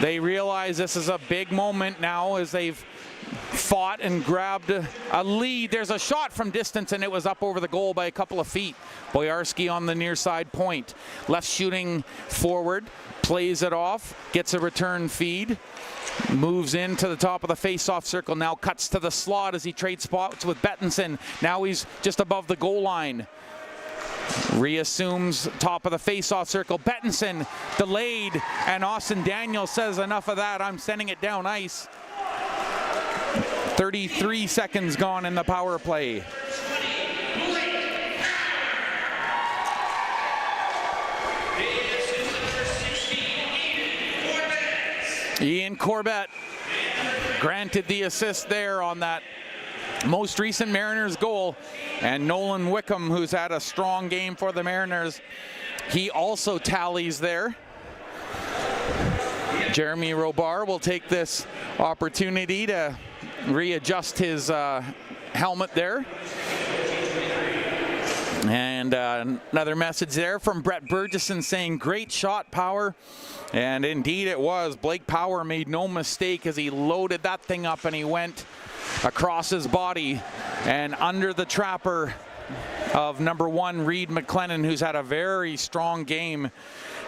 Speaker 1: They realize this is a big moment now as they've fought and grabbed a lead. There's a shot from distance, and it was up over the goal by a couple of feet. Boyarski on the near side point. Left shooting forward, plays it off, gets a return feed, moves into the top of the face-off circle, now cuts to the slot as he trades spots with Bettinson. Now he's just above the goal line. Reassumes top of the face-off circle. Bettinson delayed, and Austin Daniels says, enough of that, I'm sending it down ice. 33 seconds gone in the power play. Ian Corbett granted the assist there on that most recent Mariners goal, and Nolan Wickham, who's had a strong game for the Mariners, he also tallies there. Jeremy Robar will take this opportunity to readjust his helmet there. And another message there from Brett Burgesson saying, great shot, Power. And indeed it was. Blake Power made no mistake as he loaded that thing up, and he went across his body and under the trapper of number 1 Reed McLennan, who's had a very strong game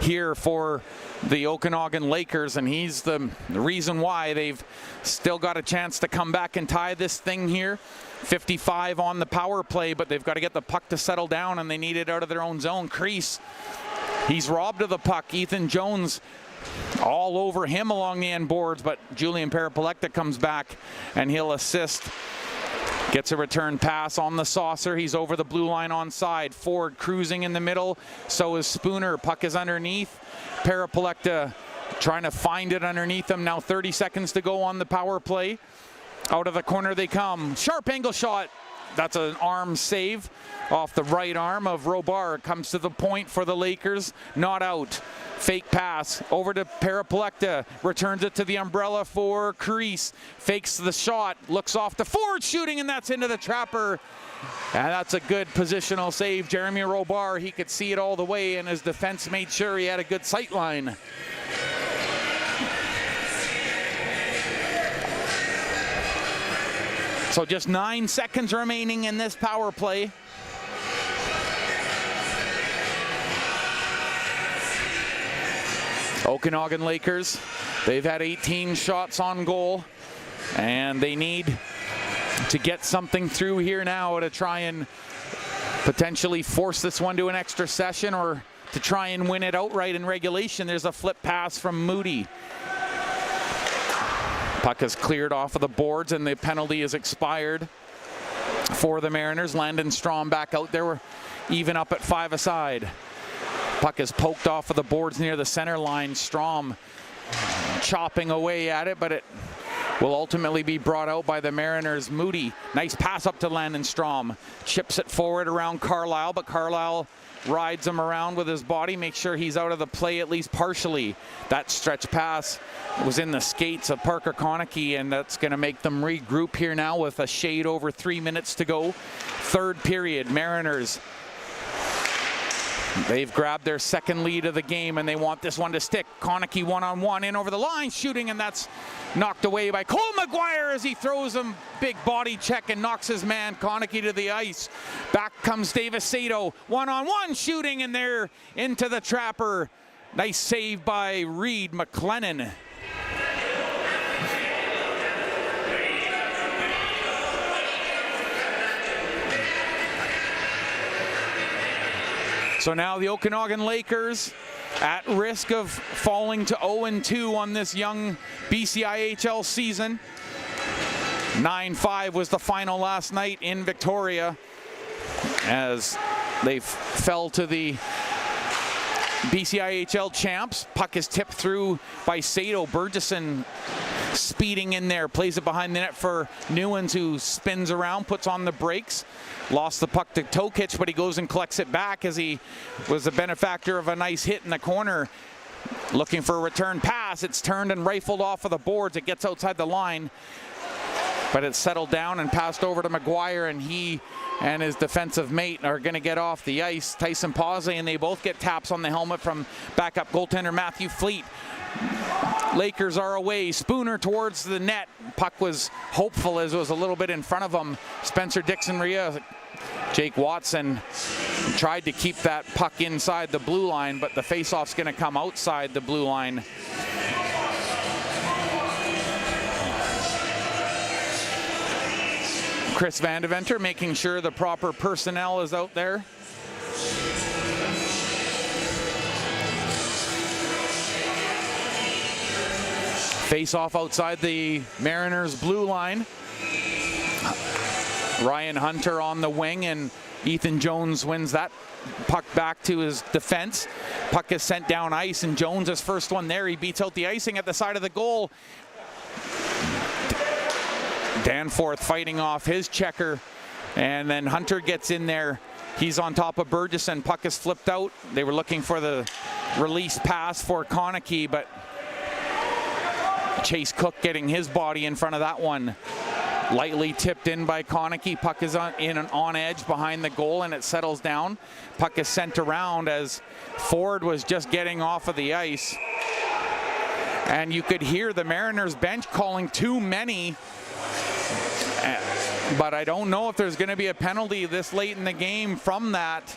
Speaker 1: here for the Okanagan Lakers, and he's the reason why they've still got a chance to come back and tie this thing here. 55 on the power play, but they've got to get the puck to settle down, and they need it out of their own zone. Crease, he's robbed of the puck. Ethan Jones all over him along the end boards, but Julian Parapolecta comes back and he'll assist. Gets a return pass on the saucer. He's over the blue line onside. Ford cruising in the middle. So is Spooner. Puck is underneath. Parapolecta trying to find it underneath him. Now 30 seconds to go on the power play. Out of the corner they come. Sharp angle shot. That's an arm save off the right arm of Robar. Comes to the point for the Lakers. Not out. Fake pass over to Parapolecta. Returns it to the umbrella for Crease. Fakes the shot. Looks off the Ford shooting, and that's into the trapper. And that's a good positional save. Jeremy Robar, he could see it all the way, and his defense made sure he had a good sight line. So just 9 seconds remaining in this power play. Okanagan Lakers, they've had 18 shots on goal, and they need to get something through here now to try and potentially force this one to an extra session, or to try and win it outright in regulation. There's a flip pass from Moody. Puck is cleared off of the boards, and the penalty is expired for the Mariners. Landon Strom back out there. We're even up at 5-a-side. Puck is poked off of the boards near the center line. Strom chopping away at it, but it will ultimately be brought out by the Mariners. Moody, nice pass up to Landonstrom. Chips it forward around Carlisle, but Carlisle rides him around with his body, makes sure he's out of the play at least partially. That stretch pass was in the skates of Parker Konecki, and that's going to make them regroup here now with a shade over 3 minutes to go. Third period, Mariners. They've grabbed their second lead of the game, and they want this one to stick. Konecki one-on-one in over the line, shooting, and that's knocked away by Cole McGuire as he throws him big body check and knocks his man Konecki to the ice. Back comes Davis Sato, one-on-one shooting, and they're into the trapper. Nice save by Reed McLennan. So now the Okanagan Lakers at risk of falling to 0-2 on this young BCIHL season. 9-5 was the final last night in Victoria as they fell to the BCIHL champs. Puck is tipped through by Sato. Burgesson speeding in there, plays it behind the net for Newens, who spins around, puts on the brakes. Lost the puck to Tokic, but he goes and collects it back as he was a benefactor of a nice hit in the corner. Looking for a return pass. It's turned and rifled off of the boards. It gets outside the line, but it's settled down and passed over to McGuire, and he and his defensive mate are going to get off the ice. Tyson Pause, and they both get taps on the helmet from backup goaltender Matthew Fleet. Lakers are away. Spooner towards the net. Puck was hopeful as it was a little bit in front of him. Spencer Dixon-Ria. Jake Watson tried to keep that puck inside the blue line, but the faceoff's going to come outside the blue line. Chris Vandeventer making sure the proper personnel is out there. Face-off outside the Mariners' blue line. Ryan Hunter on the wing, and Ethan Jones wins that puck back to his defense. Puck is sent down ice, and Jones is first one there. He beats out the icing at the side of the goal. Danforth fighting off his checker, and then Hunter gets in there. He's on top of Burgesson. Puck is flipped out. They were looking for the release pass for Konecki, but Chase Cook getting his body in front of that one. Lightly tipped in by Konecki. Puck is on edge behind the goal, and it settles down. Puck is sent around as Ford was just getting off of the ice. And you could hear the Mariners bench calling too many. But I don't know if there's going to be a penalty this late in the game from that.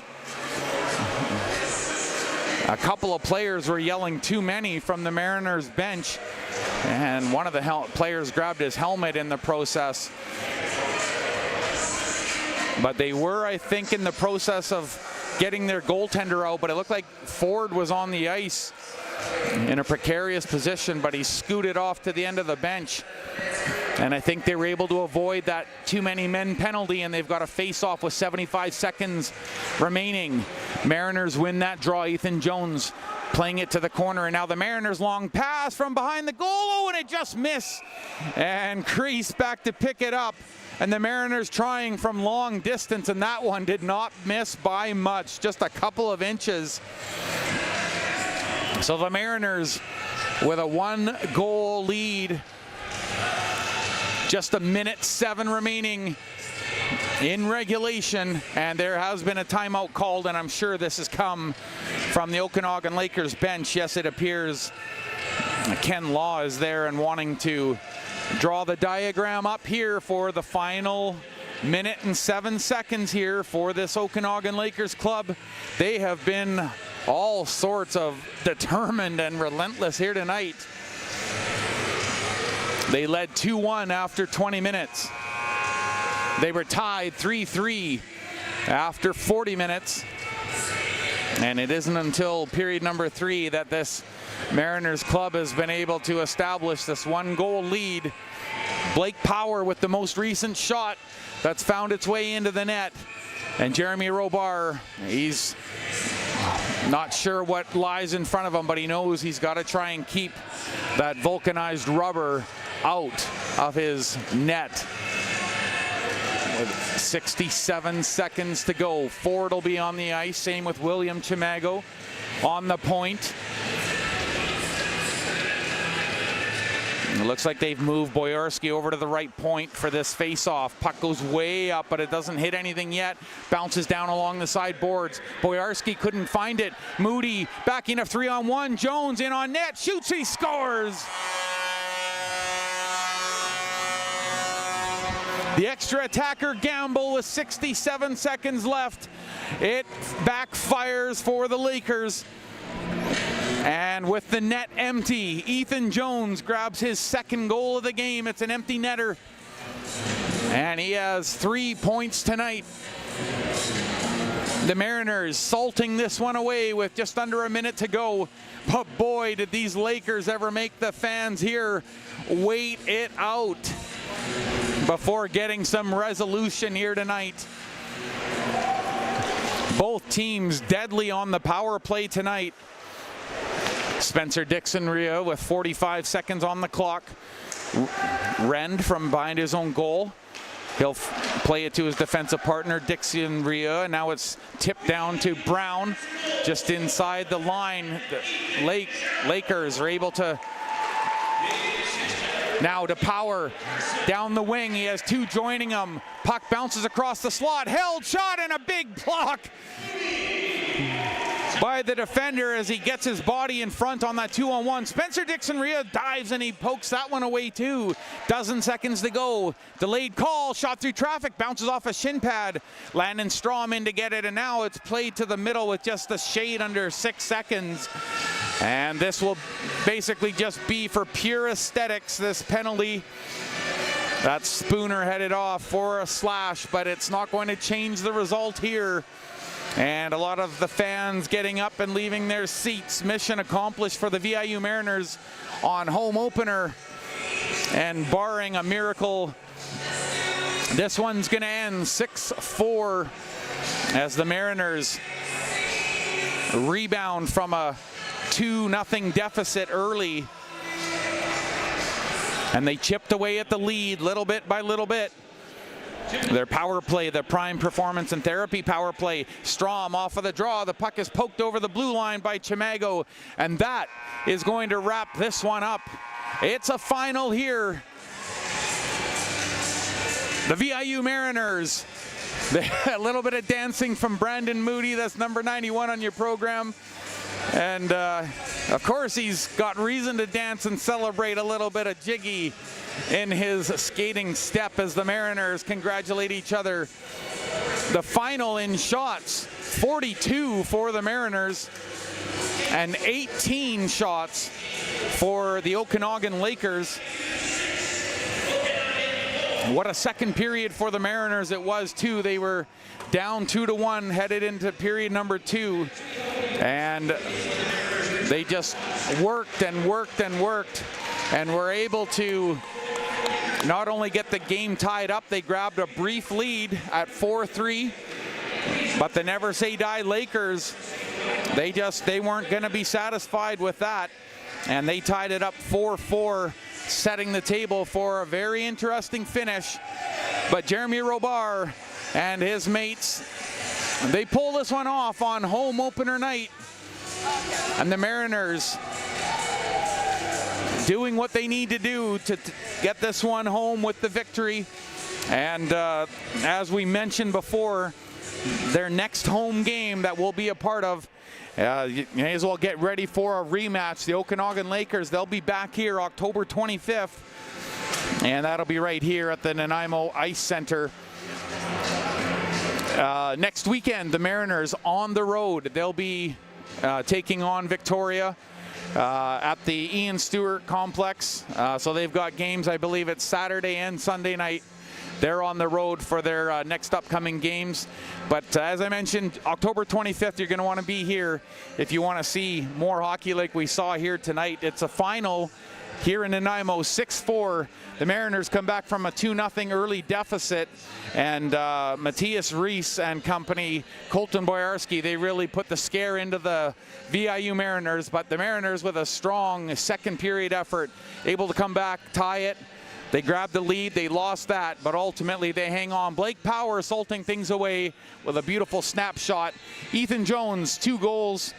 Speaker 1: A couple of players were yelling too many from the Mariners bench, and one of the players grabbed his helmet in the process. But they were, I think, in the process of getting their goaltender out, but it looked like Ford was on the ice in a precarious position, but he scooted off to the end of the bench. And I think they were able to avoid that too many men penalty, and they've got a face-off with 75 seconds remaining. Mariners win that draw. Ethan Jones playing it to the corner, and now the Mariners' long pass from behind the goal. Oh, and it just missed. And Crease back to pick it up. And the Mariners trying from long distance, and that one did not miss by much, just a couple of inches. So the Mariners with a 1-goal lead. Just 1:07 remaining in regulation, and there has been a timeout called, and I'm sure this has come from the Okanagan Lakers bench. Yes, it appears Ken Law is there and wanting to draw the diagram up here for the final 1:07 here for this Okanagan Lakers club. They have been all sorts of determined and relentless here tonight. They led 2-1 after 20 minutes. They were tied 3-3 after 40 minutes. And it isn't until period number 3 that this Mariners club has been able to establish this 1-goal lead. Blake Power with the most recent shot that's found its way into the net. And Jeremy Robar, he's not sure what lies in front of him, but he knows he's got to try and keep that vulcanized rubber out of his net. With 67 seconds to go. Ford will be on the ice. Same with William Chimago on the point. It looks like they've moved Boyarski over to the right point for this face-off. Puck goes way up, but it doesn't hit anything yet. Bounces down along the side boards. Boyarski couldn't find it. Moody backing a 3-on-1. Jones in on net. Shoots, he scores! The extra attacker gamble with 67 seconds left. It backfires for the Lakers. And with the net empty, Ethan Jones grabs his second goal of the game. It's an empty netter. And he has 3 points tonight. The Mariners salting this one away with just under a minute to go. But boy, did these Lakers ever make the fans here wait it out before getting some resolution here tonight. Both teams deadly on the power play tonight. Spencer Dixon-Rio with 45 seconds on the clock. Rend from behind his own goal. He'll play it to his defensive partner, Dixon-Rio, and now it's tipped down to Brown just inside the line. The Lakers are able to now to Power down the wing. He has two joining him. Puck bounces across the slot. Held shot and a big block by the defender as he gets his body in front on that 2-on-1. Spencer Dixon-Rio dives and he pokes that one away too. Dozen seconds to go. Delayed call, shot through traffic, bounces off a shin pad. Landon Strom in to get it, and now it's played to the middle with just a shade under 6 seconds. And this will basically just be for pure aesthetics, this penalty. That's Spooner headed off for a slash, but it's not going to change the result here. And a lot of the fans getting up and leaving their seats. Mission accomplished for the VIU Mariners on home opener. And barring a miracle, this one's going to end 6-4 as the Mariners rebound from a 2-0 deficit early. And they chipped away at the lead little bit by little bit. Their power play, the prime performance and therapy power play. Strom off of the draw. The puck is poked over the blue line by Chimago. And that is going to wrap this one up. It's a final here. The VIU Mariners. A little bit of dancing from Brandon Moody. That's number 91 on your program. And of course, he's got reason to dance and celebrate a little bit of jiggy in his skating step as the Mariners congratulate each other. The final in shots, 42 for the Mariners and 18 shots for the Okanagan Lakers. What a second period for the Mariners it was too. They were down 2-1 headed into period number 2. And they just worked and worked and worked and were able to not only get the game tied up, they grabbed a brief lead at 4-3, but the Never Say Die Lakers, they weren't going to be satisfied with that, and they tied it up 4-4, setting the table for a very interesting finish. But Jeremy Robar and his mates, they pull this one off on home opener night, and the Mariners doing what they need to do to get this one home with the victory. And as we mentioned before, their next home game that we'll be a part of, you may as well get ready for a rematch. The Okanagan Lakers, they'll be back here October 25th, and that'll be right here at the Nanaimo Ice Center. Next weekend, the Mariners on the road. They'll be taking on Victoria at the Ian Stewart Complex. So they've got games, I believe it's Saturday and Sunday night. They're on the road for their next upcoming games. But as I mentioned, October 25th, you're going to want to be here if you want to see more hockey like we saw here tonight. It's a final here in Nanaimo, 6-4. The Mariners come back from a 2-0 early deficit, and Matthias Reese and company, Colton Boyarski, they really put the scare into the VIU Mariners, but the Mariners with a strong second period effort, able to come back, tie it. They grabbed the lead, they lost that, but ultimately they hang on. Blake Power salting things away with a beautiful snapshot. Ethan Jones, 2 goals,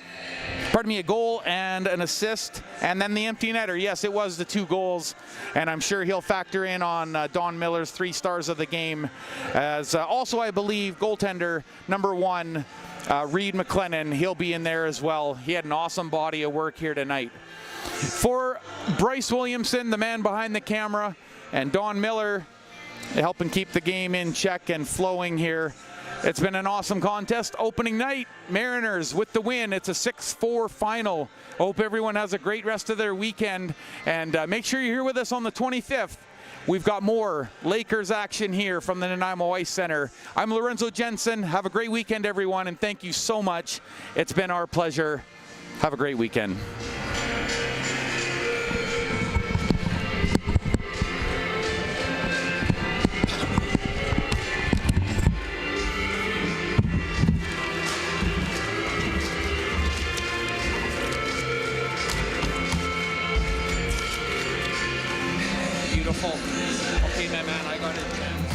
Speaker 1: a goal and an assist, and then the empty netter. Yes, it was the 2 goals, and I'm sure he'll factor in on Don Miller's 3 stars of the game. As also, I believe, goaltender number 1, Reed McLennan, he'll be in there as well. He had an awesome body of work here tonight. For Bryce Williamson, the man behind the camera, and Don Miller helping keep the game in check and flowing here. It's been an awesome contest. Opening night, Mariners with the win. It's a 6-4 final. Hope everyone has a great rest of their weekend. And make sure you're here with us on the 25th. We've got more Lakers action here from the Nanaimo Ice Center. I'm Lorenzo Jensen. Have a great weekend, everyone, and thank you so much. It's been our pleasure. Have a great weekend.
Speaker 3: Beautiful. Okay, my man, I got it.